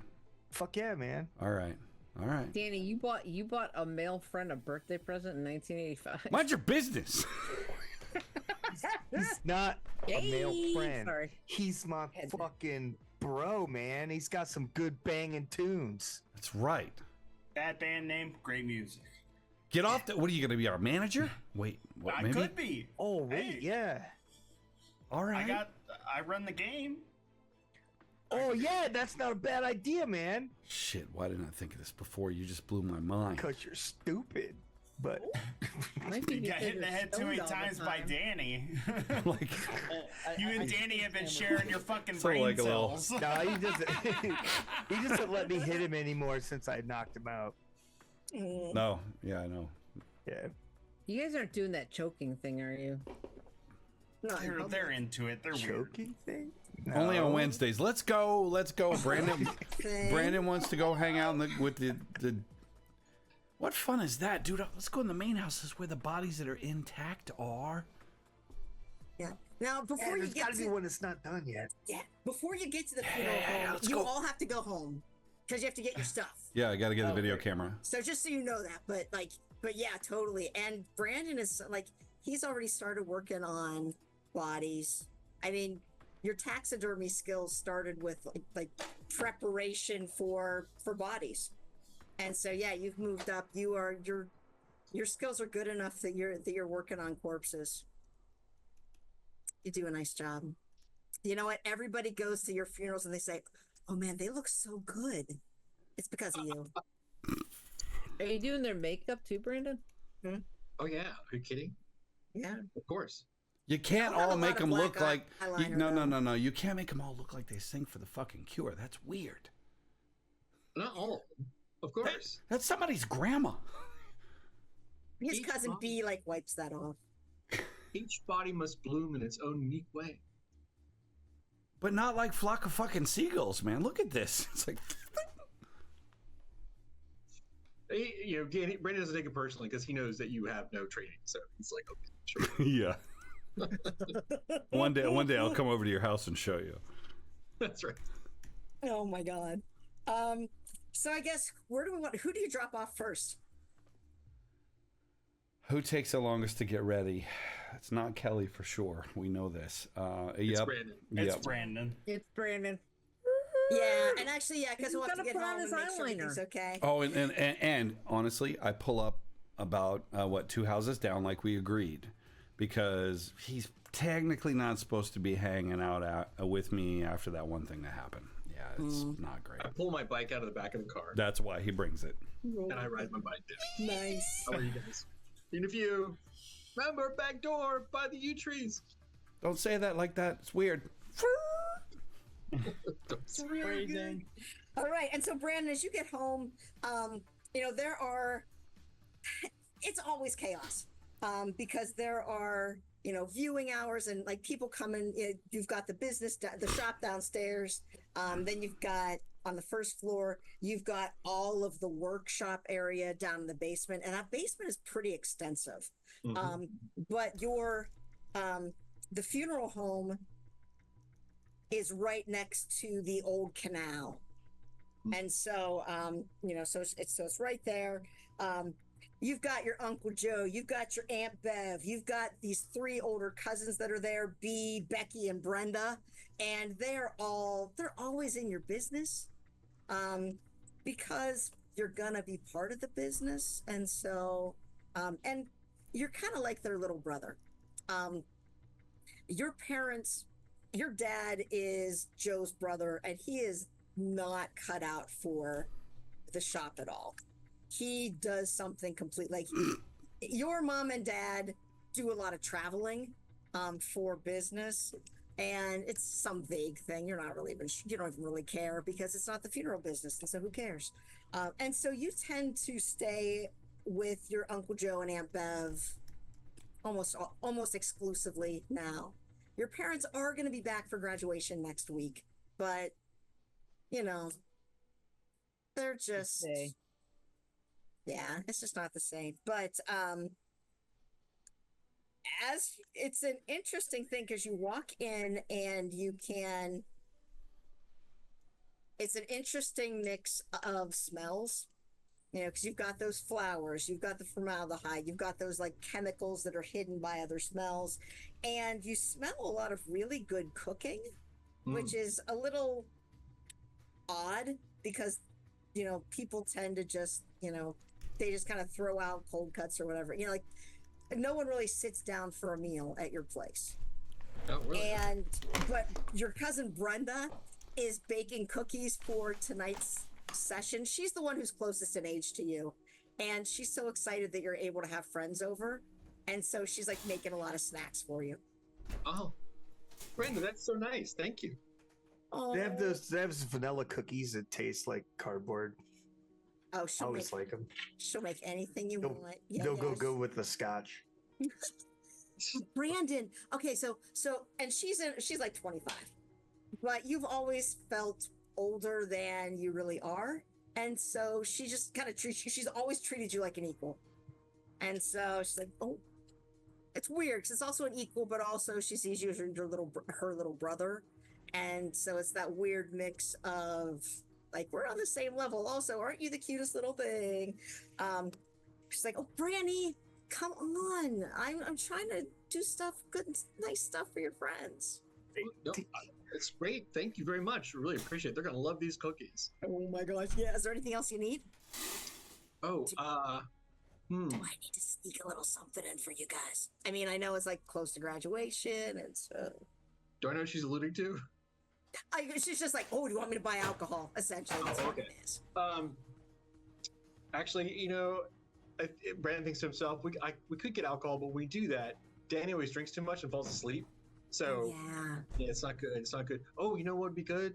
Fuck yeah, man.
All right.
Danny, you bought a male friend a birthday present in 1985.
Mind your business.
He's not a male
Hey,
friend.
sorry.
He's my
Had to-
fucking bro, man. He's got some good banging tunes.
That's right.
that band name, great music.
Get off the. What are you gonna be, our manager? Wait. What?
I
Maybe.
could be.
Oh, wait,
Hey.
yeah.
All right.
I run the game.
Oh, yeah, that's not a bad idea, man.
Shit. Why didn't I think of this before? You just blew my mind.
Because you're stupid. But
Might be
You got
because
hit in the
you're
head too many
stoned all the
times by
time.
Danny.
like.
You and Danny have been sharing your fucking
So
brain
like a little-
cells.
no, he doesn't. He doesn't let me hit him anymore since I knocked him out.
No. Yeah, I know.
Yeah.
You guys aren't doing that choking thing, are you?
No,
They're into it. They're weird.
Choking thing?
Only on
No.
Wednesdays. Let's go. Brandon.
thing.
Brandon wants to go hang out with the. What fun is that, dude? Let's go in the main house. This is where the bodies that are intact are.
Yeah. Now,
Yeah,
before you
there's
get
got to be
to
one that's not done yet.
before you get to the funeral home,
let's
you
go.
all have to go home because you have to get your stuff.
Yeah, I got to get the video
Okay.
camera.
So just so you know that, but yeah, totally. And Brandon is like, he's already started working on bodies. I mean, your taxidermy skills started with like preparation for bodies, and so yeah, you've moved up. Your skills are good enough that you're working on corpses. You do a nice job. You know what? Everybody goes to your funerals and they say, "Oh man, they look so good." It's because of you.
Are you doing their makeup too, Brandon?
Oh yeah, are you kidding?
Yeah.
Of course.
You can't
I have a
all make
lot of
them look
black
like.
eyeliner,
No. You can't make them all look like they sing for the fucking Cure. That's weird.
Not all of them, of course.
That's somebody's grandma.
His
Each
cousin
body-
B like wipes that off.
Each body must bloom in its own unique way.
But not like flock of fucking seagulls, man. Look at this. It's like.
Brandon doesn't take it personally because he knows that you have no training. So he's like, okay, sure.
Yeah. One day I'll come over to your house and show you.
That's right.
Oh my god. So I guess who do you drop off first?
Who takes the longest to get ready? It's not Kelly for sure. We know this.
It's
Yep.
Brandon.
It's
Yep.
Brandon.
It's Brandon.
Yeah, and actually, yeah, because
He's
we'll have to
gotta
get
put on
home and
his
make sure everything's
eyeliner.
okay.
Oh, and honestly, I pull up about two houses down like we agreed, because he's technically not supposed to be hanging out with me after that one thing that happened. Yeah, it's not great.
I pull my bike out of the back of the car
That's why he brings it.
and I ride my bike down.
Nice.
How are you guys? And if you remember, back door by the yew trees.
Don't say that like that. It's weird.
It's really good. All right, and so Brandon, as you get home, it's always chaos because there are viewing hours and like people coming. You've got the shop downstairs. Then you've got on the first floor, you've got all of the workshop area down in the basement, and that basement is pretty extensive.
Mhm.
But the funeral home is right next to the old canal, and so so it's right there. You've got your Uncle Joe, you've got your Aunt Bev, you've got these 3 older cousins that are there, Bea, Becky, and Brenda, and they're always in your business, because you're gonna be part of the business, and so, and you're kind of like their little brother. Your parents, your dad is Joe's brother, and he is not cut out for the shop at all. He does something complete, like your mom and dad do a lot of traveling for business, and it's some vague thing. You're not really even, you don't even really care because it's not the funeral business, and so who cares? And so you tend to stay with your Uncle Joe and Aunt Bev almost exclusively now. Your parents are going to be back for graduation next week, but they're just, yeah, it's just not the same. But as it's an interesting thing because you walk in and it's an interesting mix of smells, because you've got those flowers, you've got the formaldehyde, you've got those like chemicals that are hidden by other smells, and you smell a lot of really good cooking, which is a little odd because people tend to just they just kind of throw out cold cuts or whatever, like no one really sits down for a meal at your place.
Oh, really?
But your cousin Brenda is baking cookies for tonight's session. She's the one who's closest in age to you, and she's so excited that you're able to have friends over, and so she's like making a lot of snacks for you.
Oh, Brenda, that's so nice. Thank you.
Oh,
They have some vanilla cookies that taste like cardboard.
Oh,
I always like them.
She'll make anything you want.
They'll go with the scotch.
Brandon. Okay, so and she's like 25, but you've always felt older than you really are, and so she just kind of treats you. She's always treated you like an equal, and so she's like, oh, it's weird because it's also an equal, but also she sees you as her little brother, and so it's that weird mix of like, we're on the same level. Also, aren't you the cutest little thing? She's like, oh, Branny, come on. I'm trying to do stuff, good, nice stuff for your friends.
No, it's great. Thank you very much. Really appreciate it. They're going to love these cookies.
Oh my gosh. Yeah. Is there anything else you need?
Oh,
Do I need to sneak a little something in for you guys? I mean, I know it's like close to graduation, and so.
Do I know what she's alluding to?
She's just like, oh, do you want me to buy alcohol? Essentially, that's what it is.
Actually, Brandon thinks to himself, we could get alcohol, but when we do that, Danny always drinks too much and falls asleep. So yeah, it's not good. It's not good. Oh, you know what would be good?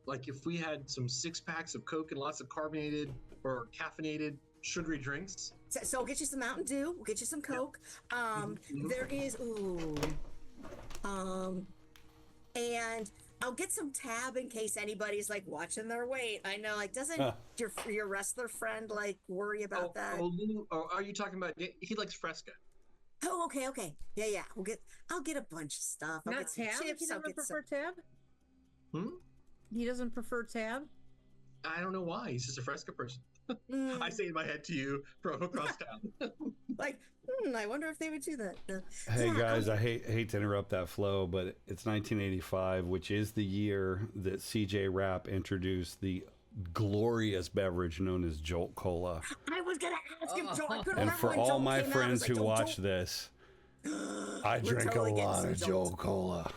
Like if we had some 6-packs of Coke and lots of carbonated or caffeinated sugary drinks.
So we'll get you some Mountain Dew. We'll get you some Coke. There is and I'll get some Tab in case anybody's like watching their weight. I know, like, doesn't your wrestler friend like worry about that?
Are you talking about? He likes Fresca.
Oh, okay. Yeah. I'll get a bunch of stuff. I'll
Not
get some
Tab?
chips.
He doesn't prefer Tab?
Hmm?
He doesn't prefer Tab?
I don't know why. He's just a Fresca person. I say in my head to you from across town.
Like, I wonder if they would do that.
Hey guys, I hate to interrupt that flow, but it's 1985, which is the year that CJ Rapp introduced the glorious beverage known as Jolt Cola.
I was gonna ask him, Joel. I couldn't
And
remember
for
when
all
Joel
my
came out. I
friends
was like,
who
Joel,
watch this, I
We're
drink
totally
a
getting
lot
some
of
Jolt.
Jolt Cola.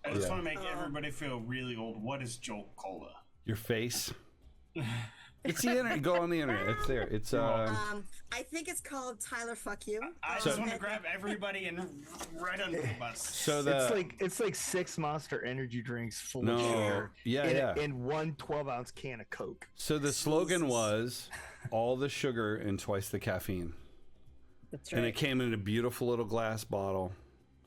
I just want to make everybody feel really old. What is Jolt Cola?
Your face. It's the internet. Go on the internet. It's there. It's
I think it's called Tyler Fuck You.
I just want to grab everybody and right under the bus.
So
it's like 6 Monster energy drinks full of sugar. And one 12-ounce can of Coke.
So the slogan was all the sugar and twice the caffeine.
That's right.
And it came in a beautiful little glass bottle.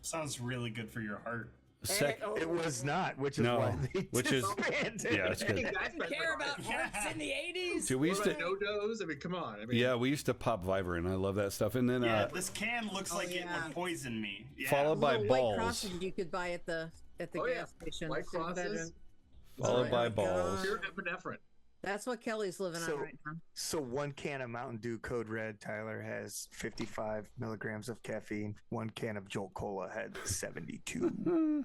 Sounds really good for your heart.
It was not, which is why they disbanded.
Yeah, it's good.
I didn't care about hearts in the 80s.
Dude, we used to
no-dos. I mean, come on.
we used to pop Vyvern. I love that stuff. And then
this can looks like it would poison me. Yeah.
Followed by
White
balls.
Crosses you could buy at the gas station.
White Crosses.
Followed by balls.
Pure epinephrine.
That's what Kelly's living
So-
on right now.
So 1 can of Mountain Dew Code Red, Tyler, has 55 milligrams of caffeine. 1 can of Jolt Cola had 72.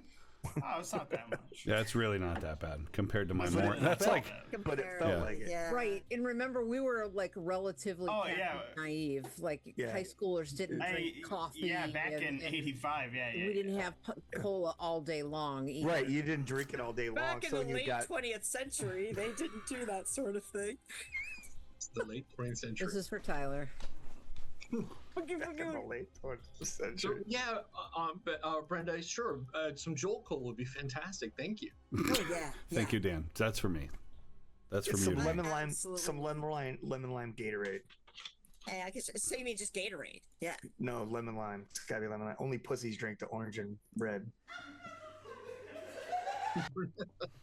Oh, it's not that much.
Yeah, it's really not that bad compared to my
But
morning.
it
That's
felt
like,
bad.
But it felt
Yeah.
like it.
Yeah.
Right. And remember, we were like relatively
Oh,
caffeine
yeah.
naive. Like
Yeah.
high schoolers didn't drink coffee.
Yeah, back in
and
'85. Yeah,
we didn't have cola all day long either.
Right, you didn't drink it all day long,
Back in
so
the
you
late
got
20th century, they didn't do that sort of thing.
It's the late 20th century.
This is for Tyler.
back in the late 20th
So
century.
yeah, Brenda, sure, some Jolt Cola would be fantastic. Thank you.
Oh yeah.
thank you, Dan. That's for me. That's from
Some
you.
lemon lime,
Absolutely.
some lemon lime Gatorade.
Hey, I guess so. You mean just Gatorade? Yeah.
No, lemon lime. It's gotta be lemon lime. Only pussies drink the orange and red.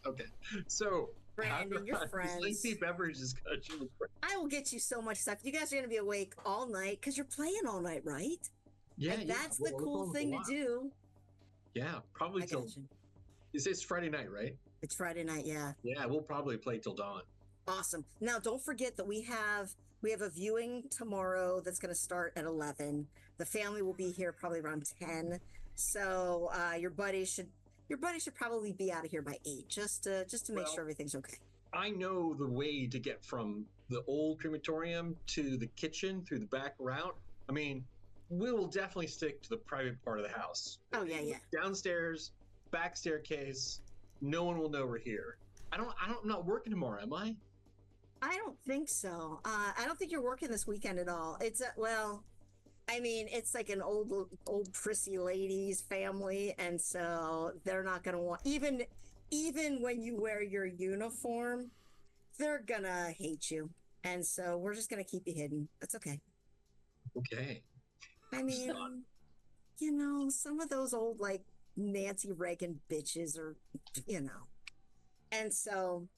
Okay, so
Brandon, your
this
friends.
lengthy beverage discussion with Brent.
I will get you so much stuff. You guys are gonna be awake all night because you're playing all night, right?
Yeah,
And that's the
we're
cool
going for a
thing to
while.
do.
Yeah, probably
I
till
got you.
you say it's Friday night, right?
It's Friday night, yeah.
Yeah, we'll probably play till dawn.
Awesome. Now, don't forget that we have a viewing tomorrow that's going to start at 11. The family will be here probably around 10. So your buddy should probably be out of here by 8, just to make
Well-
sure everything's okay.
I know the way to get from the old crematorium to the kitchen through the back route. I mean, we will definitely stick to the private part of the house.
Oh yeah, yeah.
Downstairs, back staircase. No one will know we're here. I'm not working tomorrow, am I?
I don't think so. I don't think you're working this weekend at all. It's I mean, it's like an old prissy lady's family, and so they're not gonna want even when you wear your uniform, they're gonna hate you, and so we're just gonna keep you hidden. That's okay.
Okay.
I mean, some of those old like Nancy Reagan bitches are, and so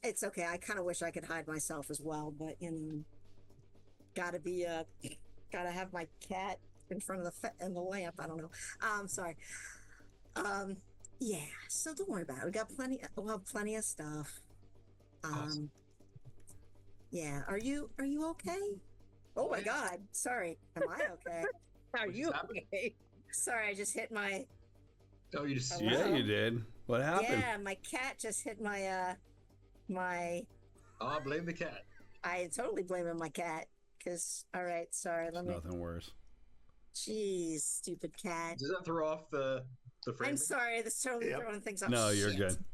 it's okay. I kind of wish I could hide myself as well, but gotta have my cat in front of the lamp. I don't know. Sorry. Yeah. So don't worry about it. We'll have plenty of stuff.
Awesome.
Yeah. Are you okay? Oh my God. Sorry. Am I okay? Are you okay? Sorry, I just hit my.
Oh, you just
Yeah, you did. What happened?
Yeah, my cat just hit my
Oh, blame the cat.
I totally blame my cat. All right, sorry, let me.
Nothing worse.
Jeez, stupid cat.
Does that throw off the frame?
I'm sorry, that's totally
Yep.
throwing things off.
No, you're
Shit.
good.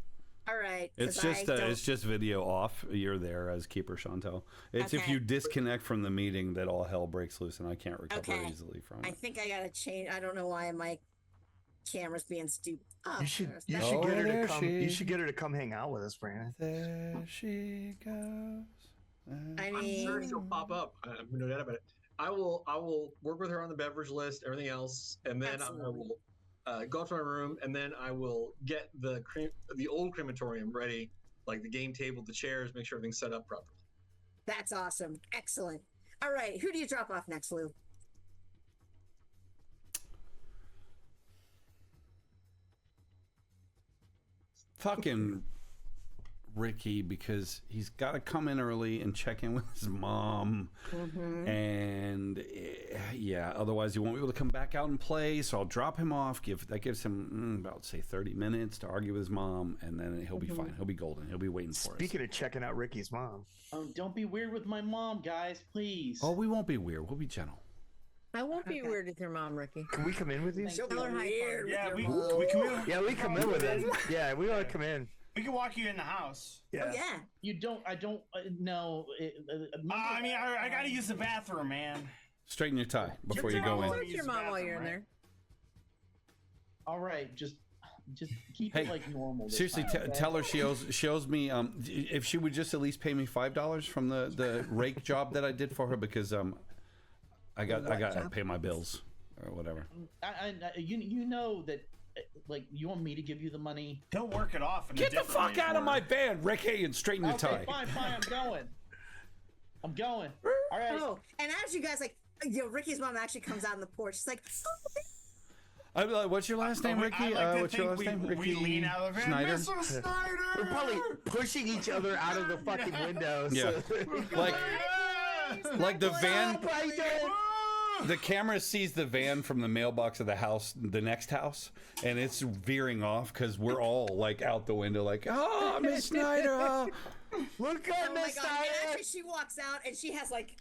All right.
It's
'cause I
just
don't-
it's just video off. You're there as Keeper Chantel. It's if
Okay.
you disconnect from the meeting that all hell breaks loose, and I can't recover
Okay.
easily from
I
it.
think I gotta change. I don't know why my camera's being stupid. Oh,
You should
there's
you
that.
should
Oh,
get her
there
to come.
she-
You should get her to come hang out with us, Brandon.
There she goes.
I
I'm
mean,
sure she'll pop up. I'm no doubt about it. I will work with her on the beverage list, everything else, and then I
Absolutely.
will go up to my room, and then I will get the old crematorium ready, like the game table, the chairs, make sure everything's set up properly.
that's awesome. Excellent. All right, who do you drop off next, Lou?
Fucking Ricky, because he's got to come in early and check in with his mom, and yeah, otherwise he won't be able to come back out and play. So I'll drop him off. That gives him about say 30 minutes to argue with his mom, and then he'll be fine. He'll be golden. He'll be waiting for us.
Speaking of checking out Ricky's mom,
Don't be weird with my mom, guys, please.
Oh, we won't be weird. We'll be gentle.
I won't be
Okay.
weird with your mom, Ricky.
can we come in with you?
She'll be
Tell her hi,
weird with
Yeah,
your
we
mom.
can
Yeah, we come in with him. Yeah, we want to come in.
we can walk you in the house.
Yeah.
Oh yeah.
You don't. I don't. No.
I mean, I gotta use the bathroom, man.
Straighten your tie before you go
Well,
in.
Talk to
use
your
the
mom while
bathroom,
you're in
right?
there.
All right, just keep
Hey,
it like normal. this
Seriously,
time, okay?
tell her she owes me. If she would just at least pay me $5 from the rake job that I did for her, because I got to pay my bills or whatever.
You know that. Like, you want me to give you the money?
He'll work it off. In a
Get the
different
fuck
way
out of
for
my
her.
van, Ricky, and straighten your
Okay,
tie.
fine. I'm going. All right.
Oh, and as you guys Ricky's mom actually comes out on the porch. She's like,
I'm like, what's your last name, Ricky? What's your last name?
We lean out of the van.
Snyder?
Mr. Snyder!
We're probably pushing each other out of the fucking windows.
Yeah. Like the van.
Ah!
The camera sees the van from the mailbox of the house, the next house, and it's veering off because we're all like out the window, like, oh, Miss Snyder. Oh.
Look at
Oh my
Miss
god!
Snyder.
And actually, she walks out and she has like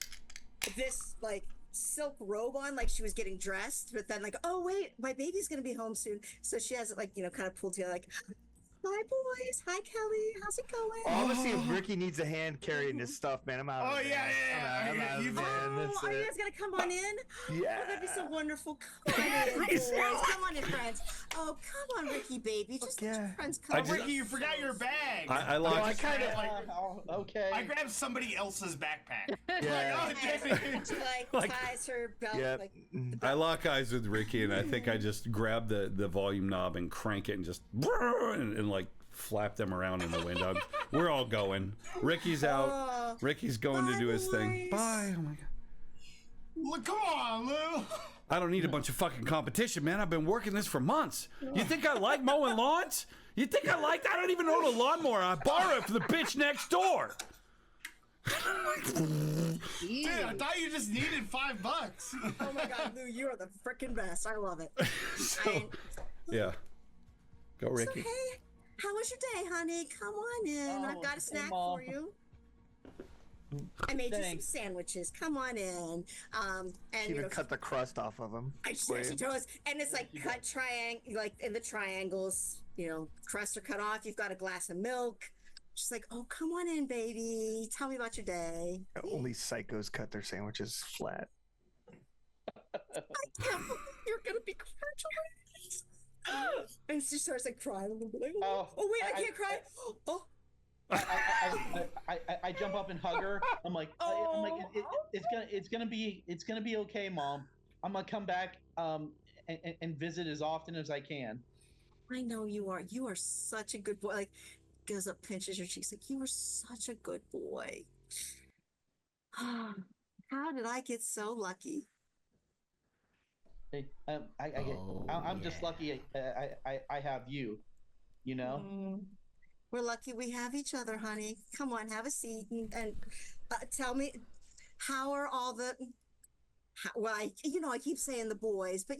this like silk robe on, like she was getting dressed. But then like, oh wait, my baby's gonna be home soon, so she has it like kind of pulled together, like. Hi boys, hi Kelly, how's it going?
Honestly, if Ricky needs a hand carrying this stuff, man, I'm out.
Oh,
of it,
yeah,
man.
yeah,
I'm out of it, man. That's
Are you
it.
guys gonna come on in?
Yeah.
Oh, that'd be so wonderful. Come on in, boys. Come on in, friends. Oh, come on, Ricky, baby. Just let your friends come.
I just-
Ricky, you forgot your bag.
I
No, I
like.
kind of
Okay.
I grabbed somebody else's backpack.
Yeah.
Oh, damn it.
She
Like-
ties her belt.
Yeah.
Like,
I lock eyes with Ricky, and I think I just grab the volume knob and crank it, and just and like flap them around in the window. We're all going. Ricky's out. Ricky's going to do his thing.
boys.
Bye. Oh my god.
Look, come on, Lou.
I don't need a bunch of fucking competition, man. I've been working this for months. You think I like mowing lawns? You think I like that? I don't even own a lawnmower. I borrow it from the bitch next door.
Dude, I thought you just needed $5.
oh my God, Lou, you are the freaking best. I love it.
So, yeah. Go,
So,
Ricky.
hey, how was your day, honey? Come on in. I've got a snack
Mom.
for you. I made you
Thanks.
some sandwiches. Come on in. And
She even cut the crust off of him.
I she does, and it's like cut triangle, like in the triangles. Crusts are cut off. You've got a glass of milk. She's like, "Oh, come on in, baby. Tell me about your day."
Only psychos cut their sandwiches flat.
I can't believe you're gonna be congratulated. And she starts like crying a little bit. Like, oh wait, I can't cry. Oh.
I jump up and hug her. I'm like, it's gonna be okay, Mom. I'm gonna come back and visit as often as I can.
I know you are. You are such a good boy. Like, goes up, pinches your cheeks. Like, you are such a good boy. How did I get so lucky?
Hey, I'm just lucky. I have you.
We're lucky we have each other, honey. Come on, have a seat and tell me, how are all the? Well, I keep saying the boys, but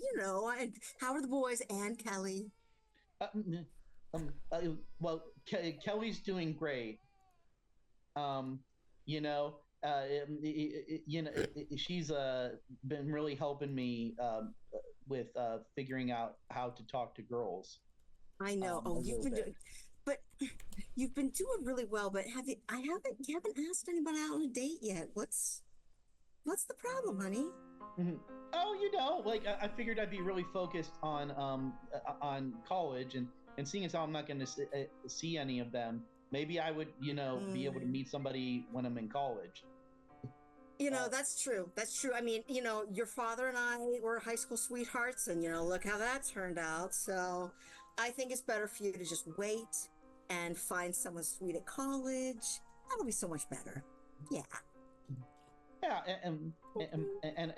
how are the boys and Kelly?
Well, Kelly's doing great. She's been really helping me with figuring out how to talk to girls.
I know. You've been doing really well, but you haven't asked anybody out on a date yet. What's the problem, honey?
Mm-hmm. Oh, I figured I'd be really focused on college and seeing as how I'm not going to see any of them. Maybe I would, be able to meet somebody when I'm in college.
That's true. That's true. I mean, your father and I were high school sweethearts, and look how that turned out. So I think it's better for you to just wait and find someone sweet at college. That'll be so much better. Yeah.
Yeah, and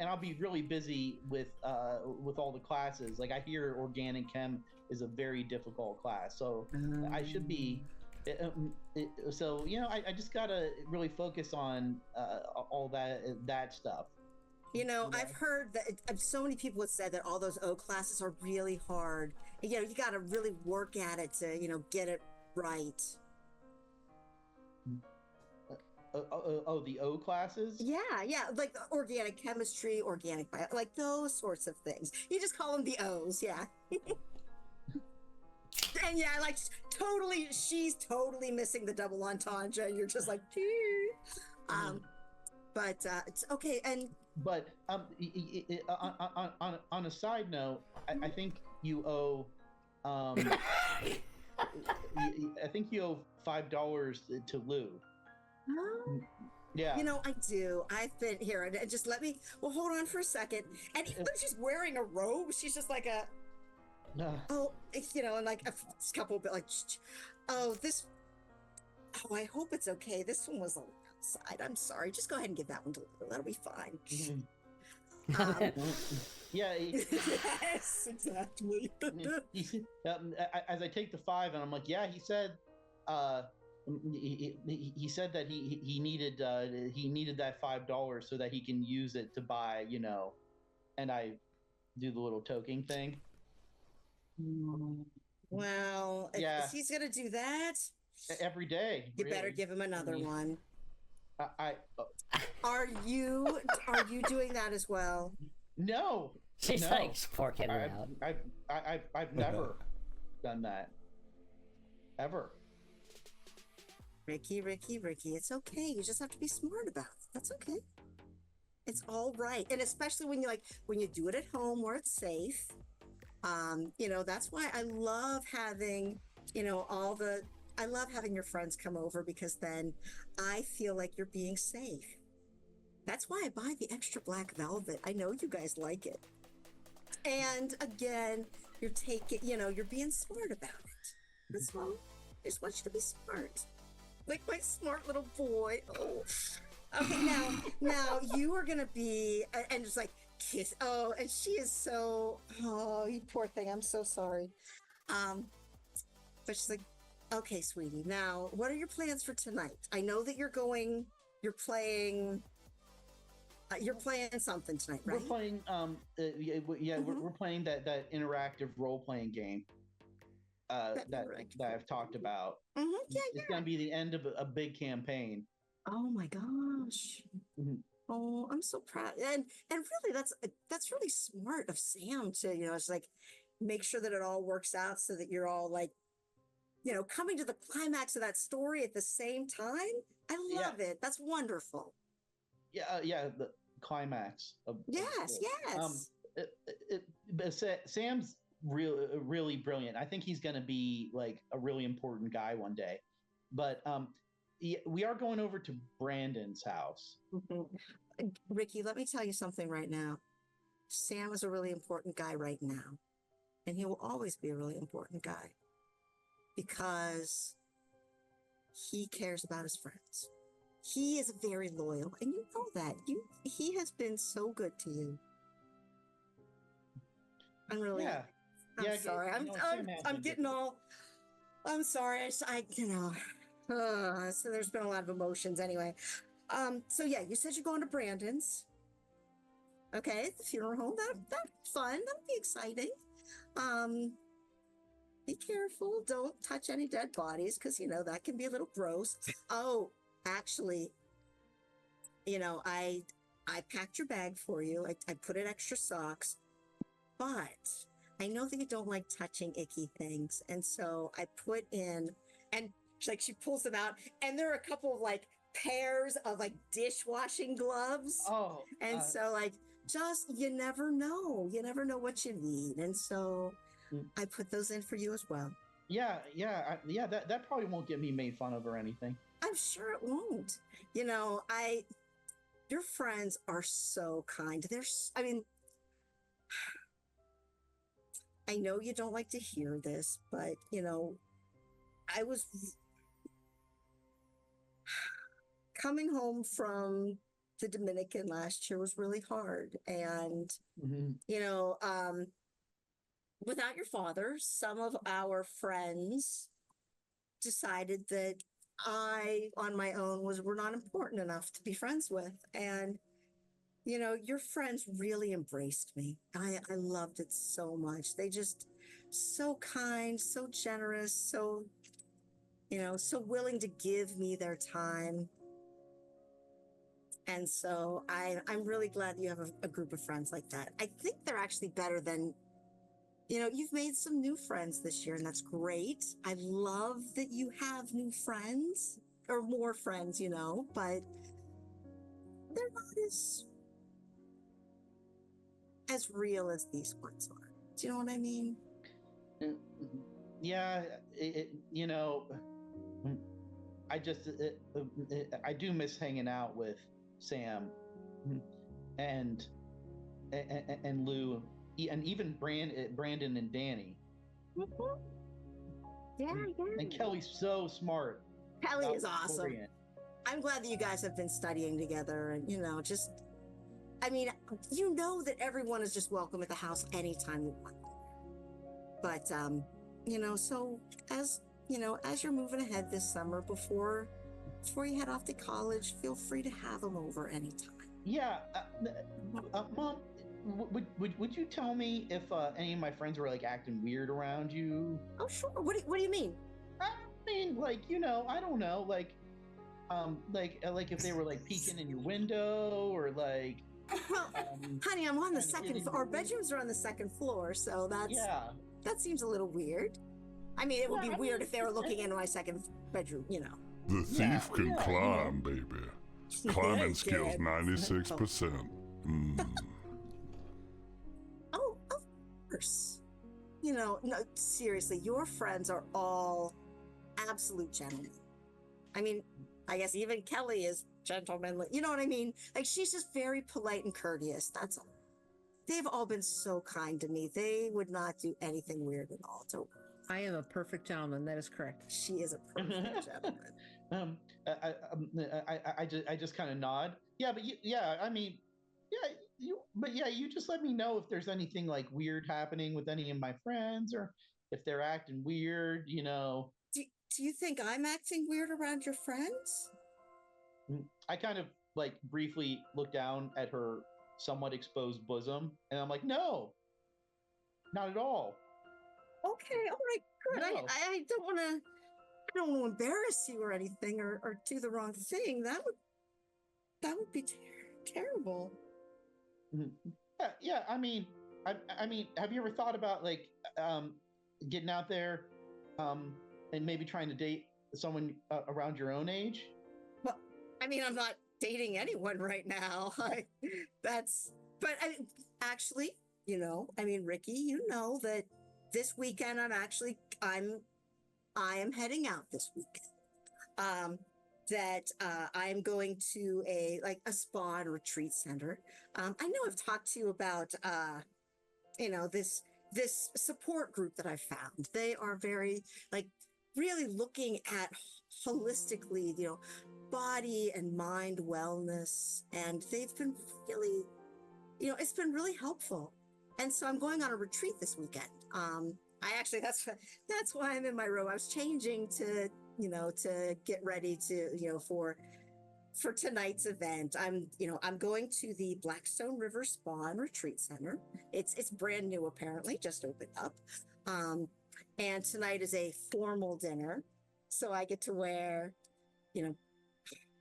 I'll be really busy with all the classes. Like, I hear organic chem is a very difficult class, so I should be. I just gotta really focus on all that stuff.
I've heard that so many people have said that all those O classes are really hard. You got to really work at it to get it right.
The O classes?
Yeah, like organic chemistry, organic bio, like those sorts of things. You just call them the O's, yeah. And yeah, like she's totally missing the double entendre. You're just like, but it's okay.
But on a side note, I think you owe I think you owe $5 to Lou. Yeah.
I do. I've been here, and just let me. Well, hold on for a second. And even though she's wearing a robe, she's just like a. And like a couple bit like, this. Oh, I hope it's okay. This one was on the outside. I'm sorry. Just go ahead and give that one to Lou. That'll be fine.
Mm-hmm. Yeah.
Yes, exactly.
As I take the 5, and I'm like, yeah, he said, he said that he needed that $5 so that he can use it to buy, and I do the little token thing.
Well,
Yeah.
if he's gonna do that,
Every day.
you
really.
better give him another one.
I
Are you doing that as well?
no.
She's
no.
like forking her out.
I've never done that. Ever.
Ricky, it's okay. You just have to be smart about it. That's okay. It's all right. And especially when you do it at home where it's safe. That's why I love having, I love having your friends come over, because then I feel like you're being safe. That's why I buy the extra black velvet. I know you guys like it. And again, you're being smart about it. That's all. I just want you to be smart. Like my smart little boy. Oh. Okay, now you are gonna be, and just like kiss. Oh, and she is so. Oh, you poor thing. I'm so sorry. But she's like, okay, sweetie. Now, what are your plans for tonight? I know that you're playing something tonight, right?
We're playing. We're playing that interactive role playing game. That I've talked about.
Mm-hmm. Yeah,
it's gonna be the end of a big campaign.
Oh my gosh.
Mm-hmm.
Oh, I'm so proud. And really, that's really smart of Sam to, it's like make sure that it all works out so that you're all like, coming to the climax of that story at the same time. I love it. That's wonderful.
Yeah, the climax.
Yes.
Sam's really brilliant. I think he's going to be like a really important guy one day. But we are going over to Brandon's house.
Mm-hmm. Ricky, let me tell you something right now. Sam is a really important guy right now. And he will always be a really important guy. Because he cares about his friends. He is very loyal, and you know that. He has been so good to you. I'm really.
Yeah.
I'm sorry. I'm getting all. I'm sorry. So there's been a lot of emotions anyway. So yeah, you said you're going to Brandon's. Okay, the funeral home. That's fun. That'll be exciting. Be careful. Don't touch any dead bodies, because that can be a little gross. Oh, actually, I packed your bag for you. I put in extra socks, but I know that you don't like touching icky things, and so I put in, and she pulls them out, and there are a couple of pairs of dishwashing gloves.
Oh,
and so just you never know what you need, and so I put those in for you as well.
Yeah. That probably won't get me made fun of or anything.
I'm sure it won't. Your friends are so kind. I know you don't like to hear this, but I was coming home from the Dominican last year was really hard, and without your father, some of our friends decided that I, on my own, were not important enough to be friends with. And, your friends really embraced me. I loved it so much. They just so kind, so generous, so willing to give me their time. And so I'm really glad that you have a group of friends like that. I think they're actually better than, you've made some new friends this year, and that's great. I love that you have new friends, or more friends, but they're not as real as these ones are. Do you know what I mean?
Yeah, I do miss hanging out with Sam and Lou, and even Brandon and Danny.
Mm-hmm. Yeah.
And Kelly's so smart.
Kelly is awesome. I'm glad that you guys have been studying together, and I mean, you know that everyone is just welcome at the house anytime you want. But, so as you're moving ahead this summer, before you head off to college, feel free to have them over anytime.
Yeah, Mom, would you tell me if any of my friends were like acting weird around you?
Oh, sure. What do you mean?
I mean, like, I don't know, like if they were like peeking in your window or like.
Well, honey, I'm on the second floor. Our bedrooms are on the second floor, so that seems a little weird. I mean, it would be weird if they were looking into my second bedroom,
The thief can climb, baby. Climbing skills 96%.
Oh, of course. No, seriously, your friends are all absolute gentlemen. I mean, I guess even Kelly is gentlemanly. You know what I mean? Like, she's just very polite and courteous. That's all. They've all been so kind to me. They would not do anything weird at all. Don't worry.
I am a perfect gentleman. That is correct.
She is a perfect gentleman.
I just kind of nod. Yeah, but you just let me know if there's anything like weird happening with any of my friends or if they're acting weird,
Do you think I'm acting weird around your friends?
I kind of like briefly look down at her somewhat exposed bosom and I'm like, no, not at all.
Okay, all right, good.
No.
I don't want to embarrass you or anything or do the wrong thing. That would be terrible.
Yeah. I mean, have you ever thought about like getting out there and maybe trying to date someone around your own age?
Well, I mean, I'm not dating anyone right now. Actually, Ricky, you know that this weekend I am heading out this weekend. I am going to a spa and retreat center. I know I've talked to you about this support group that I found. They are very really looking at holistically, body and mind wellness, and they've been really, it's been really helpful. And so I'm going on a retreat this weekend. That's why I'm in my robe. I was changing to get ready to, for tonight's event. I'm going to the Blackstone River Spa and Retreat Center. It's brand new, apparently, just opened up. And tonight is a formal dinner. So I get to wear,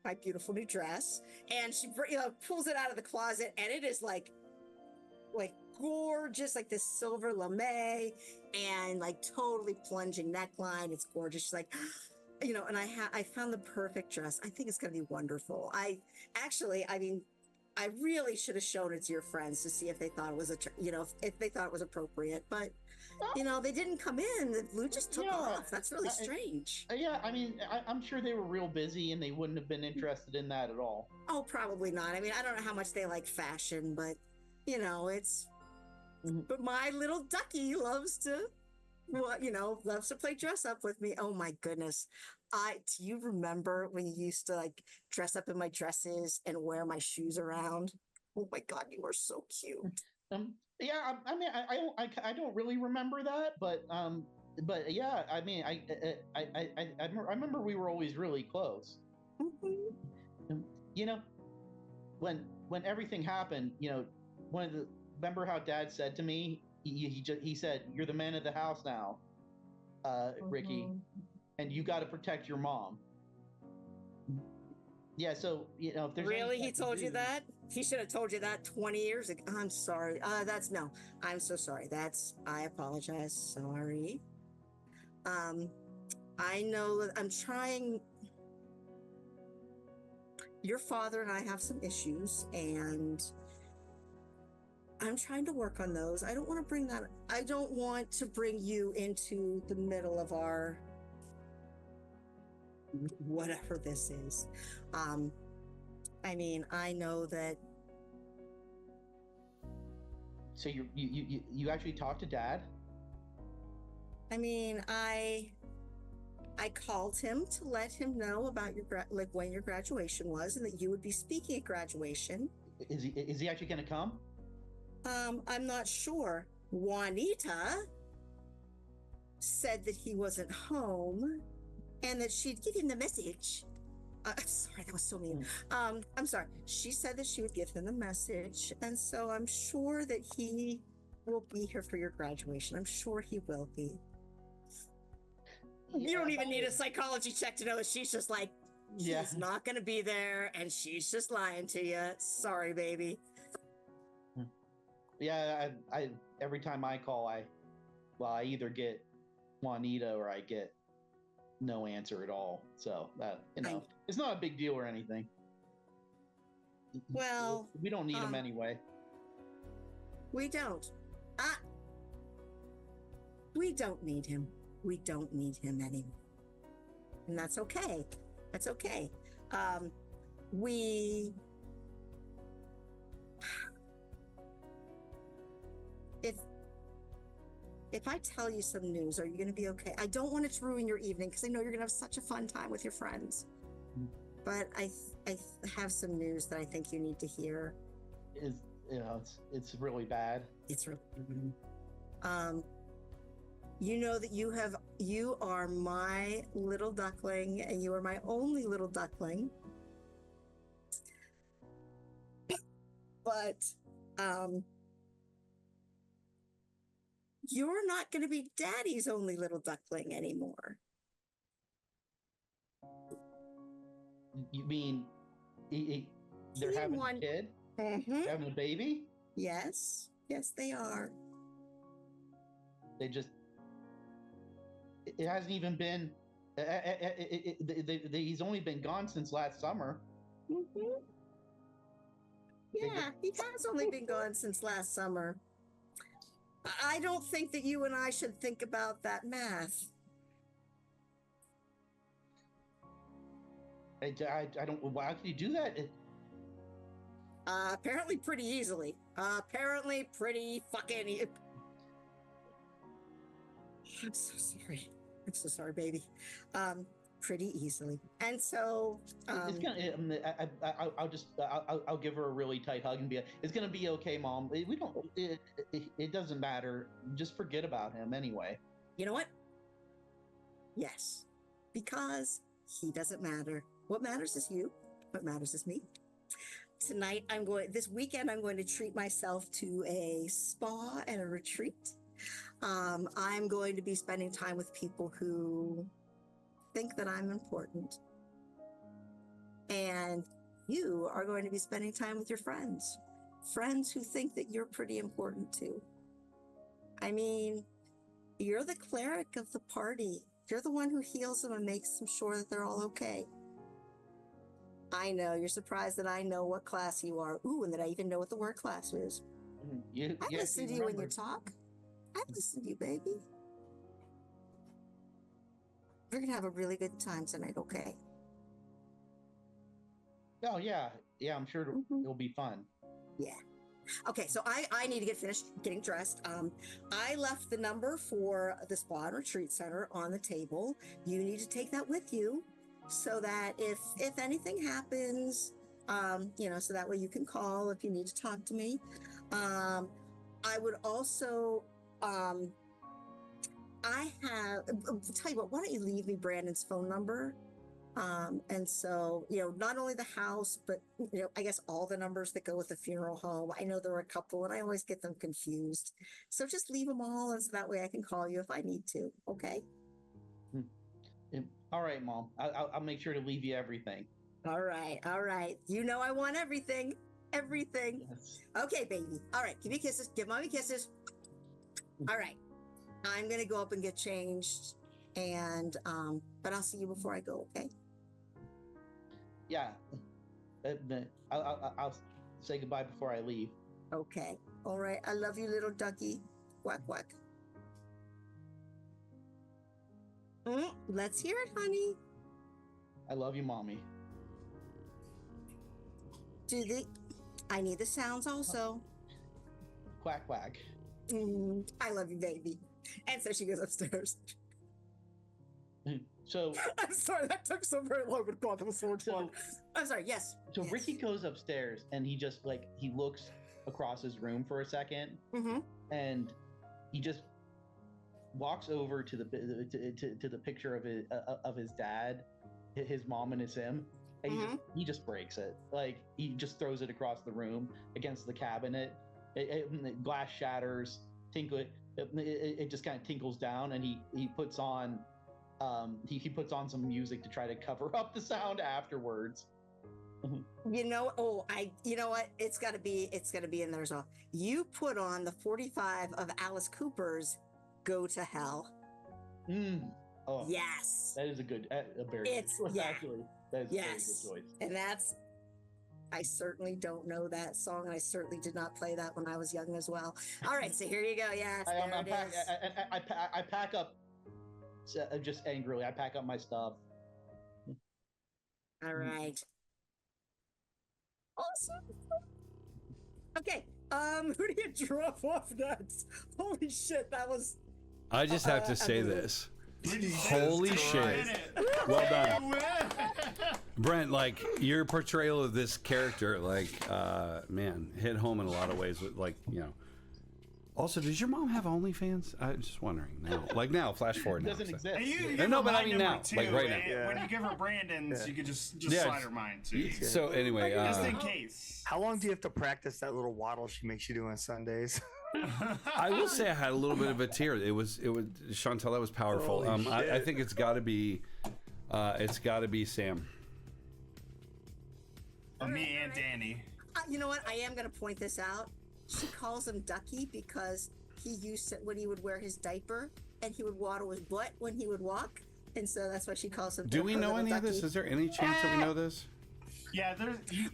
my beautiful new dress. And she, pulls it out of the closet, and it is like gorgeous, like this silver lame and totally plunging neckline. It's gorgeous. She's like, and I found the perfect dress. I think it's going to be wonderful. I really should have shown it to your friends to see if they thought it was if they thought it was appropriate, but they didn't come in. The blue just took off. That's really strange.
Yeah, I mean, I'm sure they were real busy and they wouldn't have been interested in that at all.
Oh, probably not. I mean, I don't know how much they like fashion, but it's. But my little ducky loves to play dress up with me. Oh my goodness. Do you remember when you used to dress up in my dresses and wear my shoes around? Oh my God, you were so cute.
Yeah, I mean, I don't really remember that, but yeah, I mean, I remember we were always really close. When everything happened, remember how Dad said to me, he said, "You're the man of the house now, Ricky, and you got to protect your mom." Yeah, so if there's
really, he told you that? He should have told you that 20 years ago. I'm sorry. I'm so sorry. I apologize. Sorry. I know that I'm trying. Your father and I have some issues, and I'm trying to work on those. I don't want to bring you into the middle of our whatever this is. I mean, I know that.
So you actually talked to Dad?
I mean, I called him to let him know about your when your graduation was, and that you would be speaking at graduation.
Is he actually going to come?
I'm not sure. Juanita said that he wasn't home and that she'd give him the message. Sorry, that was so mean. I'm sorry. She said that she would give him the message, and so I'm sure that he will be here for your graduation. I'm sure he will be. You don't even need a psychology check to know that she's just like, she's not going to be there, and she's just lying to you. Sorry, baby.
Yeah, I every time I call, I either get Juanita or I get no answer at all. So that, it's not a big deal or anything.
Well,
we don't need him anyway.
We don't. We don't need him. We don't need him anymore. And that's okay. That's okay. If I tell you some news, are you going to be okay? I don't want it to ruin your evening because I know you're going to have such a fun time with your friends. But I have some news that I think you need to hear.
It's really bad.
It's really you know that you are my little duckling, and you are my only little duckling. But you're not going to be Daddy's only little duckling anymore.
You mean they're having a kid?
Mm-hmm.
They're having a baby?
Yes. Yes, they are.
They just... It hasn't even been... he's only been gone since last summer.
Mm-hmm. Yeah, he has only been gone since last summer. I don't think that you and I should think about that math.
I don't... Why could you do that?
Apparently pretty easily. Apparently pretty fucking... I'm so sorry. I'm so sorry, baby. Pretty easily. And so...
it's gonna... I'll give her a really tight hug and be it's gonna be okay, Mom. We don't... It doesn't matter. Just forget about him anyway.
You know what? Yes. Because he doesn't matter. What matters is you. What matters is me. Tonight, this weekend, I'm going to treat myself to a spa and a retreat. I'm going to be spending time with people who think that I'm important. And you are going to be spending time with your friends. Friends who think that you're pretty important too. I mean, you're the cleric of the party. You're the one who heals them and makes them sure that they're all okay. I know, you're surprised that I know what class you are. Ooh, and that I even know what the word class is. I listen to you when you talk. I listen to you, baby. We're going to have a really good time tonight, okay?
Oh, yeah. Yeah, I'm sure it'll be fun.
Yeah. Okay, so I need to get finished getting dressed. I left the number for the spa and retreat center on the table. You need to take that with you so that if anything happens, so that way you can call if you need to talk to me. I would also... tell you what, why don't you leave me Brandon's phone number? And so, not only the house, but, I guess all the numbers that go with the funeral home. I know there are a couple and I always get them confused. So just leave them all, and so that way I can call you if I need to. Okay.
All right, Mom. I'll make sure to leave you everything.
All right. All right. I want everything. Everything.
Yes.
Okay, baby. All right. Give me kisses. Give Mommy kisses. All right. I'm going to go up and get changed, and but I'll see you before I go, okay?
Yeah. I'll say goodbye before I leave.
Okay. All right. I love you, little ducky. Quack, quack. Let's hear it, honey.
I love you, Mommy.
I need the sounds also.
Quack, quack.
I love you, baby. And so she goes upstairs.
So
I'm sorry, that took so very long with Goth was so much fun. I'm sorry, yes.
So
yes.
Ricky goes upstairs and he just like he looks across his room for a second, and he just walks over to the picture of his dad, his mom, and it's him. And he just breaks it. Like he just throws it across the room against the cabinet. Glass shatters. It just kind of tinkles down, and he puts on he puts on some music to try to cover up the sound afterwards.
You know what? It's gotta be in there as well. You put on the 45 of Alice Cooper's "Go to Hell."
Oh,
yes,
that is a very good choice, actually. That is a very good choice.
And I certainly don't know that song, and I certainly did not play that when I was young as well. All right, so here you go. Yes,
I pack up just angrily. I pack up my stuff.
All right. Awesome. Okay. Who do you drop off next? Holy shit, that was.
I just have to say this. Holy shit. Well done. Brent, like, your portrayal of this character, like, man, hit home in a lot of ways with, like, you know. Also, does your mom have OnlyFans? I'm just wondering now. Like now, flash forward now.
It doesn't exist.
No, but I mean now, like right now.
Yeah. When you give her Brandon's, you could just slide her mine too.
So anyway,
just in case.
How long do you have to practice that little waddle she makes you do on Sundays?
I will say I had a little bit of a tear. It was Chantal. That was powerful. I think it's got to be Sam.
Me and Danny.
You know what? I am going to point this out. She calls him Ducky because he used to, when he would wear his diaper, and he would waddle his butt when he would walk, and so that's why she calls him.
Do we know any of this? Is there any chance that we know this?
Yeah,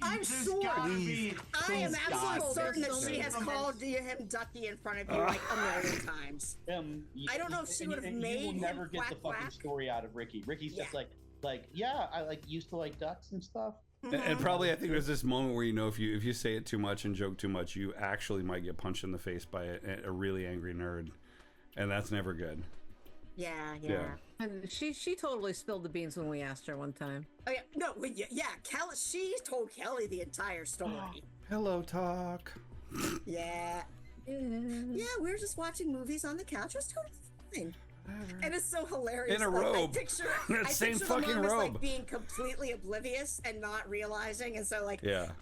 I'm sure. I am absolutely certain that she has called him Ducky in front of you like a million times. I don't know if she would have made him.
You will never get
quack,
the fucking
quack.
story out of Ricky. Ricky's just I used to like ducks and stuff.
And probably I think there's this moment where, you know, if you say it too much and joke too much, you actually might get punched in the face by a really angry nerd, and that's never good.
Yeah.
And she totally spilled the beans when we asked her one time.
Oh yeah, no, Kelly. She told Kelly the entire story.
Hello, talk.
Yeah, we were just watching movies on the couch. It was totally fine. And it's so hilarious.
In a robe.
I picture
same
the
fucking
mom as,
robe.
like, being completely oblivious and not realizing, and so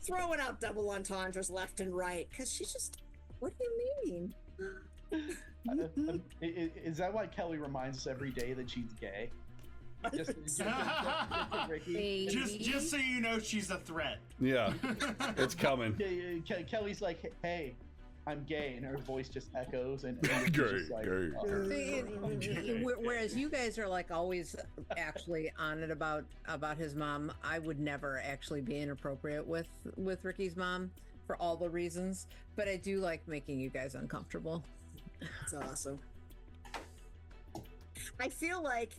throwing out double entendres left and right because she's just. What do you mean?
Is that why Kelly reminds us every day that she's gay? Just
so you know, she's a threat.
Yeah, it's coming.
Kelly's like, "Hey, I'm gay," and her voice just echoes and
whereas you guys are like always actually on it about his mom. I would never actually be inappropriate with Ricky's mom for all the reasons, but I do like making you guys uncomfortable.
That's awesome. I feel like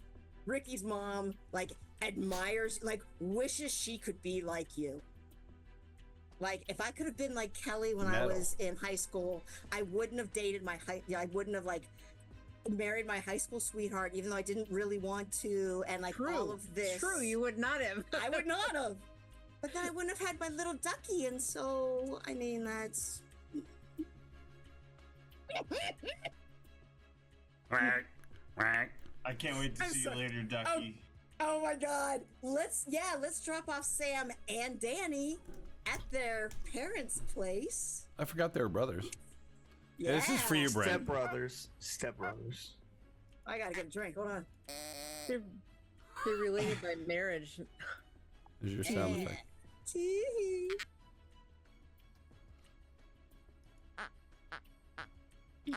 Ricky's mom like admires, like wishes she could be like you. Like, if I could have been like Kelly when I was in high school, I wouldn't have dated I wouldn't have like married my high school sweetheart, even though I didn't really want to, and like all of this.
True, you would not have.
I would not have. But then I wouldn't have had my little Ducky, and so I mean that's.
I can't wait to see you later, Ducky.
Oh my God! Let's drop off Sam and Danny at their parents' place.
I forgot they were brothers. Yeah, this is for you, Brent.
Stepbrothers.
I gotta get a drink. Hold on.
They're related by marriage.
There's your sound effect.
Tee-hee. Is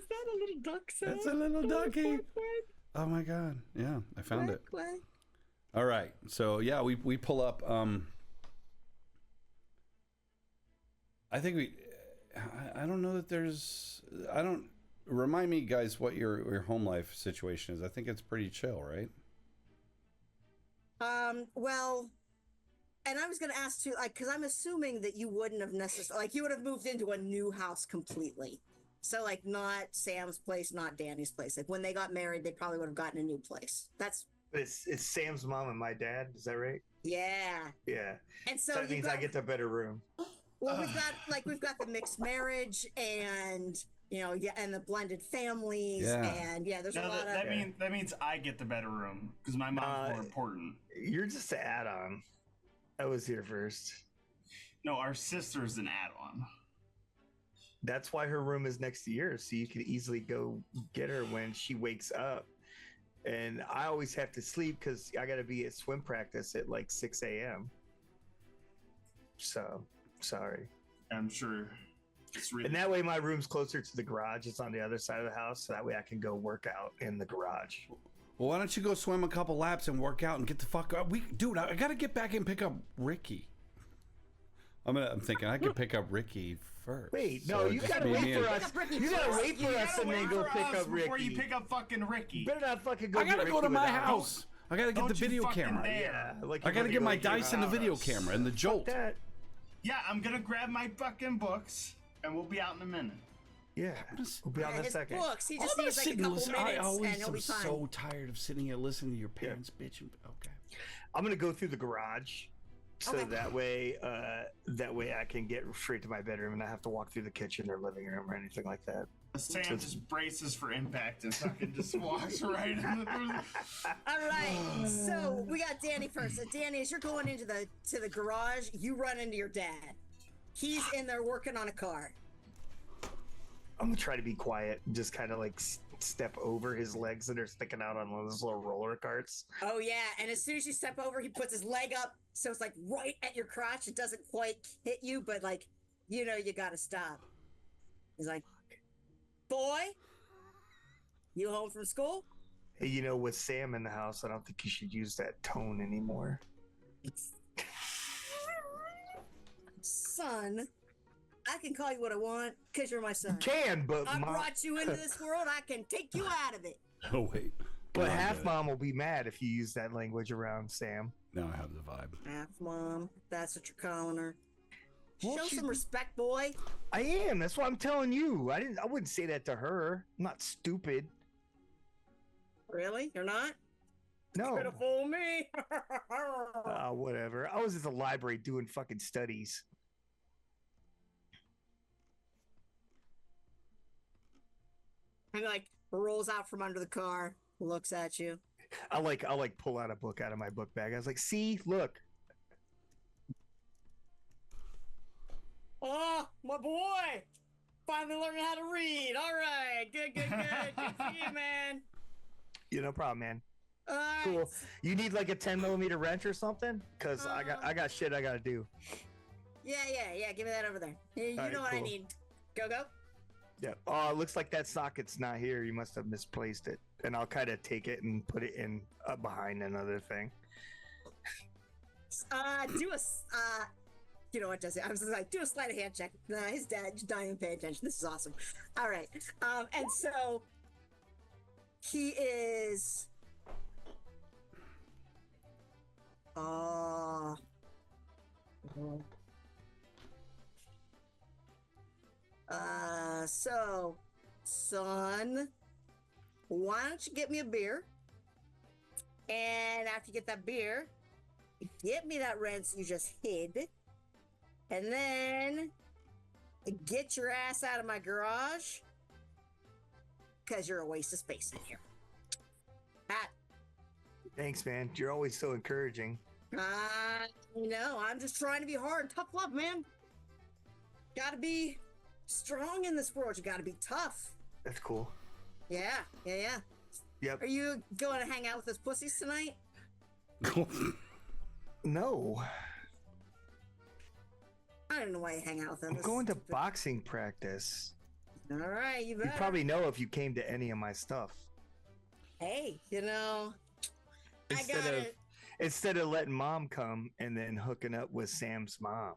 that a little duck sound?
It's a little ducky. Oh my God. Yeah, I found it. All right. So yeah, we pull up. I think I don't know that there's. Remind me, guys, what your home life situation is. I think it's pretty chill, right?
Well, and I was going to ask too, like, because I'm assuming that you wouldn't have necessarily, like, you would have moved into a new house completely. So like not Sam's place, not Danny's place. Like when they got married, they probably would have gotten a new place. That's
But it's Sam's mom and my dad. Is that right?
yeah.
Yeah.
And so
that means I get the better room.
Well, we've got the mixed marriage and and the blended families and there's a lot of
that means I get the better room because my mom's more important.
You're just an add-on. I was here first.
No, our sister's an add-on.
That's why her room is next to yours, so you can easily go get her when she wakes up. And I always have to sleep because I got to be at swim practice at like 6 a.m. So, sorry.
I'm sure.
And that way my room's closer to the garage. It's on the other side of the house, so that way I can go work out in the garage.
Well, why don't you go swim a couple laps and work out and get the fuck up? Dude, I got to get back and pick up Ricky. I'm thinking I could pick up Ricky first.
Wait, no, you gotta wait for us. You gotta wait for us and then go pick up Ricky.
Before you pick up fucking Ricky.
Better not fucking go.
I gotta go to my house. I gotta get the video camera.
Yeah, like
I gotta get my dice and the video camera and the jolt.
Yeah, I'm gonna grab my fucking books and we'll be out in a minute.
Yeah, we'll be out in a second.
Books. He just needs like a couple minutes
I always
and he'll be
am
fine.
so tired of sitting here listening to your parents bitching. Okay.
I'm gonna go through the garage. So that way I can get straight to my bedroom and not have to walk through the kitchen or living room or anything like that.
Sam just braces for impact and fucking just walks right in the
All right, so we got Danny first. So Danny, as you're going into the garage, you run into your dad. He's in there working on a car.
I'm gonna try to be quiet and just kind of like step over his legs that are sticking out on one of those little roller carts.
Oh yeah, and as soon as you step over, he puts his leg up, so it's like right at your crotch. It doesn't quite hit you, but like, you gotta stop. He's like, boy, you home from school?
Hey, with Sam in the house, I don't think you should use that tone anymore.
Son, I can call you what I want because you're my son.
You can, but
I brought you into this world. I can take you out of it.
Oh wait.
But half mom will be mad if you use that language around Sam.
Now I have the vibe.
Half mom. That's what you're calling her. Show some respect, boy.
I am. That's what I'm telling you. I wouldn't say that to her. I'm not stupid.
Really? You're not?
No.
You're gonna fool me.
Whatever. I was at the library doing fucking studies.
And like rolls out from under the car, looks at you.
I'll pull out a book out of my book bag. I was like, see, look.
Oh, my boy! Finally learning how to read. All right, good. Good for you, man.
No problem, man.
All right.
Cool. You need like a 10mm wrench or something? Cause I got shit I gotta do.
Yeah. Give me that over there. You
All right,
know what I
cool.
need. Go.
Yeah. Oh, it looks like that socket's not here. You must have misplaced it. And I'll kind of take it and put it in behind another thing.
You know what does it? I was just like, do a sleight of hand check. Nah, his dad just don't even pay attention. This is awesome. All right. And so he is. So, son, why don't you get me a beer? And after you get that beer, get me that wrench you just hid. And then get your ass out of my garage because you're a waste of space in here.
Thanks, man. You're always so encouraging.
I'm just trying to be hard. Tough love, man. Gotta be strong in this world. You gotta be tough.
That's cool.
Yeah.
Yep.
Are you going to hang out with those pussies tonight?
No.
I don't know why you hang out with them.
I'm going to boxing practice.
All right, you better.
You probably know if you came to any of my stuff.
Hey,
Instead of letting mom come and then hooking up with Sam's mom.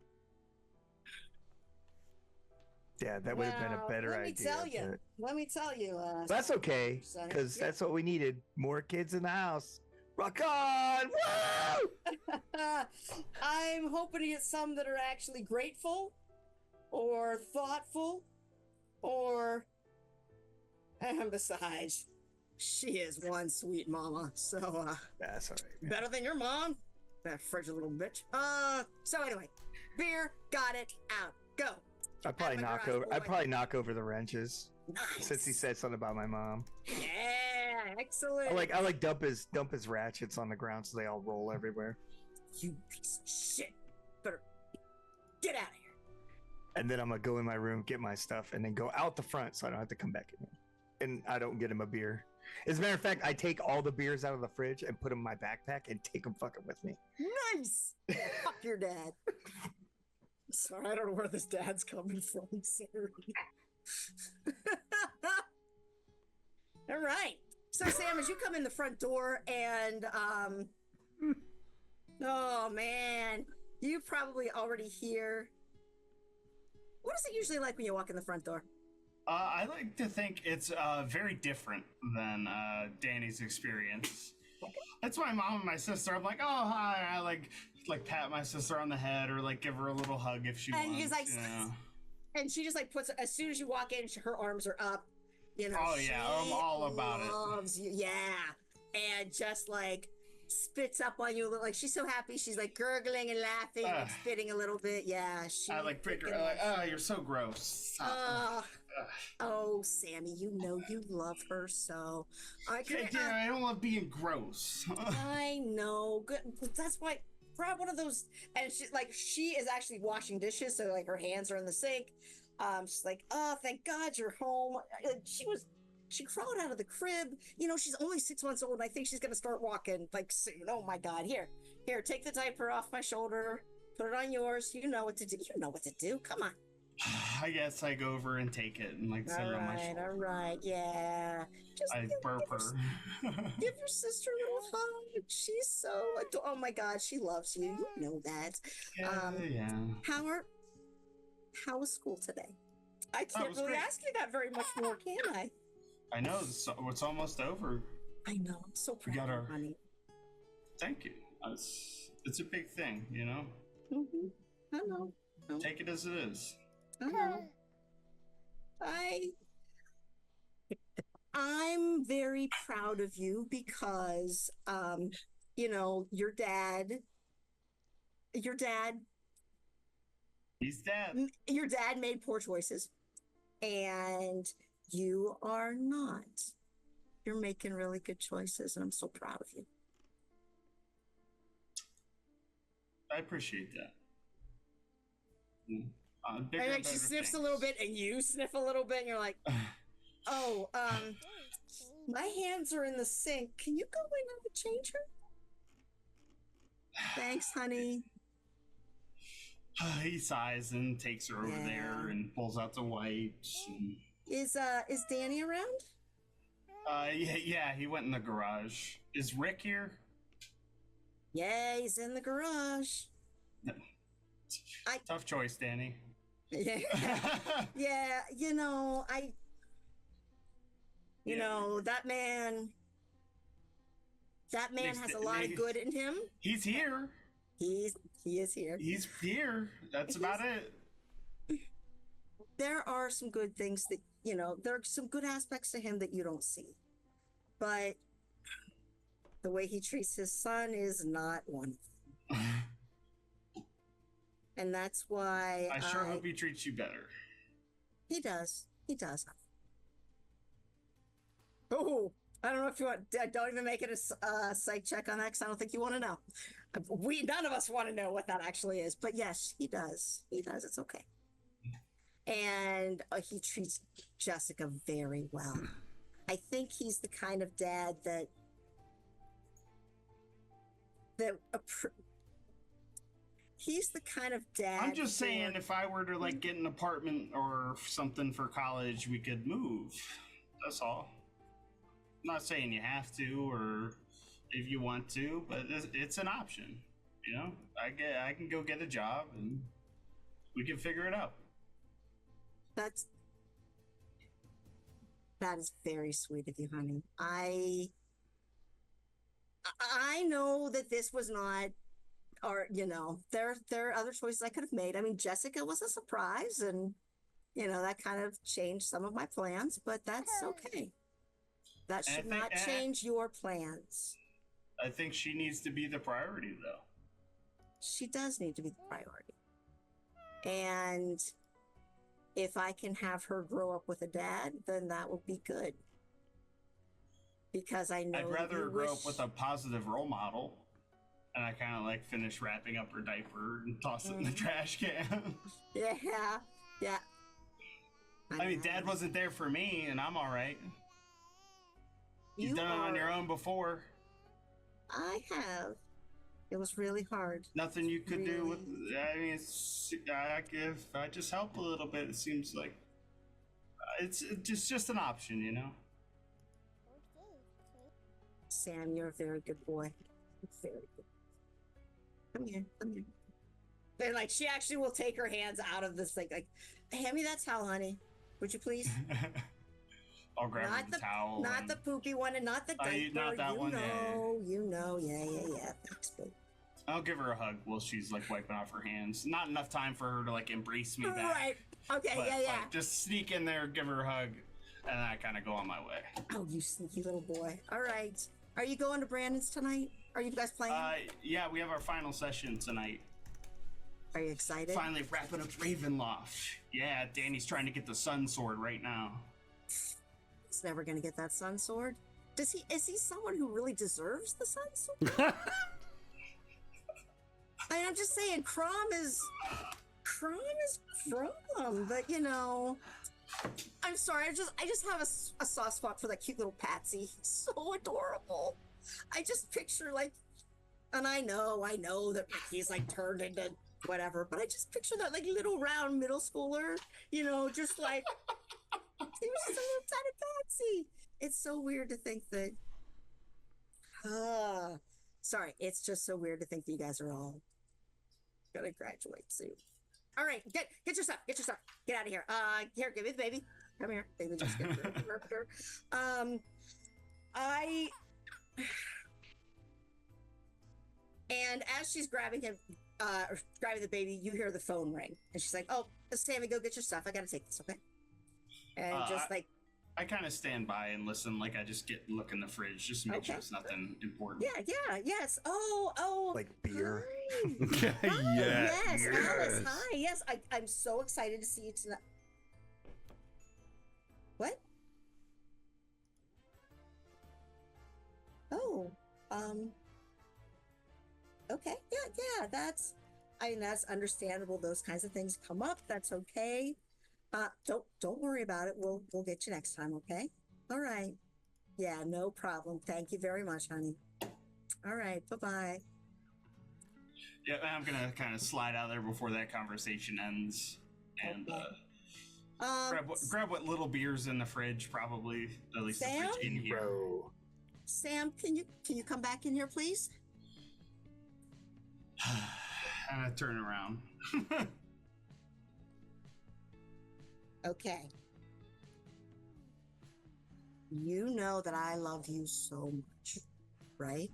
Yeah, that would have been a better idea.
Let me tell you.
That's okay, because that's what we needed. More kids in the house. Rock on! Woo!
I'm hoping to get some that are actually grateful or thoughtful or And besides, she is one sweet mama. So,
That's all right.
better than your mom. That frigid little bitch. So anyway, beer, got it, out. Go.
I'd probably
Out of my
knock
garage,
over.
boy.
I'd probably knock over the wrenches
Nice.
since he said something about my mom.
Yeah, excellent.
I like dump his ratchets on the ground so they all roll everywhere.
You piece of shit. Better get out of here.
And then I'm gonna go in my room, get my stuff, and then go out the front so I don't have to come back in. And I don't get him a beer. As a matter of fact, I take all the beers out of the fridge and put them in my backpack and take them fucking with me.
Nice. Fuck your dad. Sorry, I don't know where this dad's coming from. Sorry. All right. So Sam, as you come in the front door and oh man, you probably already hear. What is it usually like when you walk in the front door?
I like to think it's very different than Danny's experience. That's my mom and my sister. I'm like, oh hi. I like pat my sister on the head or like give her a little hug if she
And
wants.
he's like,
you know?
and she just like puts. As soon as you walk in, her arms are up. You know.
Oh yeah, I'm all about it.
Loves you, yeah, and just like spits up on you a little. Like she's so happy. She's like gurgling and laughing and spitting a little bit. Yeah, she.
I like pick her. Like, oh, you're so gross.
Oh, Sammy, you know you love her so.
I don't love being gross.
I know. Good. That's why. Grab one of those, and she is actually washing dishes, so like her hands are in the sink. She's like, oh, thank God you're home. She crawled out of the crib. You know, she's only 6 months old, and I think she's gonna start walking like soon. Oh my God, here, take the diaper off my shoulder, put it on yours. You know what to do. You know what to do. Come on.
I guess I go over and take it and like sit her on my shoulder.
All right, yeah. Just
I burp her.
Give your sister a little hug. She's so oh my God, she loves you. You know that.
Yeah.
How was school today? I can't really
great.
ask you that very much more, can I?
I know it's almost over.
I know. I'm so proud of you, honey.
Thank you. It's a big thing, you know.
Mm-hmm. I know.
Take it as it is.
I know. I'm very proud of you because, you know, your dad.
He's dead.
Your dad made poor choices, and you are not. You're making really good choices, and I'm so proud of you.
I appreciate that.
And like she sniffs a little bit, and you sniff a little bit, and you're like, "Oh, my hands are in the sink. Can you go in and change her?" Thanks, honey.
He sighs and takes her over there and pulls out the wipes. And...
Is Danny around?
Yeah, he went in the garage. Is Rick here?
Yeah, he's in the garage.
Tough choice, Danny.
Yeah, yeah. You know, that man. That man has a lot of good in him.
He's here.
He is here.
He's here. That's about it.
There are some good things that, you know, there are some good aspects to him that you don't see. But the way he treats his son is not one of them. And that's why
I sure hope he treats you better.
He does. He does. Oh, I don't know if you want. Don't even make it a psych check on that because I don't think you want to know. None of us want to know what that actually is. But yes, he does. He does. It's okay. And he treats Jessica very well. I think he's the kind of dad that he's the kind of dad.
I'm just saying, if I were to like get an apartment or something for college, we could move. That's all. I'm not saying you have to or if you want to, but it's an option. You know, I can go get a job and we can figure it out.
That is very sweet of you, honey. I know that this was not, or you know, there are other choices I could have made. I mean, Jessica was a surprise, and that kind of changed some of my plans, but that's okay. That should not change your plans.
I think she needs to be the priority, though.
She does need to be the priority. And if I can have her grow up with a dad, then that would be good. Because I know
I'd rather grow up with a positive role model. And I kind of like finish wrapping up her diaper and toss it in the trash can.
Yeah.
I mean, Dad wasn't there for me, and I'm all right. You've done it on your own before.
I have. It was really hard.
Nothing you could do with. I mean, if I just help a little bit, it seems like it's just an option,
Sam, you're a very good boy. Very good. Come here. And like, she actually will take her hands out of this, like, hand me that towel, honey. Would you please?
I'll grab her the towel.
Not the poopy one, and not the diaper.
Not that one.
Yeah. Thanks, babe.
I'll give her a hug while she's like wiping off her hands. Not enough time for her to like embrace me back.
Right. Okay.
But,
yeah.
Like, just sneak in there, give her a hug, and I kind of go on my way.
Oh, you sneaky little boy. All right. Are you going to Brandon's tonight? Are you guys playing?
Yeah, we have our final session tonight.
Are you excited?
Finally wrapping up Ravenloft. Yeah, Danny's trying to get the Sun Sword right now.
He's never gonna get that Sun Sword. Is he someone who really deserves the Sun Sword? I'm just saying, Crom is Crom, but I'm sorry, I just have a soft spot for that cute little Patsy. He's so adorable. I just picture and I know that he's like turned into whatever, but I just picture that like little round middle schooler, just like he was just a little tiny Patsy. It's so weird to think that. Sorry, it's just so weird to think that you guys are all gonna graduate soon. All right, get your stuff. Get out of here. Here, give me the baby. Come here, baby. Just get her. And as she's grabbing him, grabbing the baby, you hear the phone ring, and she's like, "Oh, Sammy, go get your stuff. I gotta take this, okay?" And
I kind of stand by and listen. Like I just look in the fridge just to make sure it's nothing important.
Yes. Oh.
Like beer.
Hi. Yes, Alice. Hi. Yes, I'm so excited to see you tonight. What? Oh. Okay. Yeah. That's understandable. Those kinds of things come up. That's okay. Don't worry about it. We'll get you next time, okay? All right. Yeah, no problem. Thank you very much, honey. All right, bye-bye.
Yeah, I'm gonna kind of slide out there before that conversation ends, and grab what little beers in the fridge, probably at least
Sam?
the fridge in here.
Sam, can you come back in here, please?
And I turn around.
Okay. You know that I love you so much, right?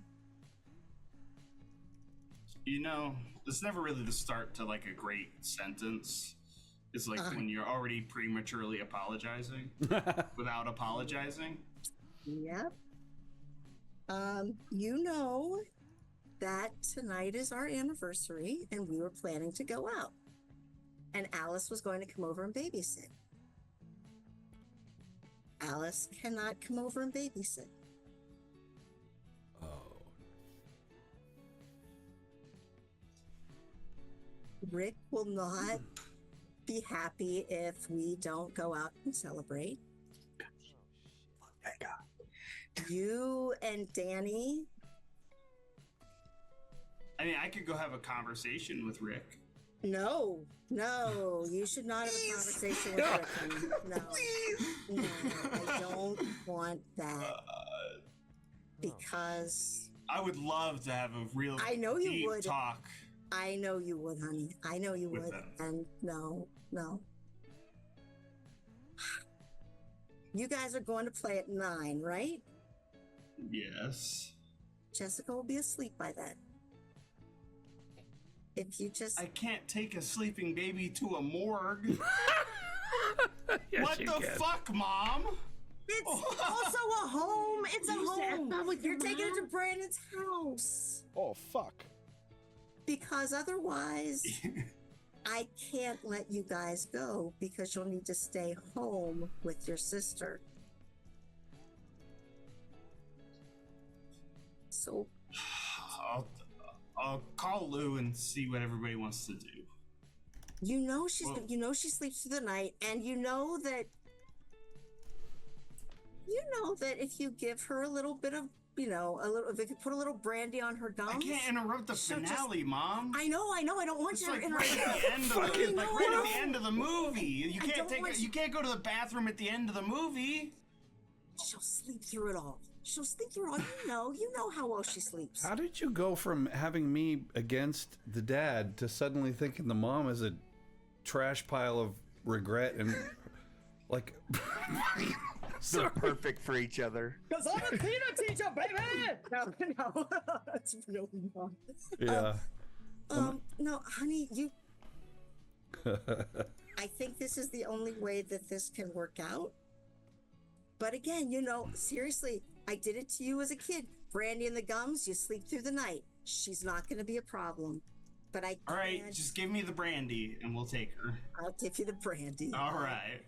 It's never really the start to like a great sentence. It's like when you're already prematurely apologizing without apologizing.
Yep. You know that tonight is our anniversary and we were planning to go out. And Alice was going to come over and babysit. Alice cannot come over and babysit.
Oh.
Rick will not be happy if we don't go out and celebrate.
Thank God.
You and Danny.
I mean, I could go have a conversation with Rick.
No, you should not have a conversation with Rick. No, I don't want that. Because
I would love to have a real deep talk.
I know you would, honey. I know you would. And no. You guys are going to play at 9, right?
Yes.
Jessica will be asleep by then. If you just...
I can't take a sleeping baby to a morgue.
Yes,
what
you
the
can.
fuck, Mom?
It's also a home. It's a home. You're taking it to Brandon's house.
Oh, fuck.
Because otherwise, I can't let you guys go because you'll need to stay home with your sister. So,
I'll call Lou and see what everybody wants to do.
you know she sleeps through the night, and you know that if you give her a little bit of, if you put a little brandy on her gums.
I can't interrupt the finale, Mom.
I know. I don't want
It's
you to
like
interrupt.
right at the end of the, right at the end of the movie. You
I
can't
don't want
you can't go to the bathroom at the end of the movie.
She'll sleep through it all. She'll sleep through it all. You know how well she sleeps.
How did you go from having me against the dad to suddenly thinking the mom is a trash pile of regret and like
They're perfect for each other.
Because I'm a peanut teacher, baby! No. That's really not.
yeah.
No, honey, I think this is the only way that this can work out. But again, seriously, I did it to you as a kid. Brandy and the gums, you sleep through the night. She's not going to be a problem. But I can't.
All right, just give me the brandy and we'll take her.
I'll give you the brandy.
All right.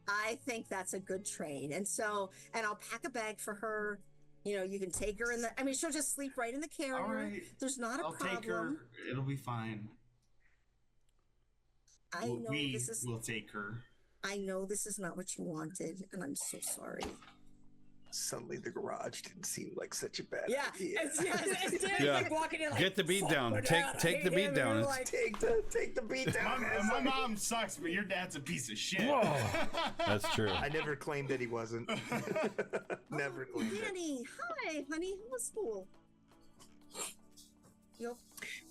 I think that's a good trade. And I'll pack a bag for her. You can take her she'll just sleep right in the carrier.
All right.
There's not a
I'll
problem.
take her. It'll be fine. We'll take her.
I know this is not what you wanted, and I'm so sorry.
Suddenly the garage didn't seem like such a bad
Yeah,
idea.
it's
Yeah.
like walking in like,
Get the beat down. Take the beat down. It's-
Like,
Take the beat down.
My mom sucks, but your dad's a piece of shit.
Whoa. That's true.
I never claimed that he wasn't. Never claimed it.
Danny, hi, honey. How was school? Yep.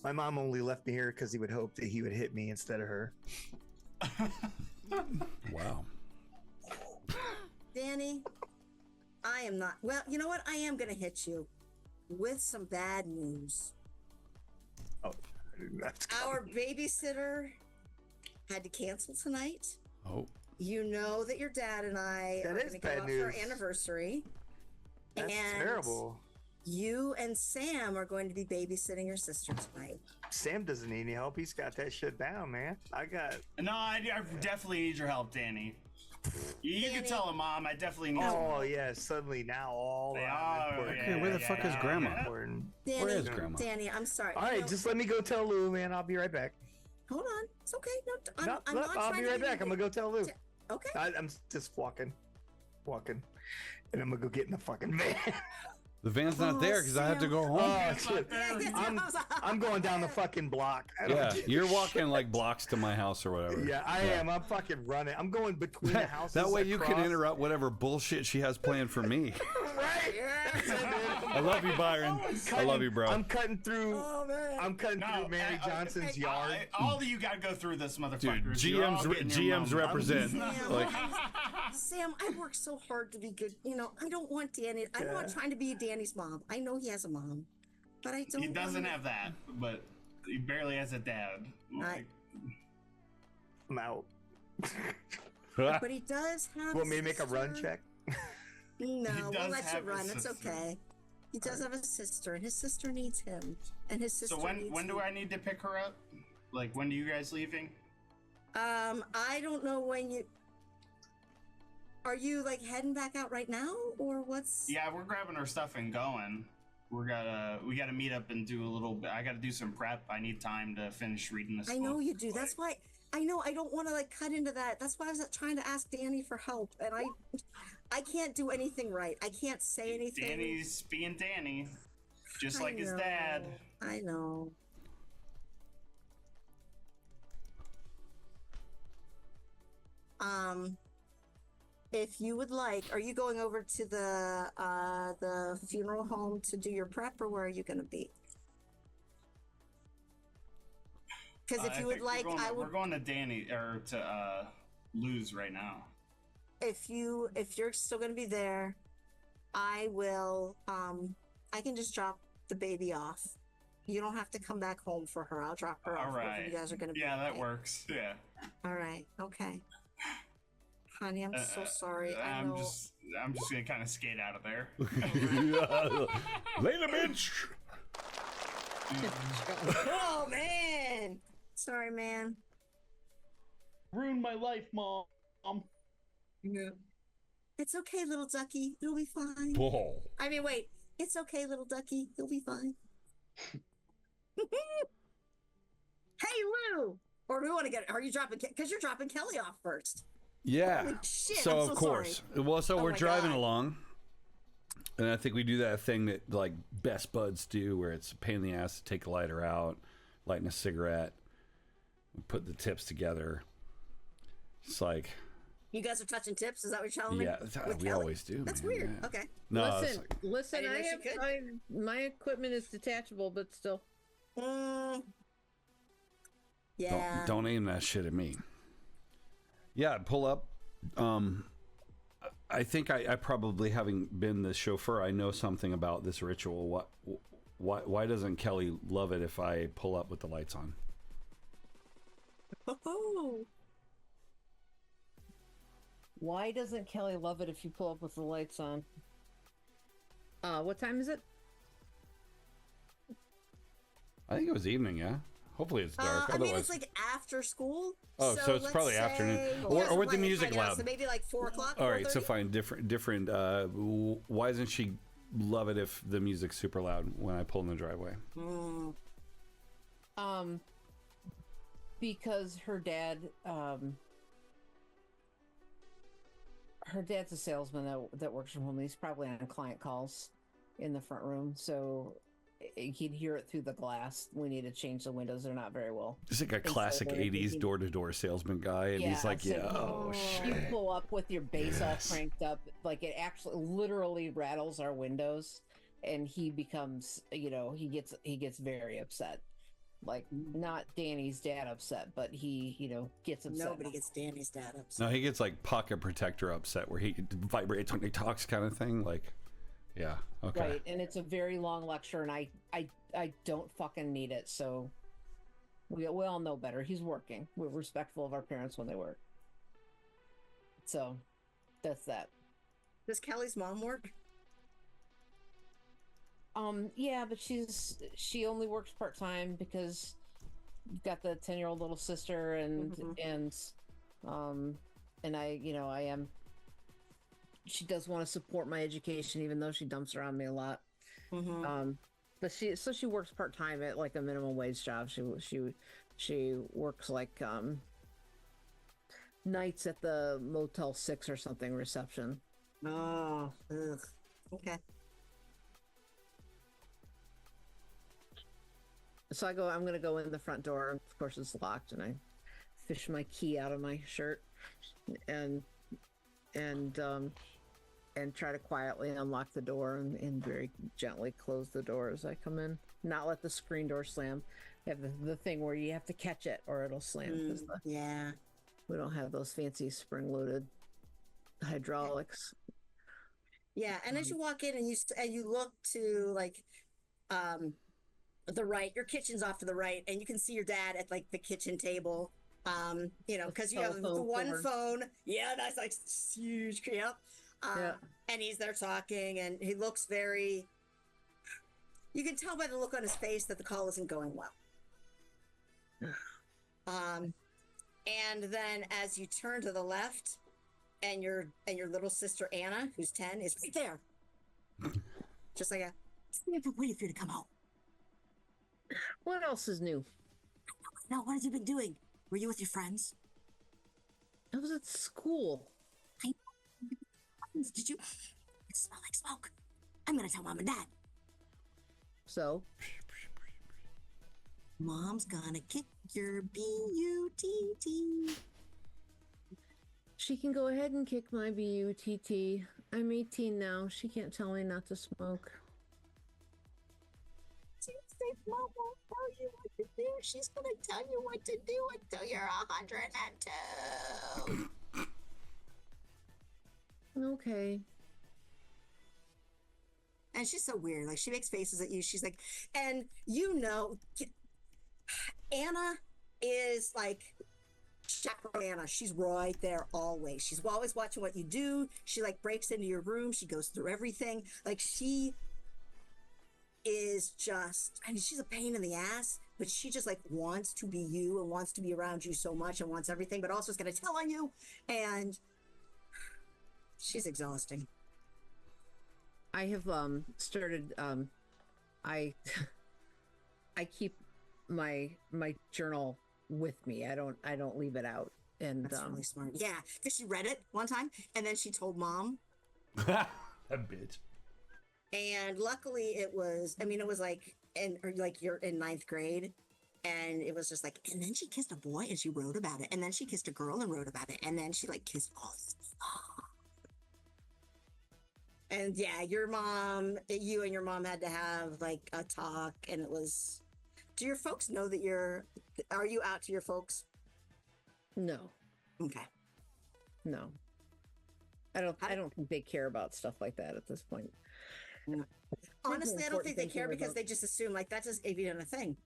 My mom only left me here because he would hope that he would hit me instead of her.
Wow.
Danny, I am not. Well, you know what? I am going to hit you with some bad news.
Oh, that's
Our babysitter had to cancel tonight.
Oh.
You know that your dad and I
That
are
is
going to go
bad
out for our
news.
anniversary.
That's
and
terrible.
You and Sam are going to be babysitting your sister tonight.
Sam doesn't need any help. He's got that shit down, man.
No, I definitely need your help, Danny. You can
Danny.
tell him, Mom. I definitely need.
Oh yeah, suddenly now all important.
Okay, where the fuck is Grandma?
Important.
Danny,
Where is Grandma?
Danny, I'm sorry.
All right, just let me go tell Lou, man. I'll be right back.
Hold on. It's okay. No, I'm
No,
not
I'll
trying
be
to
right
give
back.
you
I'm gonna go tell Lou.
Okay.
I'm just walking, and I'm gonna go get in the fucking van.
The van's not there because I have to go home.
Oh shit! I'm going down the fucking block. I don't
Yeah,
give
you're
a
walking like blocks to my house or whatever.
shit. Yeah, I am. I'm fucking running. I'm going between the houses.
That way you can
across.
interrupt whatever bullshit she has planned for me.
Right. That's it, man.
I love you, Byron. I love you, bro.
I'm cutting through.
Oh man.
I'm cutting through Mary Johnson's yard.
All of you got to go through this,
Dude,
motherfuckers. You're all getting your
GMs
mom.
represent.
Sam,
Like,
Sam, I worked so hard to be good. I don't want Danny. I'm not trying to be Danny's mom. I know he has a mom, but I don't.
He doesn't
wanna-
have that, but he barely has a dad. Like,
I'm out.
But he does have.
Want me to make a run
sister.
check?
No,
He
we'll
does
let you
have a
run. It's
sister.
okay. He does have a sister, and his sister needs him, and his sister.
so
needs
when do
him.
I need to pick her up? Like, when are you guys leaving?
I don't know when you. Are you like heading back out right now, or what's?
Yeah, we're grabbing our stuff and going. We gotta meet up and do a little bit. I gotta do some prep. I need time to finish reading this.
I know
book.
you do. That's why I know I don't want to like cut into that. That's why I was trying to ask Danny for help, and I can't do anything right. I can't say anything.
Danny's being Danny, just
I
like his
know.
dad.
I know. If you would like, are you going over to the funeral home to do your prep, or where are you going to be? Because if
I
you would
think
like, I
we're
would.
going to Danny or to Lou's right now.
If you're still going to be there, I will. I can just drop the baby off. You don't have to come back home for her. I'll drop her
All
off.
right.
You guys are gonna be
Yeah, that
okay.
works. Yeah.
All right. Okay. Honey, I'm so sorry. I know.
I'm just gonna kind of skate out of there.
Later, bitch.
Oh man. Sorry, man.
Ruined my life, Mom.
Yeah. It's okay, little ducky. You'll be fine.
Whoa.
I mean, wait. It's okay, little ducky. You'll be fine. Hey, Lou. Or do we want to get? Are you dropping? Because you're dropping Kelly off first.
Yeah.
Holy shit,
So
I'm
of
so
course.
sorry.
Well, so
Oh
we're
my
driving
God.
along, and I think we do that thing that like best buds do, where it's a pain in the ass to take a lighter out, lighting a cigarette, we put the tips together. It's like,
You guys are touching tips. Is that what you're telling me?
yeah,
With
we
Kelly?
always do.
That's
man.
weird.
Yeah.
Okay.
No, it's
Listen,
I didn't know she could.
my equipment is detachable, but still.
Yeah.
don't aim that shit at me. Yeah, pull up. I think I probably, having been the chauffeur, I know something about this ritual. Why doesn't Kelly love it if I pull up with the lights on?
Oh.
Why doesn't Kelly love it if you pull up with the lights on? What time is it?
I think it was evening. Yeah. Hopefully it's dark.
I mean,
Otherwise,
it's like after school.
Oh, so it's
let's
probably
say-
afternoon.
Yeah,
Or with the
right,
music
right now,
loud.
So maybe like 4 o'clock.
all right. So
4:30?
fine. Different. Why doesn't she love it if the music's super loud when I pull in the driveway?
Because her dad's a salesman that works from home. He's probably on client calls in the front room, so he'd hear it through the glass. We need to change the windows; they're not very well.
It's like a classic
insulated.
'80s door-to-door salesman guy, and he's like,
so
"Yeah, oh
you
shit."
pull up with your bass
Yes.
all cranked up, like it actually literally rattles our windows, and he becomes, he gets very upset. Like, not Danny's dad upset, but he, gets upset.
Nobody gets Danny's dad upset.
No, he gets like pocket protector upset, where he vibrates when he talks, kind of thing. Like, yeah, okay.
Right, and it's a very long lecture, and I don't fucking need it. So we all know better. He's working. We're respectful of our parents when they work. So that's that.
Does Kelly's mom work?
Yeah, but she only works part-time because you've got the 10-year-old little sister, and I am. She does want to support my education, even though she dumps around me a lot. But she works part-time at like a minimum wage job. She works like nights at the Motel 6 or something, reception.
Oh, ugh. Okay.
So I'm gonna go in the front door. Of course, it's locked, and I fish my key out of my shirt and try to quietly unlock the door and very gently close the door as I come in. Not let the screen door slam. I have the thing where you have to catch it or it'll slam. 'Cause
Yeah.
we don't have those fancy spring-loaded hydraulics.
Yeah, and as you walk in and you look to like the right, your kitchen's off to the right, and you can see your dad at like the kitchen table. Because you have the
Telephone
one
cord.
phone. Yeah, that's like huge. Yep.
Yeah.
And he's there talking, and he looks very. You can tell by the look on his face that the call isn't going well. And then as you turn to the left, and your little sister Anna, who's 10, is right there. Just like we've been waiting for you to come out.
What else is new?
Now, what have you been doing? Were you with your friends?
I was at school.
Did you? It smells like smoke. I'm gonna tell Mom and Dad.
So
Mom's gonna kick your B-U-T-T.
she can go ahead and kick my BUTT. I'm 18 now. She can't tell me not to smoke.
Mom won't tell you what to do. She's gonna tell you what to do until you're 102.
Okay.
And she's so weird. Like, she makes faces at you. She's like, and Anna is like chaperone Anna. She's right there always. She's always watching what you do. She like breaks into your room. She goes through everything. Like, she is just, I mean, she's a pain in the ass, but she just like wants to be you and wants to be around you so much and wants everything, but also is going to tell on you. And she's exhausting.
I have started I I keep my journal with me. I don't leave it out. And
That's really smart. Yeah, because she read it one time and then she told mom.
A bitch.
And luckily it was like you're in ninth grade, and it was just like, and then she kissed a boy and she wrote about it, and then she kissed a girl and wrote about it, and then she like kissed all this stuff. And yeah, you and your mom had to have like a talk, and it was, do your folks know that are you out to your folks?
No.
Okay.
No. I don't think they care about stuff like that at this point.
No. Honestly, I don't think they care because they just assume like that's just even a thing.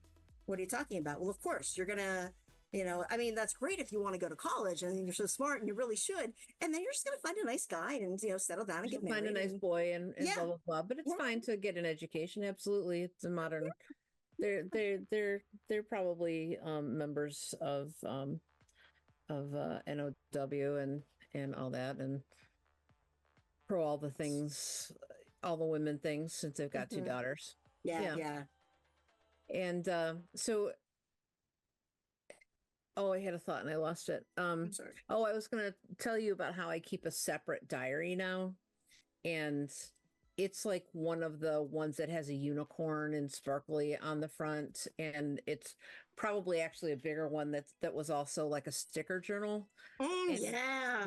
What are you talking about? Well, of course you're gonna, I mean, that's great if you want to go to college and you're so smart and you really should. And then you're just gonna find a nice guy and settle down and get married.
Find a nice boy and
Yeah.
blah blah blah. But it's fine to get an education. Absolutely, it's a modern. They're probably members of NOW and all that, and pro all the things, all the women things, since they've got two daughters.
Yeah.
And so, I had a thought and I lost it.
I'm sorry.
I was going to tell you about how I keep a separate diary now, and it's like one of the ones that has a unicorn and sparkly on the front, and it's probably actually a bigger one that was also like a sticker journal. And,
Yeah.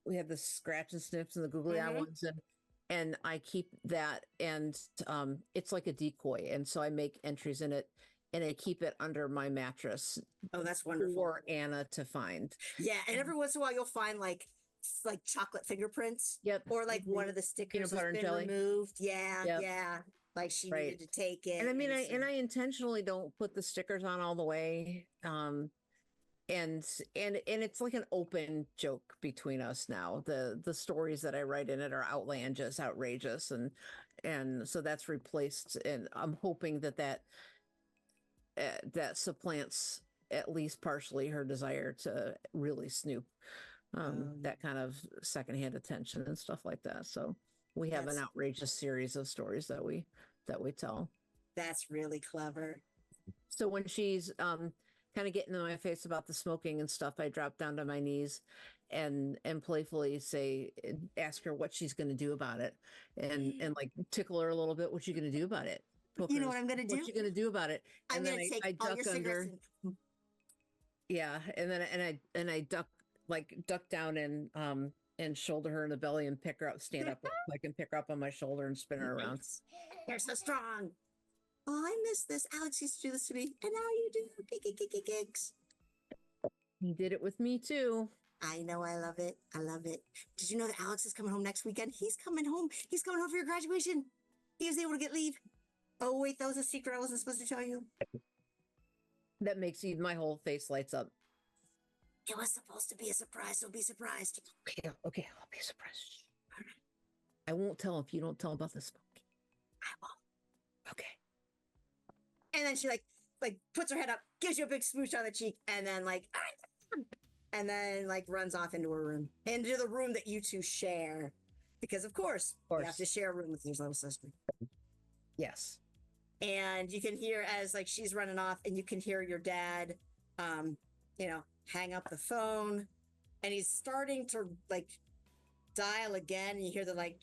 We have the scratch and snips and the googly eye ones, and I keep that, and it's like a decoy, and so I make entries in it, and I keep it under my mattress.
Oh, that's wonderful.
For Anna to find.
Yeah, and every once in a while you'll find like chocolate fingerprints.
Yep.
Or like one of the stickers has been removed. Yeah, yeah. Like she needed to take it.
And I mean, I intentionally don't put the stickers on all the way. And it's like an open joke between us now. The stories that I write in it are outlandish, outrageous, and so that's replaced. And I'm hoping that supplants at least partially her desire to really snoop. That kind of secondhand attention and stuff like that. So we have an outrageous series of stories that we tell.
That's really clever.
So when she's kind of getting in my face about the smoking and stuff, I drop down to my knees and playfully ask her what she's going to do about it, and like tickle her a little bit. What you going to do about it?
You know what I'm going to do?
What you going to do about it?
I'm going to take all your cigarettes.
Yeah, and then I duck down and shoulder her in the belly and pick her up, stand up, I can pick her up on my shoulder and spin her around.
You're so strong. Oh, I miss this. Alex used to do this to me, and now you do. Gigs.
He did it with me too.
I know. I love it. I love it. Did you know that Alex is coming home next weekend? He's coming home. He's coming home for your graduation. He was able to get leave. Oh, wait, that was a secret I wasn't supposed to tell you.
That makes my whole face lights up.
It was supposed to be a surprise, so be surprised.
Okay, I'll be surprised. All right. I won't tell if you don't tell about the smoking.
I won't.
Okay.
And then she like puts her head up, gives you a big smooch on the cheek, and then runs off into her room, into the room that you two share, because of course. You have to share a room with your little sister.
Yes.
And you can hear as like she's running off, and you can hear your dad, hang up the phone, and he's starting to like dial again, and you hear the like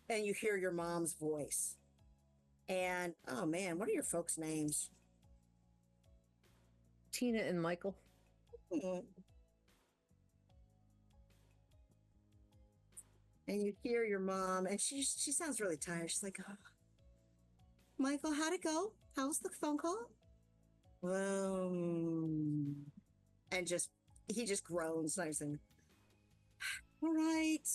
and you hear your mom's voice. And oh man, what are your folks' names?
Tina and Michael.
Mm-hmm. And you hear your mom, and she sounds really tired. She's like, oh, Michael, how'd it go? How was the phone call? Well, and he just groans. Nice and All right.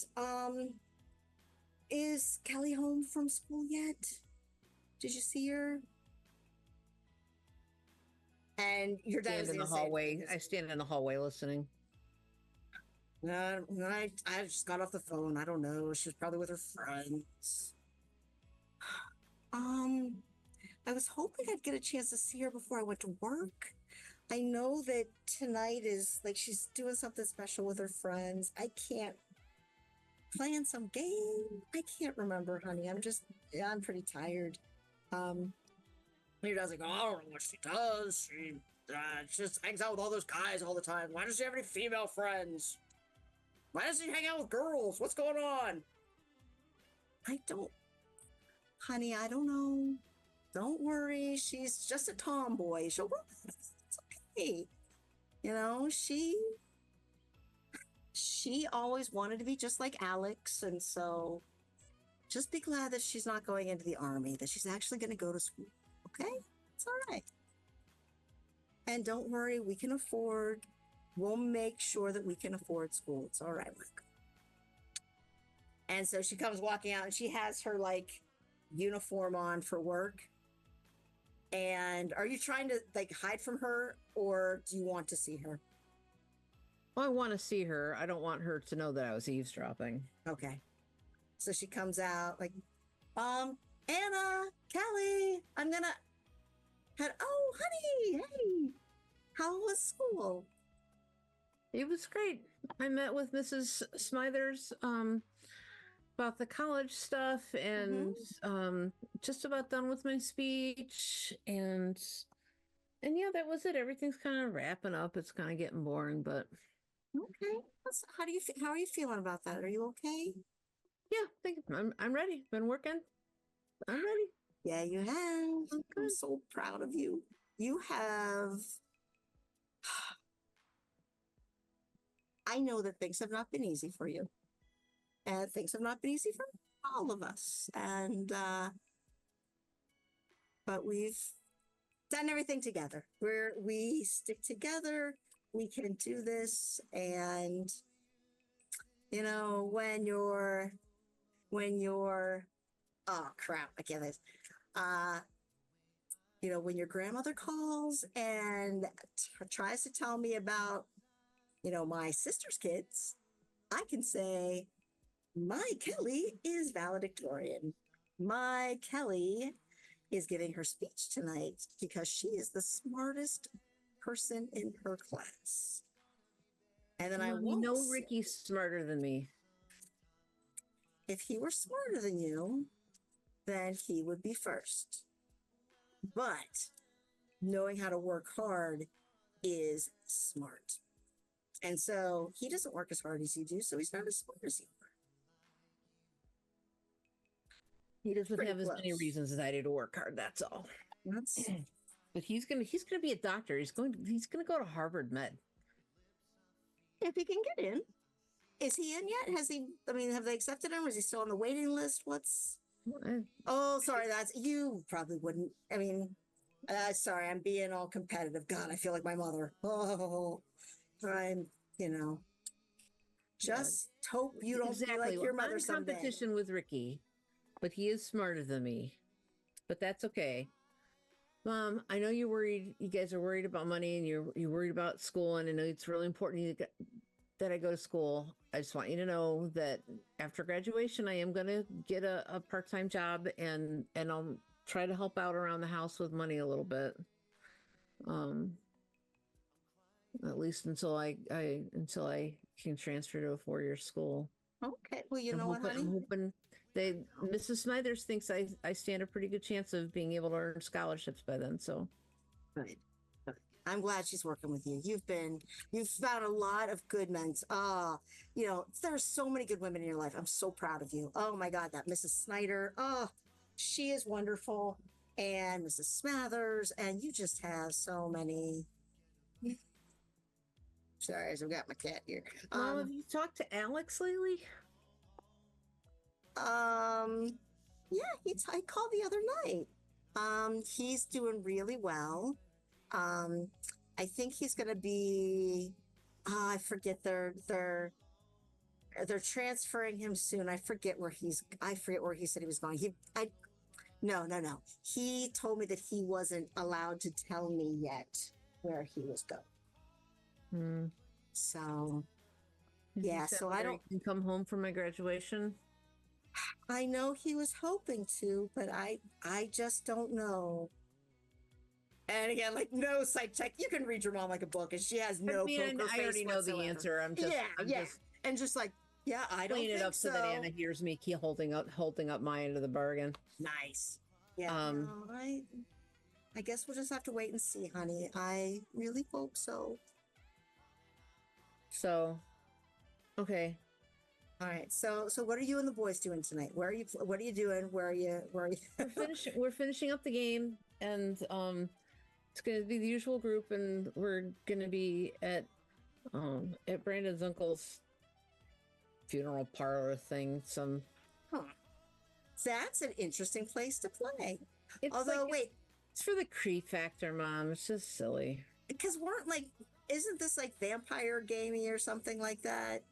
Is Kelly home from school yet? Did you see her? And your dad
Stand in the hallway. I stand in the hallway listening.
I just got off the phone. I don't know. She's probably with her friends. I was hoping I'd get a chance to see her before I went to work. I know that tonight is like she's doing something special with her friends. I can't playing some game. I can't remember, honey. I'm pretty tired. Your dad's like, oh, I don't know what she does. She just hangs out with all those guys all the time. Why does she have any female friends? Why does she hang out with girls? What's going on? Honey, I don't know. Don't worry. She's just a tomboy. She'll grow up. It's okay. You know, she always wanted to be just like Alex. And so just be glad that she's not going into the army, that she's actually going to go to school. Okay? It's all right. And don't worry, we'll make sure that we can afford school. It's all right, Mike. And so she comes walking out and she has her like uniform on for work. And are you trying to like hide from her or do you want to see her?
Well, I want to see her. I don't want her to know that I was eavesdropping.
Okay. So she comes out like, Anna, Kelly, I'm gonna head. Oh, honey, hey, how was school?
It was great. I met with Mrs. Smithers about the college stuff and just about done with my speech and yeah, that was it. Everything's kind of wrapping up. It's kind of getting boring, but
okay. How are you feeling about that? Are you okay?
Yeah, I think I'm ready. Been working. I'm ready.
Yeah, you have. I'm so proud of you. You have. I know that things have not been easy for you. And things have not been easy for all of us. And, but we've done everything together. We stick together. We can do this. And, you know, when you're, oh crap, I can't this. You know, when your grandmother calls and tries to tell me about, you know, my sister's kids, I can say, my Kelly is valedictorian. My Kelly is giving her speech tonight because she is the smartest person in her class. And then I won't.
You know, Ricky's smarter than me.
If he were smarter than you, then he would be first. But knowing how to work hard is smart. And so he doesn't work as hard as you do, so he's not as smart as you are.
He doesn't have as many reasons as I do to work hard. That's all. But he's gonna be a doctor. He's gonna go to Harvard Med.
If he can get in. Is he in yet? Have they accepted him? Is he still on the waiting list? Oh, sorry, you probably wouldn't. Sorry, I'm being all competitive. God, I feel like my mother. Oh, I'm, just hope you don't be like your mother someday.
I'm in competition with Ricky, but he is smarter than me. But that's okay. Mom, I know you're worried. You guys are worried about money and you're worried about school, and I know it's really important that I go to school. I just want you to know that after graduation, I am going to get a part-time job and I'll try to help out around the house with money a little bit. At least until I can transfer to a 4-year school.
Okay. Well, you know what, honey?
I'm hoping Mrs. Smithers thinks I stand a pretty good chance of being able to earn scholarships by then. So
good. I'm glad she's working with you. You've found a lot of good men. There are so many good women in your life. I'm so proud of you. Oh my God, that Mrs. Snyder. Oh, she is wonderful. And Mrs. Smathers. And you just have so many. Sorry, I've got my cat here.
Mom, have you talked to Alex lately?
Yeah, I called the other night. He's doing really well. I think he's going to be, I forget they're transferring him soon. I forget where he said he was going. No. He told me that he wasn't allowed to tell me yet where he was going. So, yeah. So I don't.
Can come home for my graduation.
I know he was hoping to, but I just don't know. And again, like, no site check. You can read your mom like a book, and she has no poker face
I already know
whatsoever.
the answer. I'm just
and just like, yeah, I don't
clean
think
it up so that Anna hears me keep holding up my end of the bargain.
Nice. Yeah. No, I guess we'll just have to wait and see, honey. I really hope so.
So, okay.
All right. So what are you and the boys doing tonight? What are you doing? Where are you?
We're finishing up the game, and it's going to be the usual group, and we're going to be at Brandon's uncle's funeral parlor thing.
That's an interesting place to play.
Although, it's for the creep factor, Mom. It's just silly.
Because isn't this like vampire gamey or something like that?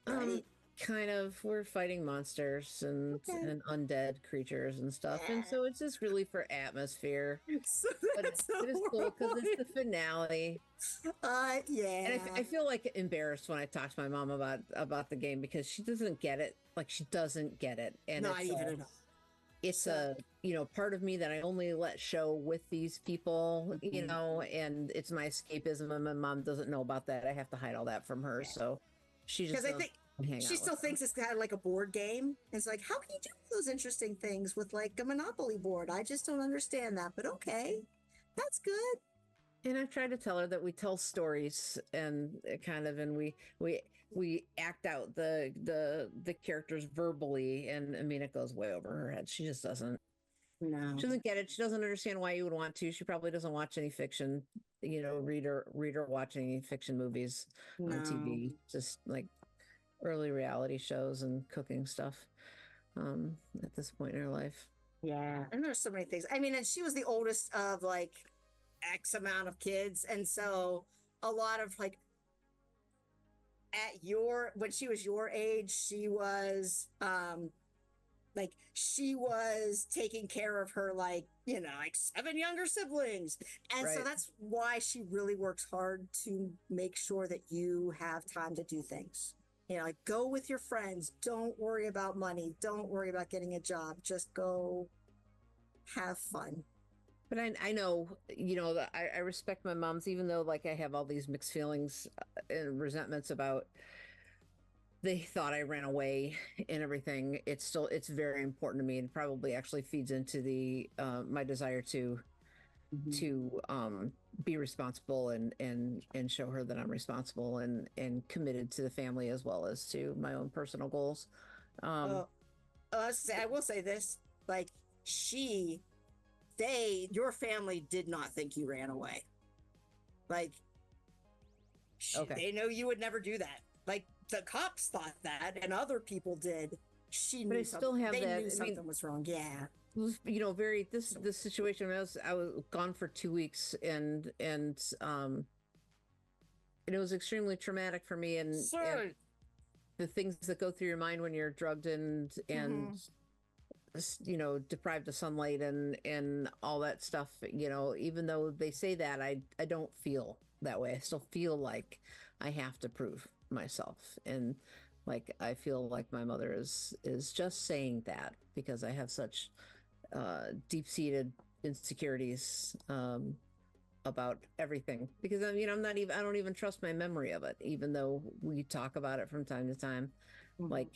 Right?
Kind of. We're fighting monsters and undead creatures and stuff, and so it's just really for atmosphere. But it is cool because it's the finale.
Yeah.
And I feel like embarrassed when I talk to my mom about the game because she doesn't get it. Like, she doesn't get it, and
not even at all.
It's a part of me that I only let show with these people, and it's my escapism, and my mom doesn't know about that. I have to hide all that from her, so she just
she still thinks it's kind of like a board game. It's like, how can you do those interesting things with like a Monopoly board? I just don't understand that, but okay, that's good.
And I tried to tell her that we tell stories and we act out the characters verbally, and I mean, it goes way over her head. She just doesn't.
No,
she doesn't get it. She doesn't understand why you would want to. She probably doesn't watch any fiction, read or watch any fiction movies on TV. Just like early reality shows and cooking stuff at this point in her life.
Yeah, and there's so many things. I mean, and she was the oldest of like X amount of kids, and so a lot of like when she was your age, she was she was taking care of her like 7 younger siblings, and so that's why she really works hard to make sure that you have time to do things. Like, go with your friends, don't worry about money, don't worry about getting a job, just go have fun.
But I know, I respect my mom's, even though like I have all these mixed feelings and resentments about they thought I ran away and everything. It's very important to me, and probably actually feeds into the my desire to be responsible and show her that I'm responsible and committed to the family as well as to my own personal goals.
I will say this, like your family did not think you ran away. Like, they know you would never do that. Like, the cops thought that, and other people did.
But I still have that.
They knew something was wrong. Yeah.
This situation. I was gone for 2 weeks, and it was extremely traumatic for me. And the things that go through your mind when you're drugged and deprived of sunlight and all that stuff. Even though they say that, I don't feel that way. I still feel like I have to prove myself, and like I feel like my mother is just saying that because I have such deep-seated insecurities about everything, because I don't even trust my memory of it, even though we talk about it from time to time. Like,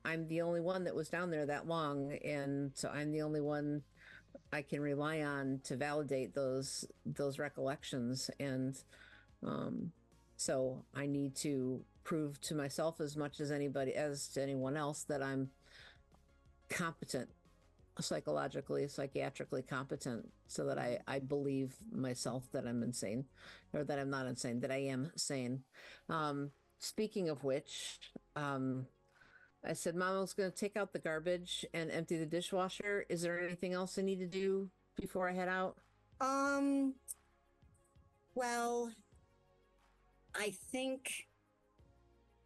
I'm the only one that was down there that long, and so I'm the only one I can rely on to validate those recollections, and so I need to prove to myself as much as to anyone else that I'm competent, psychiatrically competent, so that I believe myself that I'm insane, or that I'm not insane, that I am sane. Speaking of which, I said Mom was going to take out the garbage and empty the dishwasher. Is there anything else I need to do before I head out?
Well, I think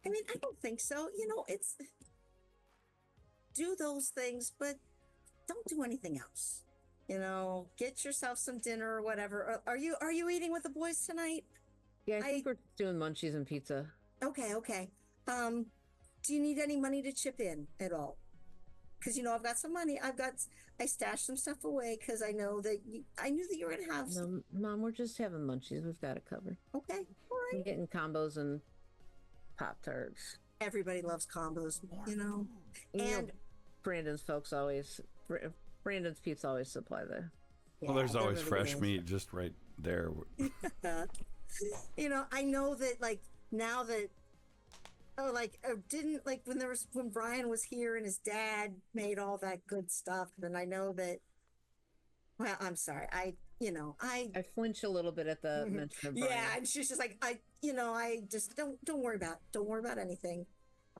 I mean, I don't think so. You know, it's do those things, but don't do anything else. You know, get yourself some dinner or whatever. Are you eating with the boys tonight?
Yeah, I think we're doing munchies and pizza.
Okay. Do you need any money to chip in at all? Because you know I've got some money. I stashed some stuff away because I know that I knew that you were gonna have.
No, Mom, we're just having munchies. We've got it covered.
Okay, all right.
I'm getting combos and Pop-Tarts.
Everybody loves combos, you know. And
Brandon's Brandon's Peeps always supply the.
Well, there's always fresh meat just right there.
You know, I know that like now that didn't like when Brian was here and his dad made all that good stuff, and I know that. Well, I'm sorry. I
flinch a little bit at the mention of Brian.
Yeah, and she's just like I just don't worry about anything,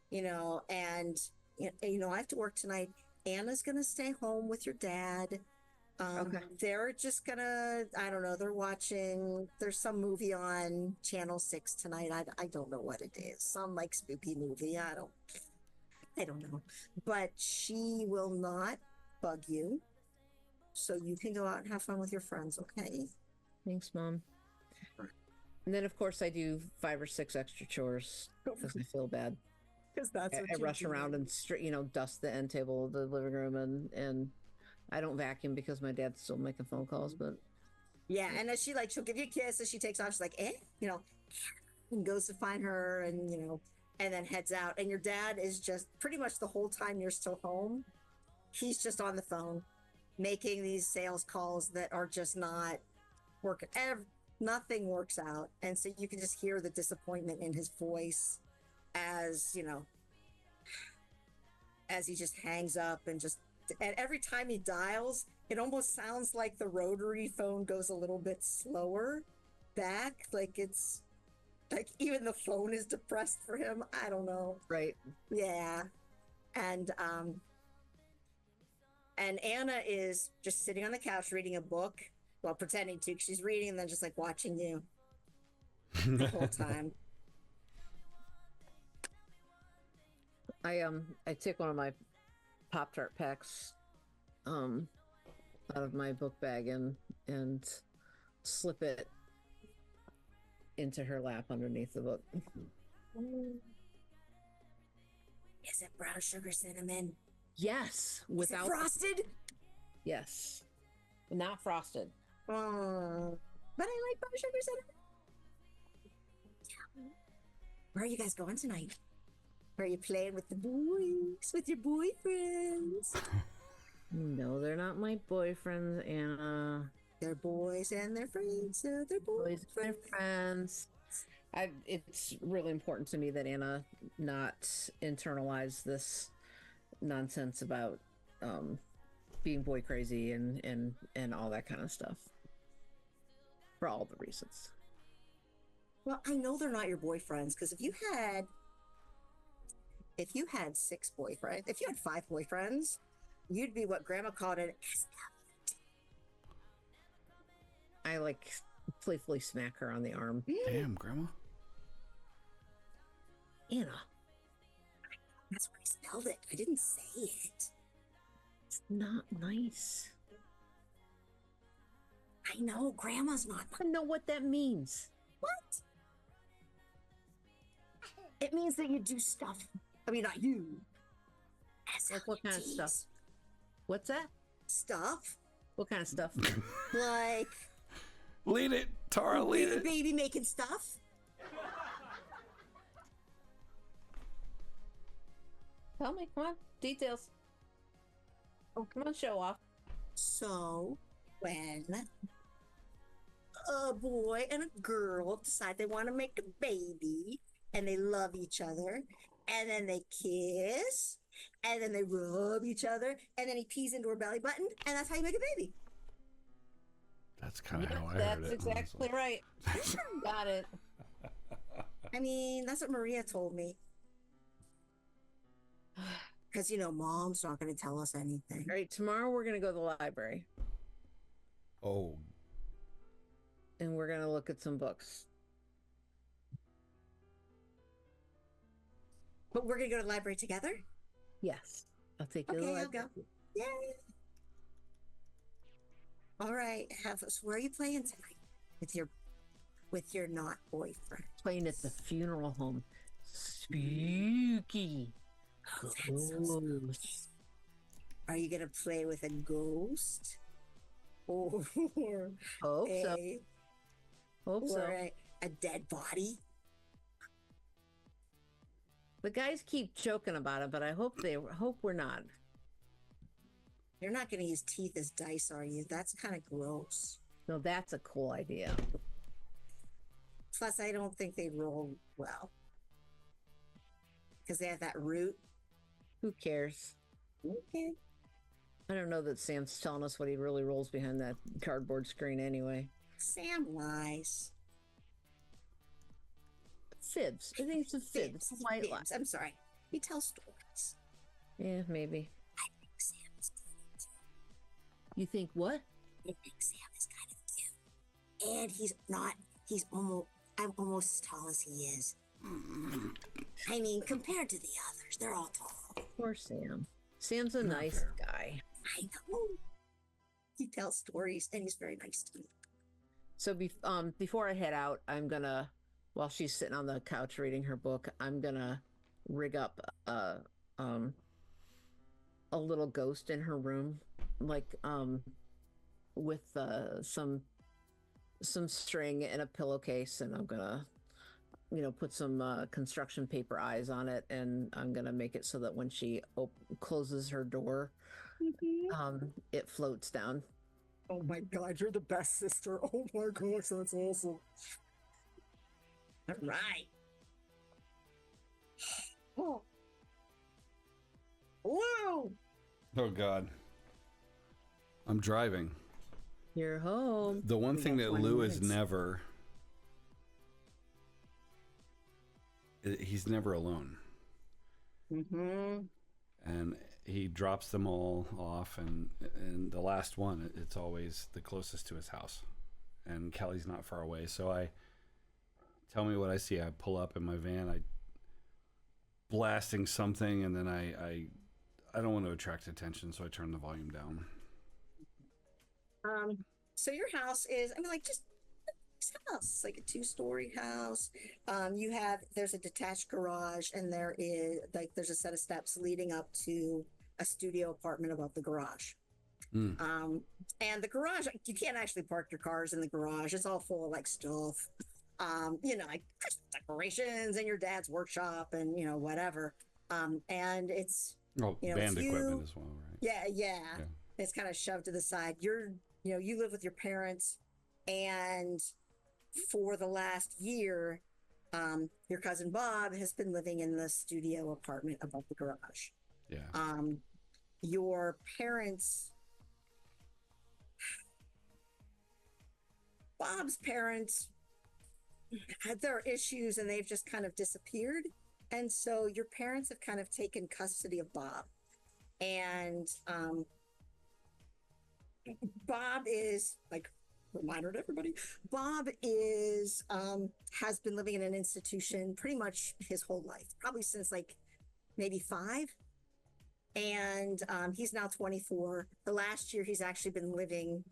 you know. And you know I have to work tonight. Anna's gonna stay home with your dad.
Okay.
They're just gonna, I don't know, there's some movie on Channel 6 tonight. I don't know what it is. Some like spooky movie. I don't know. But she will not bug you. So you can go out and have fun with your friends, okay?
Thanks, Mom. And then of course I do 5 or 6 extra chores because I feel bad.
Because that's what
I rush around and dust the end table of the living room and I don't vacuum because my dad's still making phone calls, but
yeah. And as she'll give you a kiss as she takes off. She's like, and goes to find her, and and then heads out. And your dad is just pretty much the whole time you're still home, he's just on the phone, making these sales calls that are just not working. Nothing works out, and so you can just hear the disappointment in his voice as he just hangs up and every time he dials, it almost sounds like the rotary phone goes a little bit slower back. Like it's like even the phone is depressed for him. I don't know.
Right.
Yeah. And Anna is just sitting on the couch reading a book. Well, pretending to. She's reading and then just like watching you the whole time.
I take one of my Pop-Tart packs out of my book bag and slip it into her lap underneath the book.
Is it brown sugar cinnamon?
Yes.
Is it frosted?
Yes. Not frosted.
But I like brown sugar cinnamon. Yeah. Where are you guys going tonight? Are you playing with the boys, with your boyfriends?
No, they're not my boyfriends, Anna.
They're boys and they're friends, so they're boys
and their friends. It's really important to me that Anna not internalize this nonsense about being boy crazy and all that kind of stuff. For all the reasons.
Well, I know they're not your boyfriends, because if you had 6 boyfriends, if you had 5 boyfriends, you'd be what Grandma called it.
I like playfully smack her on the arm.
Damn, Grandma.
Anna. That's why I spelled it. I didn't say it.
It's not nice.
I know, Grandma's not.
I know what that means.
What? It means that you do stuff. I mean, not you.
Like what kind of stuff? What's that?
Stuff.
What kind of stuff?
Like.
Lead it, Tara, lead it.
Baby making stuff.
Tell me, come on. Details. Oh, come on, show off.
So, when a boy and a girl decide they want to make a baby, and they love each other, and then they kiss, and then they rub each other, and then he pees into her belly button, and that's how you make a baby.
That's kind of how I heard
That's
it.
exactly right. Got it.
I mean, that's what Maria told me. Because, Mom's not going to tell us anything.
All right, tomorrow we're going to go to the library.
Oh.
And we're going to look at some books.
But we're gonna go to the library together.
Yes, I'll take you to the
Okay, I'll
library.
go. Yay! All right. So where are you playing tonight with your not boyfriend?
Playing at the funeral home. Spooky.
Oh, that's so spooky. Are you gonna play with a ghost? Or
Hope so. Hope so.
A dead body?
The guys keep joking about it, but I hope we're not.
You're not gonna use teeth as dice, are you? That's kind of gross.
No, that's a cool idea.
Plus, I don't think they roll well because they have that root.
Who cares?
Okay.
I don't know that Sam's telling us what he really rolls behind that cardboard screen anyway.
Sam lies.
Fibs. I think it's a fib. It's a white lie.
I'm sorry. He tells stories.
Yeah, maybe.
I think Sam is kind of cute.
You think what?
I think Sam is kind of cute. And I'm almost as tall as he is. I mean, compared to the others, they're all tall.
Poor Sam. Sam's a nice guy.
I know. He tells stories and he's very nice to me.
So before I head out, I'm gonna, while she's sitting on the couch reading her book, I'm gonna rig up a little ghost in her room, like with some string and a pillowcase, and I'm gonna put some construction paper eyes on it, and I'm gonna make it so that when she closes her door, it floats down.
Oh my God, you're the best sister. Oh my gosh, that's awesome. All right. Oh. Whoa!
Oh God. I'm driving.
You're home.
The one thing that Lou is he's never alone.
Mm-hmm.
And he drops them all off, and the last one, it's always the closest to his house. And Kelly's not far away, so I tell me what I see. I pull up in my van, I blasting something, and then I don't want to attract attention, so I turn the volume down.
So your house is, just this house, like a 2-story house. There's a detached garage, and there's a set of steps leading up to a studio apartment above the garage. And the garage, you can't actually park your cars in the garage. It's all full of stuff, like Christmas decorations and your dad's workshop and whatever. And it's
band equipment as well, right?
Yeah. It's kind of shoved to the side. You live with your parents, and for the last year, your cousin Bob has been living in the studio apartment above the garage.
Yeah.
Your parents, Bob's parents, had their issues and they've just kind of disappeared. And so your parents have kind of taken custody of Bob. And Bob is, reminder to everybody, Bob is has been living in an institution pretty much his whole life, probably since maybe 5. And he's now 24. The last year he's actually been living,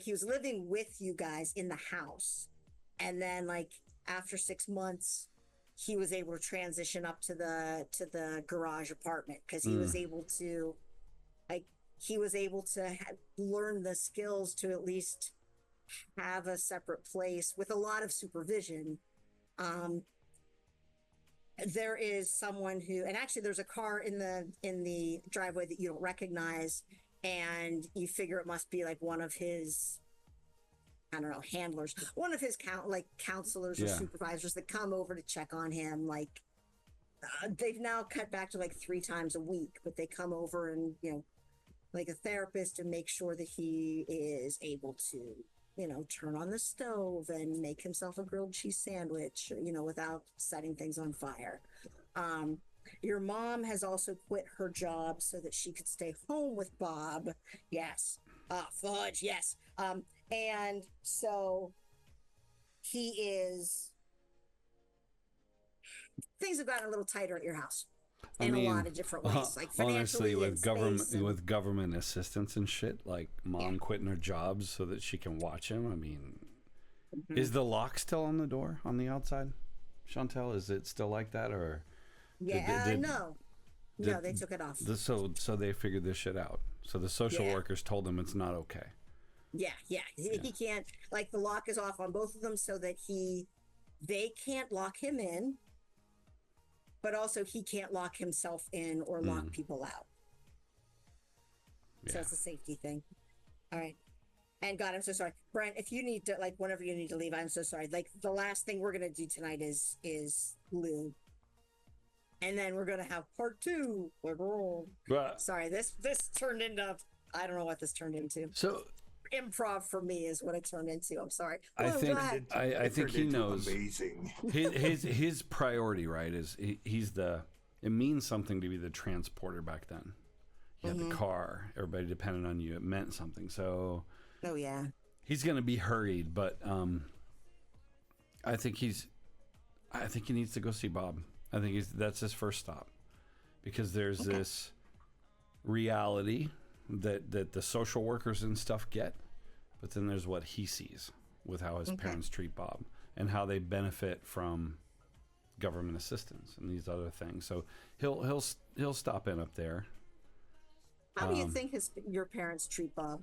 he was living with you guys in the house. And then after 6 months, he was able to transition up to the garage apartment because he was able to learn the skills to at least have a separate place with a lot of supervision. There is someone who, and actually there's a car in the driveway that you don't recognize, and you figure it must be one of his, I don't know, handlers, one of his counselors or supervisors that come over to check on him. They've now cut back to 3 times a week, but they come over and, like a therapist, to make sure that he is able to, turn on the stove and make himself a grilled cheese sandwich, without setting things on fire. Your mom has also quit her job so that she could stay home with Bob. Yes. Fudge. Yes. And so he is things have gotten a little tighter at your house
I
in
mean,
a lot of different ways, like financially,
honestly, with
space and-
with government assistance and shit, like mom quitting her jobs so that she can watch him. I mean, is the lock still on the door on the outside, Chantel? Is it still like that, or
no, they took it off.
So they figured this shit out. So the social workers told him it's not okay.
Yeah. He can't, like, the lock is off on both of them so that they can't lock him in, but also he can't lock himself in or lock people out. So it's a safety thing. All right. And God, I'm so sorry. Brent, if you need to, like, whenever you need to leave, I'm so sorry. Like, the last thing we're going to do tonight is Lou. And then we're going to have part 2. Sorry, this turned into, I don't know what this turned into.
So
improv for me is what it turned into. I'm sorry.
I think he knows.
Amazing.
his priority, right, is it means something to be the transporter back then. You had the car, everybody depended on you. It meant something. So he's going to be hurried, but I think he needs to go see Bob. I think that's his first stop, because there's this reality that the social workers and stuff get, but then there's what he sees with how his parents treat Bob and how they benefit from government assistance and these other things. So he'll stop in up there.
How do you think your parents treat Bob?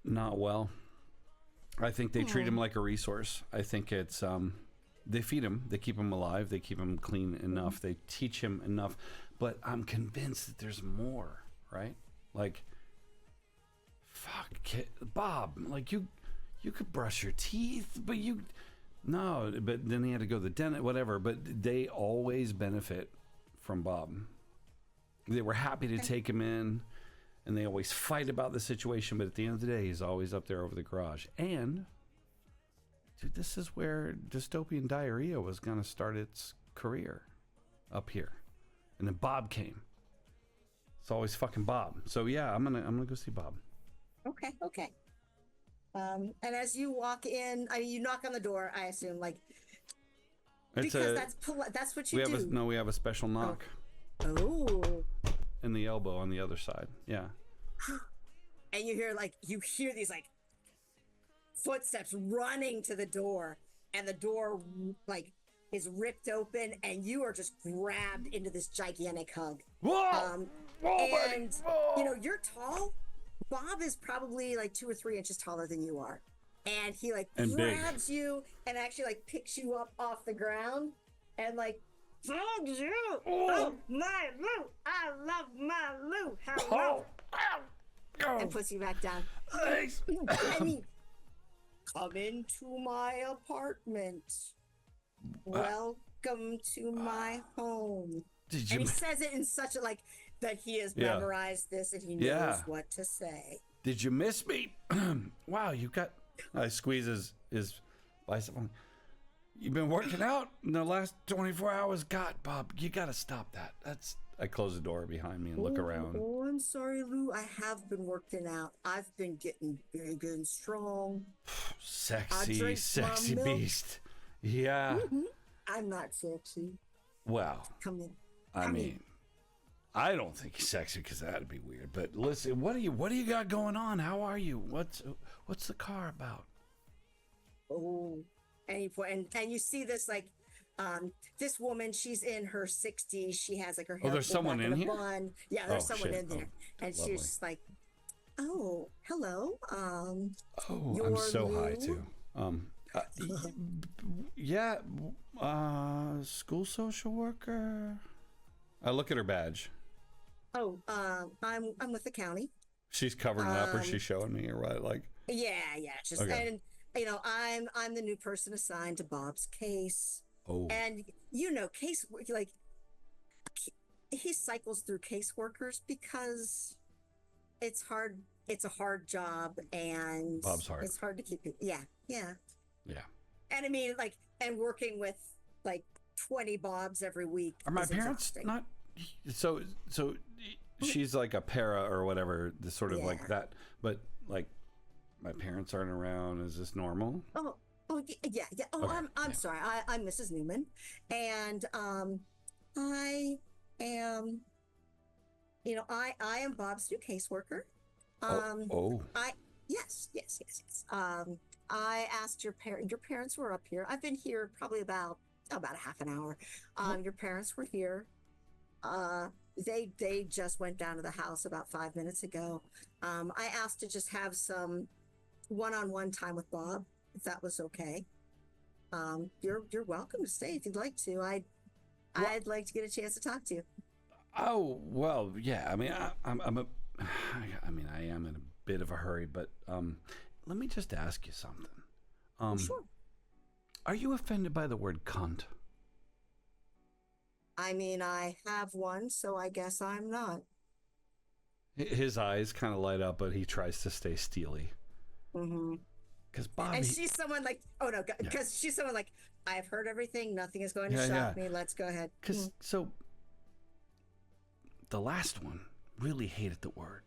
Not well. I think they treat him like a resource. I think it's they feed him, they keep him alive, they keep him clean enough, they teach him enough. But I'm convinced that there's more, right? Like, fuck, Bob, like you could brush your teeth, but but then he had to go to the dentist, whatever. But they always benefit from Bob. They were happy to take him in, and they always fight about the situation. But at the end of the day, he's always up there over the garage. And, dude, this is where dystopian diarrhea was going to start its career, up here. And then Bob came. It's always fucking Bob. So yeah, I'm gonna go see Bob.
Okay. And as you walk in, you knock on the door, I assume, like, because that's what you do.
We have a special knock.
Oh.
In the elbow on the other side. Yeah.
And you hear these like footsteps running to the door, and the door like is ripped open, and you are just grabbed into this gigantic hug.
Whoa!
And you're tall. Bob is probably like 2 or 3 inches taller than you are, and he grabs you and actually like picks you up off the ground and like hugs you. Oh my Lou, I love my Lou. Hello. And puts you back down.
Thanks.
I mean, come into my apartment. Welcome to my home. And he says it in such a that he has memorized this and he knows what to say.
Did you miss me? Wow, you got. I squeeze his bicep. You've been working out in the last 24 hours. God, Bob, you got to stop that. I close the door behind me and look around.
Oh, I'm sorry, Lou. I have been working out. I've been getting big and strong.
Sexy beast. Yeah.
I'm not sexy.
Well,
come in.
I mean, I don't think he's sexy because that'd be weird. But listen, what do you got going on? How are you? What's the car about?
Oh, and you see this this woman. She's in her 60s. She has her hair.
Oh, there's someone in here.
Bun. Yeah, there's someone in there, and
lovely.
she's just like, "Oh, hello."
I'm so
Lou?
high too. School social worker. I look at her badge.
Oh, I'm with the county.
She's covering it up, or she's showing me, or what? Like.
Yeah. Just and I'm the new person assigned to Bob's case.
Oh.
And case he cycles through caseworkers because it's hard. It's a hard job, and
Bob's hard.
It's hard to keep it. Yeah. And I mean, and working with 20 Bobs every week.
Are my parents
exhausting.
Not so? She's like a para or whatever, sort of like that. But my parents aren't around. Is this normal?
Oh Oh yeah. Oh,
Okay,
I'm sorry. I'm Mrs. Newman, and I am, I am Bob's new caseworker. Yes. I asked your parents were up here. I've been here probably about a half an hour. Your parents were here. They just went down to the house about 5 minutes ago. I asked to just have some one-on-one time with Bob, if that was okay. You're welcome to stay if you'd like to. I'd like to get a chance to talk to you.
Oh, well, yeah. I mean, I am in a bit of a hurry, but let me just ask you something.
Sure.
Are you offended by the word cunt?
I mean, I have one, so I guess I'm not.
His eyes kind of light up, but he tries to stay steely.
Mm-hmm.
Because Bob,
and she's someone like, because she's someone like, I've heard everything. Nothing is going to shock me. Let's go ahead.
Because so the last one really hated the word.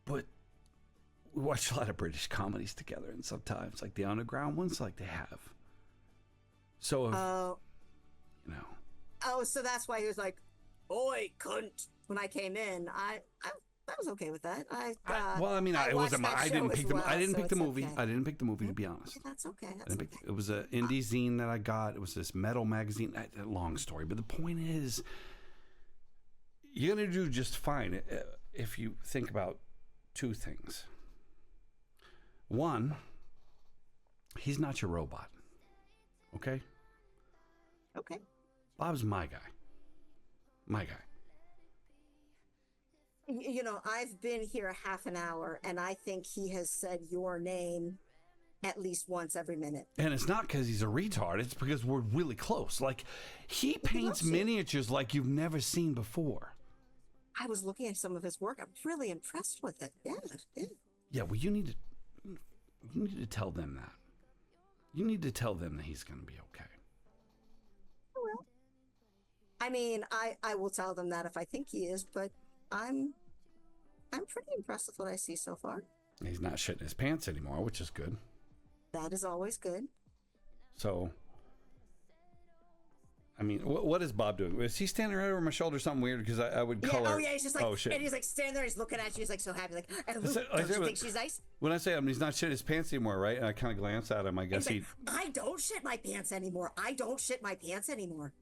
But we watch a lot of British comedies together, and sometimes, like the underground ones, like they have. So, if,
Oh, so that's why he was like, "Oi, cunt!" When I came in, I was okay with that.
it wasn't. I didn't pick I didn't pick the movie.
Okay.
I didn't pick the movie, to be honest.
Yeah, that's okay.
It was an indie zine that I got. It was this metal magazine. Long story, but the point is, you're gonna do just fine if you think about two things. One, he's not your robot. Okay?
Okay.
Bob's my guy. My guy.
I've been here a half an hour, and I think he has said your name at least once every minute.
And it's not because he's a retard. It's because we're really close. Like, he paints miniatures like you've never seen before.
I was looking at some of his work. I'm really impressed with it. Yeah.
Yeah, well, you need to tell them that. You need to tell them that he's going to be okay.
Well, I mean, I will tell them that if I think he is, but I'm pretty impressed with what I see so far.
He's not shitting his pants anymore, which is good.
That is always good.
So, I mean, what is Bob doing? Is he standing right over my shoulder, something weird? Because I would color.
Oh yeah, he's just like,
shit.
And he's like standing there, he's looking at you, he's like so happy, like, don't you think she's nice?
When I say he's not shitting his pants anymore, right? And I kind of glance at him, I guess
like, I don't shit my pants anymore.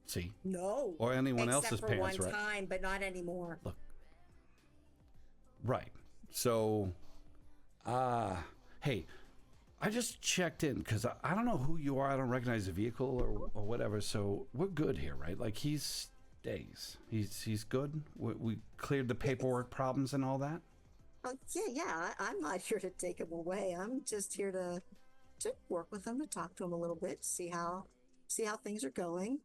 See? No.
Or anyone else's
pants, right?
Except for
one time, but not anymore.
Look. Right. So, hey, I just checked in because I don't know who you are. I don't recognize the vehicle or whatever. So we're good here, right? Like he stays. He's good. We cleared the paperwork problems and all that.
Oh yeah. I'm not here to take him away. I'm just here to work with him, to talk to him a little bit, see how things are going.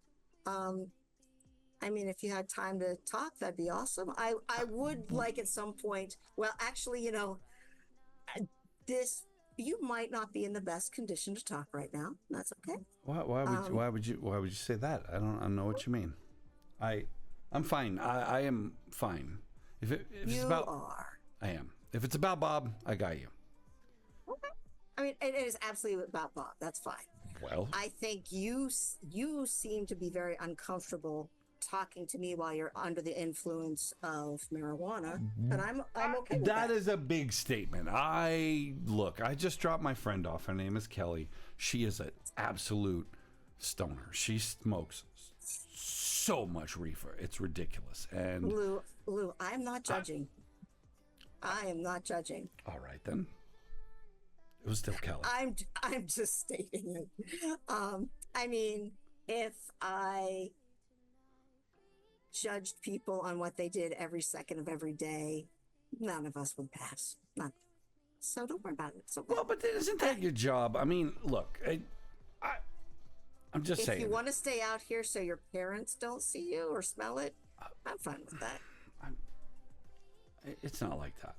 I mean, if you had time to talk, that'd be awesome. I would like at some point. Well, actually, you might not be in the best condition to talk right now. That's okay.
Why would you say that? I don't know what you mean. I'm fine. I am fine. If it's about, I am. If it's about Bob, I got you.
Okay. I mean, it is absolutely about Bob. That's fine.
Well,
I think you seem to be very uncomfortable talking to me while you're under the influence of marijuana, but I'm okay with that.
That is a big statement. I just dropped my friend off. Her name is Kelly. She is an absolute stoner. She smokes so much reefer. It's ridiculous. And
Lou, I'm not judging. I am not judging.
All right then. It was still Kelly.
I'm just stating it. I mean, if I judged people on what they did every second of every day, none of us would pass. So don't worry about it. It's okay.
Well, but isn't that your job? I mean, look, I'm just saying.
If you want to stay out here so your parents don't see you or smell it, I'm fine with that.
It's not like that.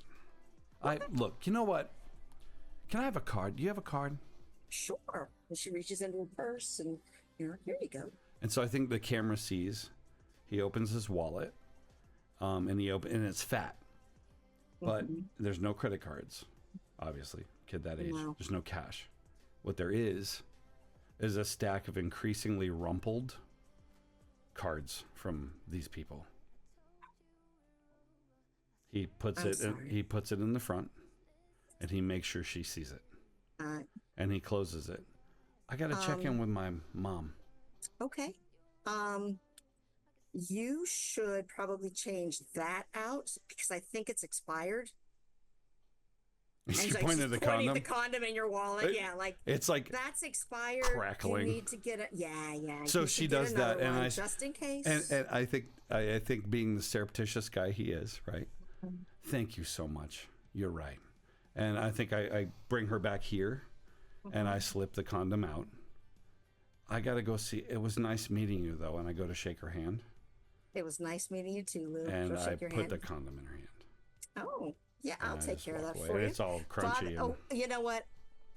Look, you know what? Can I have a card? Do you have a card?
Sure. And she reaches into her purse and here you go.
And so I think the camera sees. He opens his wallet, and it's fat, but there's no credit cards. Obviously, kid that age, there's no cash. What there is a stack of increasingly rumpled cards from these people. He puts it in the front, and he makes sure she sees it. And he closes it. I got to check in with my mom.
Okay. You should probably change that out because I think it's expired.
She
she's
pointed the condom.
The condom in your wallet.
It's like
that's expired.
Crackling.
You need to get it. Yeah.
So she does that, and
just in case.
And I think being the surreptitious guy he is, right? Thank you so much. You're right. And I think I bring her back here, and I slip the condom out. I got to go see. It was nice meeting you, though, and I go to shake her hand.
It was nice meeting you too, Lou.
And I put the condom in her hand.
Oh, yeah, I'll take care of that
away.
for you.
It's all crunchy.
Bob, you know what?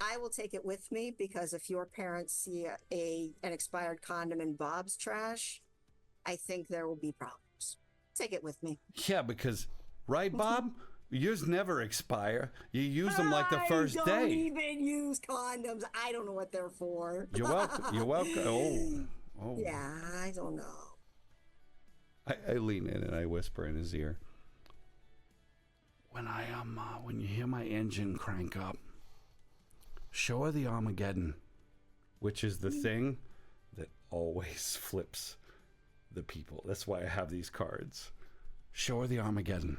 I will take it with me because if your parents see an expired condom in Bob's trash, I think there will be problems. Take it with me.
Yeah, because, right, Bob? Yours never expire. You use them like the first day.
I don't even use condoms. I don't know what they're for.
You're welcome. You're welcome. Oh.
Yeah, I don't know.
I lean in and I whisper in his ear. When you hear my engine crank up, show her the Armageddon, which is the thing that always flips the people. That's why I have these cards. Show her the Armageddon.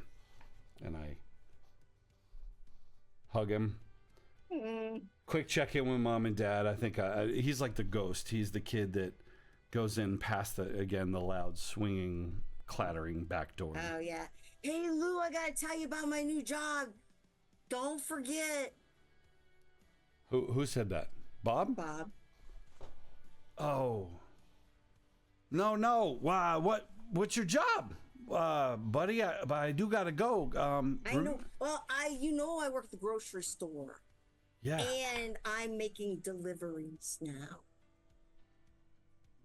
And I hug him. Quick check in with mom and dad. I think he's like the ghost. He's the kid that goes in past the loud swinging, clattering back door.
Oh, yeah. Hey, Lou, I got to tell you about my new job. Don't forget.
Who said that? Bob?
Bob.
Oh. No. What's your job? Buddy, I do got to go.
I know. Well, I work at the grocery store.
Yeah.
And I'm making deliveries now.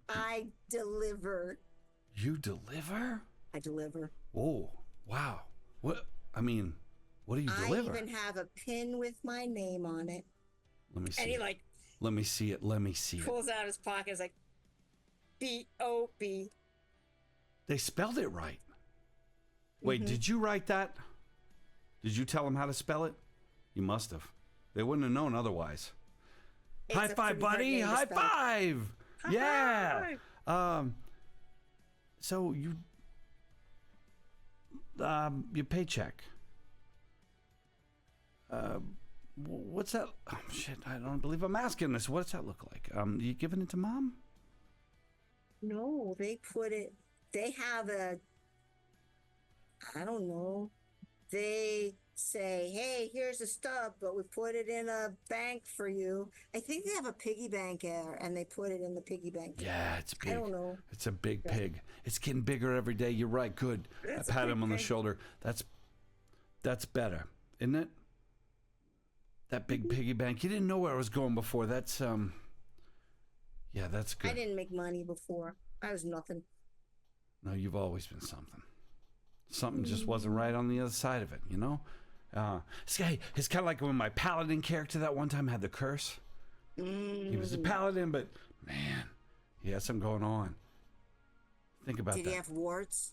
I deliver.
You deliver?
I deliver.
Oh, wow. What do you deliver?
I even have a pin with my name on it.
Let me see.
And he
let me see it.
Pulls out his pocket. It's like B-O-B.
They spelled it right. Wait, did you write that? Did you tell them how to spell it? You must have. They wouldn't have known otherwise. High five, buddy! High five! Yeah. So your paycheck. What's that? Oh shit! I don't believe I'm asking this. What's that look like? You giving it to mom?
No, they put it. They have I don't know. They say, hey, here's a stub, but we put it in a bank for you. I think they have a piggy bank there, and they put it in the piggy bank.
Yeah, it's big.
I don't know.
It's a big pig. It's getting bigger every day. You're right. Good. I pat him on the shoulder. That's better, isn't it? That big piggy bank. You didn't know where I was going before. That's yeah, that's good.
I didn't make money before. I was nothing.
No, you've always been something. Something just wasn't right on the other side of it, you know? It's kind of like when my paladin character that one time had the curse. He was a paladin, but man, he had something going on. Think about that.
Did he have warts?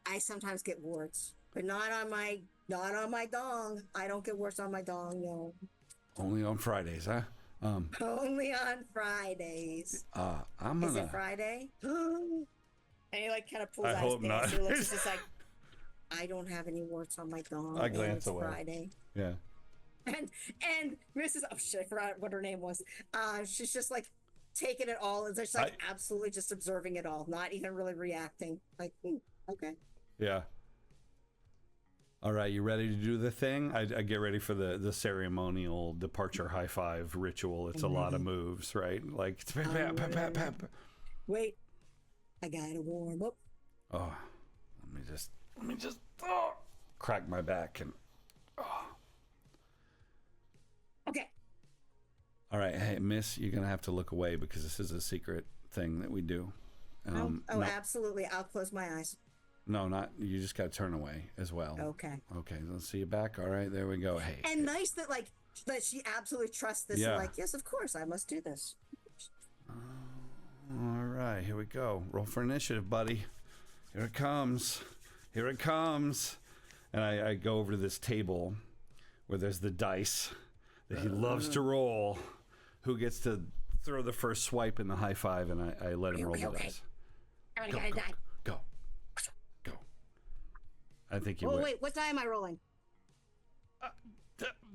I sometimes get warts, but not on my dong. I don't get warts on my dong, no.
Only on Fridays, huh?
Only on Fridays. Is it Friday? And he kind of pulls out his pants. He looks just like, I don't have any warts on my dong.
I glance away.
Friday.
Yeah.
And Mrs. Oh shit, I forgot what her name was. She's just taking it all and just absolutely just observing it all, not even really reacting. Okay.
Yeah. All right, you ready to do the thing? I get ready for the ceremonial departure high five ritual. It's a lot of moves, right?
Wait. I gotta warm up.
Oh, let me just crack my back and
Okay.
All right, hey miss, you're gonna have to look away because this is a secret thing that we do.
Absolutely. I'll close my eyes.
No, not you. Just gotta turn away as well.
Okay.
Let's see you back. All right, there we go. Hey.
And nice that But she absolutely trusts this.
Yeah.
And like, yes, of course, I must do this.
All right, here we go. Roll for initiative, buddy. Here it comes. Here it comes. And I go over to this table where there's the dice that he loves to roll. Who gets to throw the first swipe in the high five, and I let him roll the dice. Go. I think you
Oh,
win.
wait, what die am I rolling?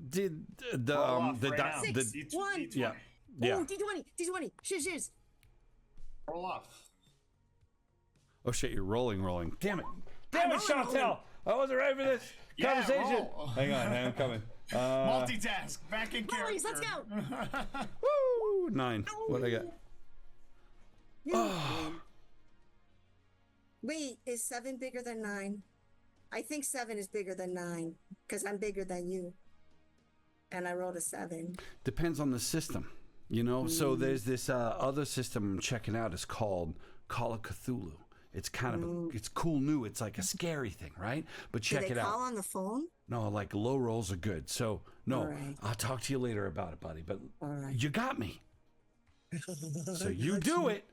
Did the
right now.
the
6, 1.
yeah.
Oh, D20. Shiz.
Roll off.
Oh shit, you're rolling. Damn it, Chantel! I wasn't ready for this conversation.
Roll.
Hang on, I'm coming.
Multitask. Back in character.
Boys, let's go.
Woo! 9. What I got?
Wait, is 7 bigger than 9? I think 7 is bigger than 9 because I'm bigger than you. And I rolled a 7.
Depends on the system, you know. So there's this other system I'm checking out. It's called Call of Cthulhu. It's kind of it's cool new. It's like a scary thing, right? But check
Did
it
they
out.
call on the phone?
No, like low rolls are good. So no,
All right.
I'll talk to you later about it, buddy. But
All right.
you got me. So you do it.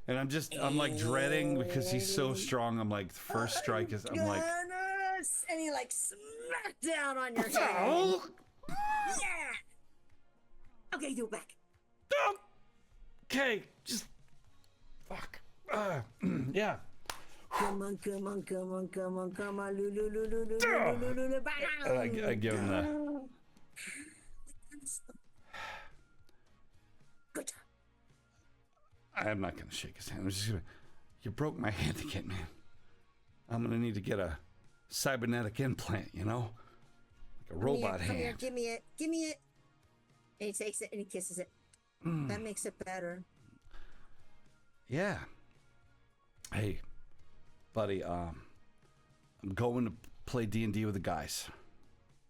And I'm like dreading because he's so strong. I'm like, the first strike is, I'm like,
Goodness! And he like smacked down on your head. Yeah. Okay, do it back.
okay, just fuck. Yeah.
Come on, lulu.
I give him the.
Good job.
I'm not gonna shake his hand. I'm just gonna. You broke my hand again, man. I'm gonna need to get a cybernetic implant, you know, like a robot
Come here,
hand.
give me it. And he takes it and he kisses it. That makes it better.
Yeah. Hey, buddy. I'm going to play D&D with the guys.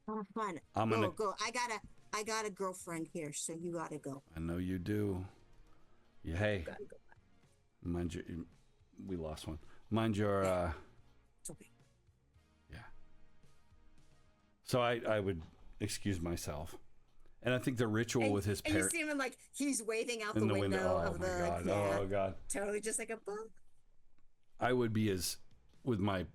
Oh, fun.
I'm gonna
go. I got a girlfriend here, so you gotta go.
I know you do. Yeah. Hey.
Gotta go.
Mind your. We lost one. Mind your.
It's okay.
Yeah. So I would excuse myself, and I think the ritual with his
And you
parents
see him like he's waving out
in
the
the window.
window
Oh
of
my
the.
god!
Yeah,
Oh god!
totally, just like a bump.
I would be as with my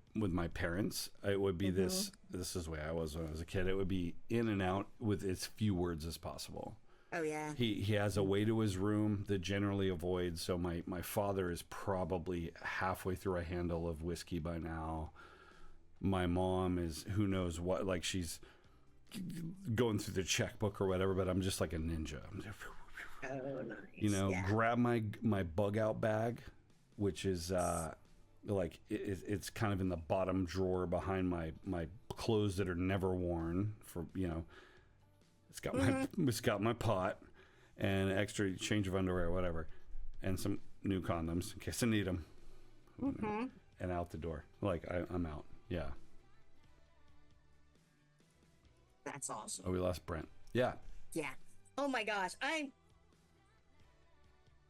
parents. It would be this. This is the way I was when I was a kid. It would be in and out with as few words as possible.
Oh yeah.
He has a way to his room that generally avoids. So my father is probably halfway through a handle of whiskey by now. My mom is who knows what, like she's going through the checkbook or whatever. But I'm just like a ninja.
Oh nice.
You know,
Yeah.
grab my bug out bag, which is like it's kind of in the bottom drawer behind my clothes that are never worn. For you know, it's got my pot and an extra change of underwear or whatever, and some new condoms in case I need them. And out the door, like I'm out. Yeah.
That's awesome.
Oh, we lost Brent. Yeah.
Yeah. Oh my gosh, I'm.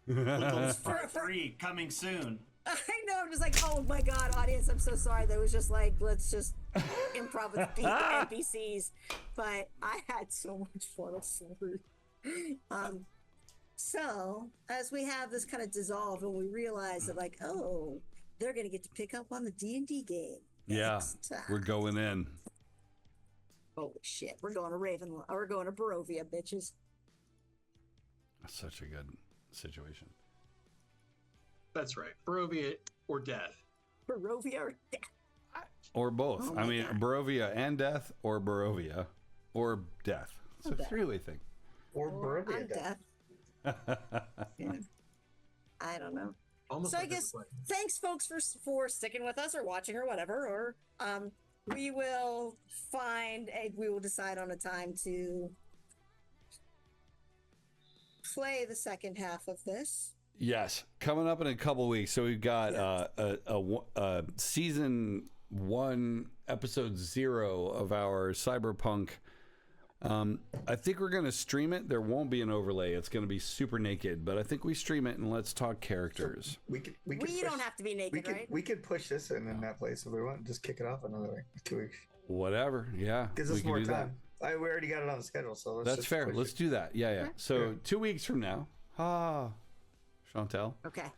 Hoodlums Part 3 coming soon.
I know. I'm just like, oh my god, audience. I'm so sorry. That was just like, let's just improv with the NPCs. But I had so much fun. I'm sorry. So as we have this kind of dissolve, and we realize that, like, oh, they're gonna get to pick up on the D&D game.
Yeah.
next time.
We're going in.
Holy shit! We're going to We're going to Barovia, bitches.
That's such a good situation.
That's right. Barovia or death.
Barovia or death.
Or both.
Oh
I
my
mean,
God.
Barovia and death, or Barovia, or death. It's a
death.
three-way thing.
Or
I'm
Barovia.
death. Yeah. I don't know.
Almost
So I
like
guess
this way.
thanks, folks, for sticking with us or watching or whatever. Or we will we will decide on a time to play the second half of this.
Yes, coming up in a couple weeks. So we've got a season 1, episode 0 of our Cyberpunk. I think we're going to stream it. There won't be an overlay. It's going to be super naked, but I think we stream it and let's talk characters.
We could
We
push,
don't have to be naked, right?
we could push this in that place if we want. Just kick it off another week. 2 weeks.
Whatever. Yeah.
Gives
we
us
can
more
do
time. we already got it on the schedule, so let's
That's
just
fair.
push
Let's
it.
do that. Yeah, yeah. So
Sure.
2 weeks from now. Chantel.
Okay.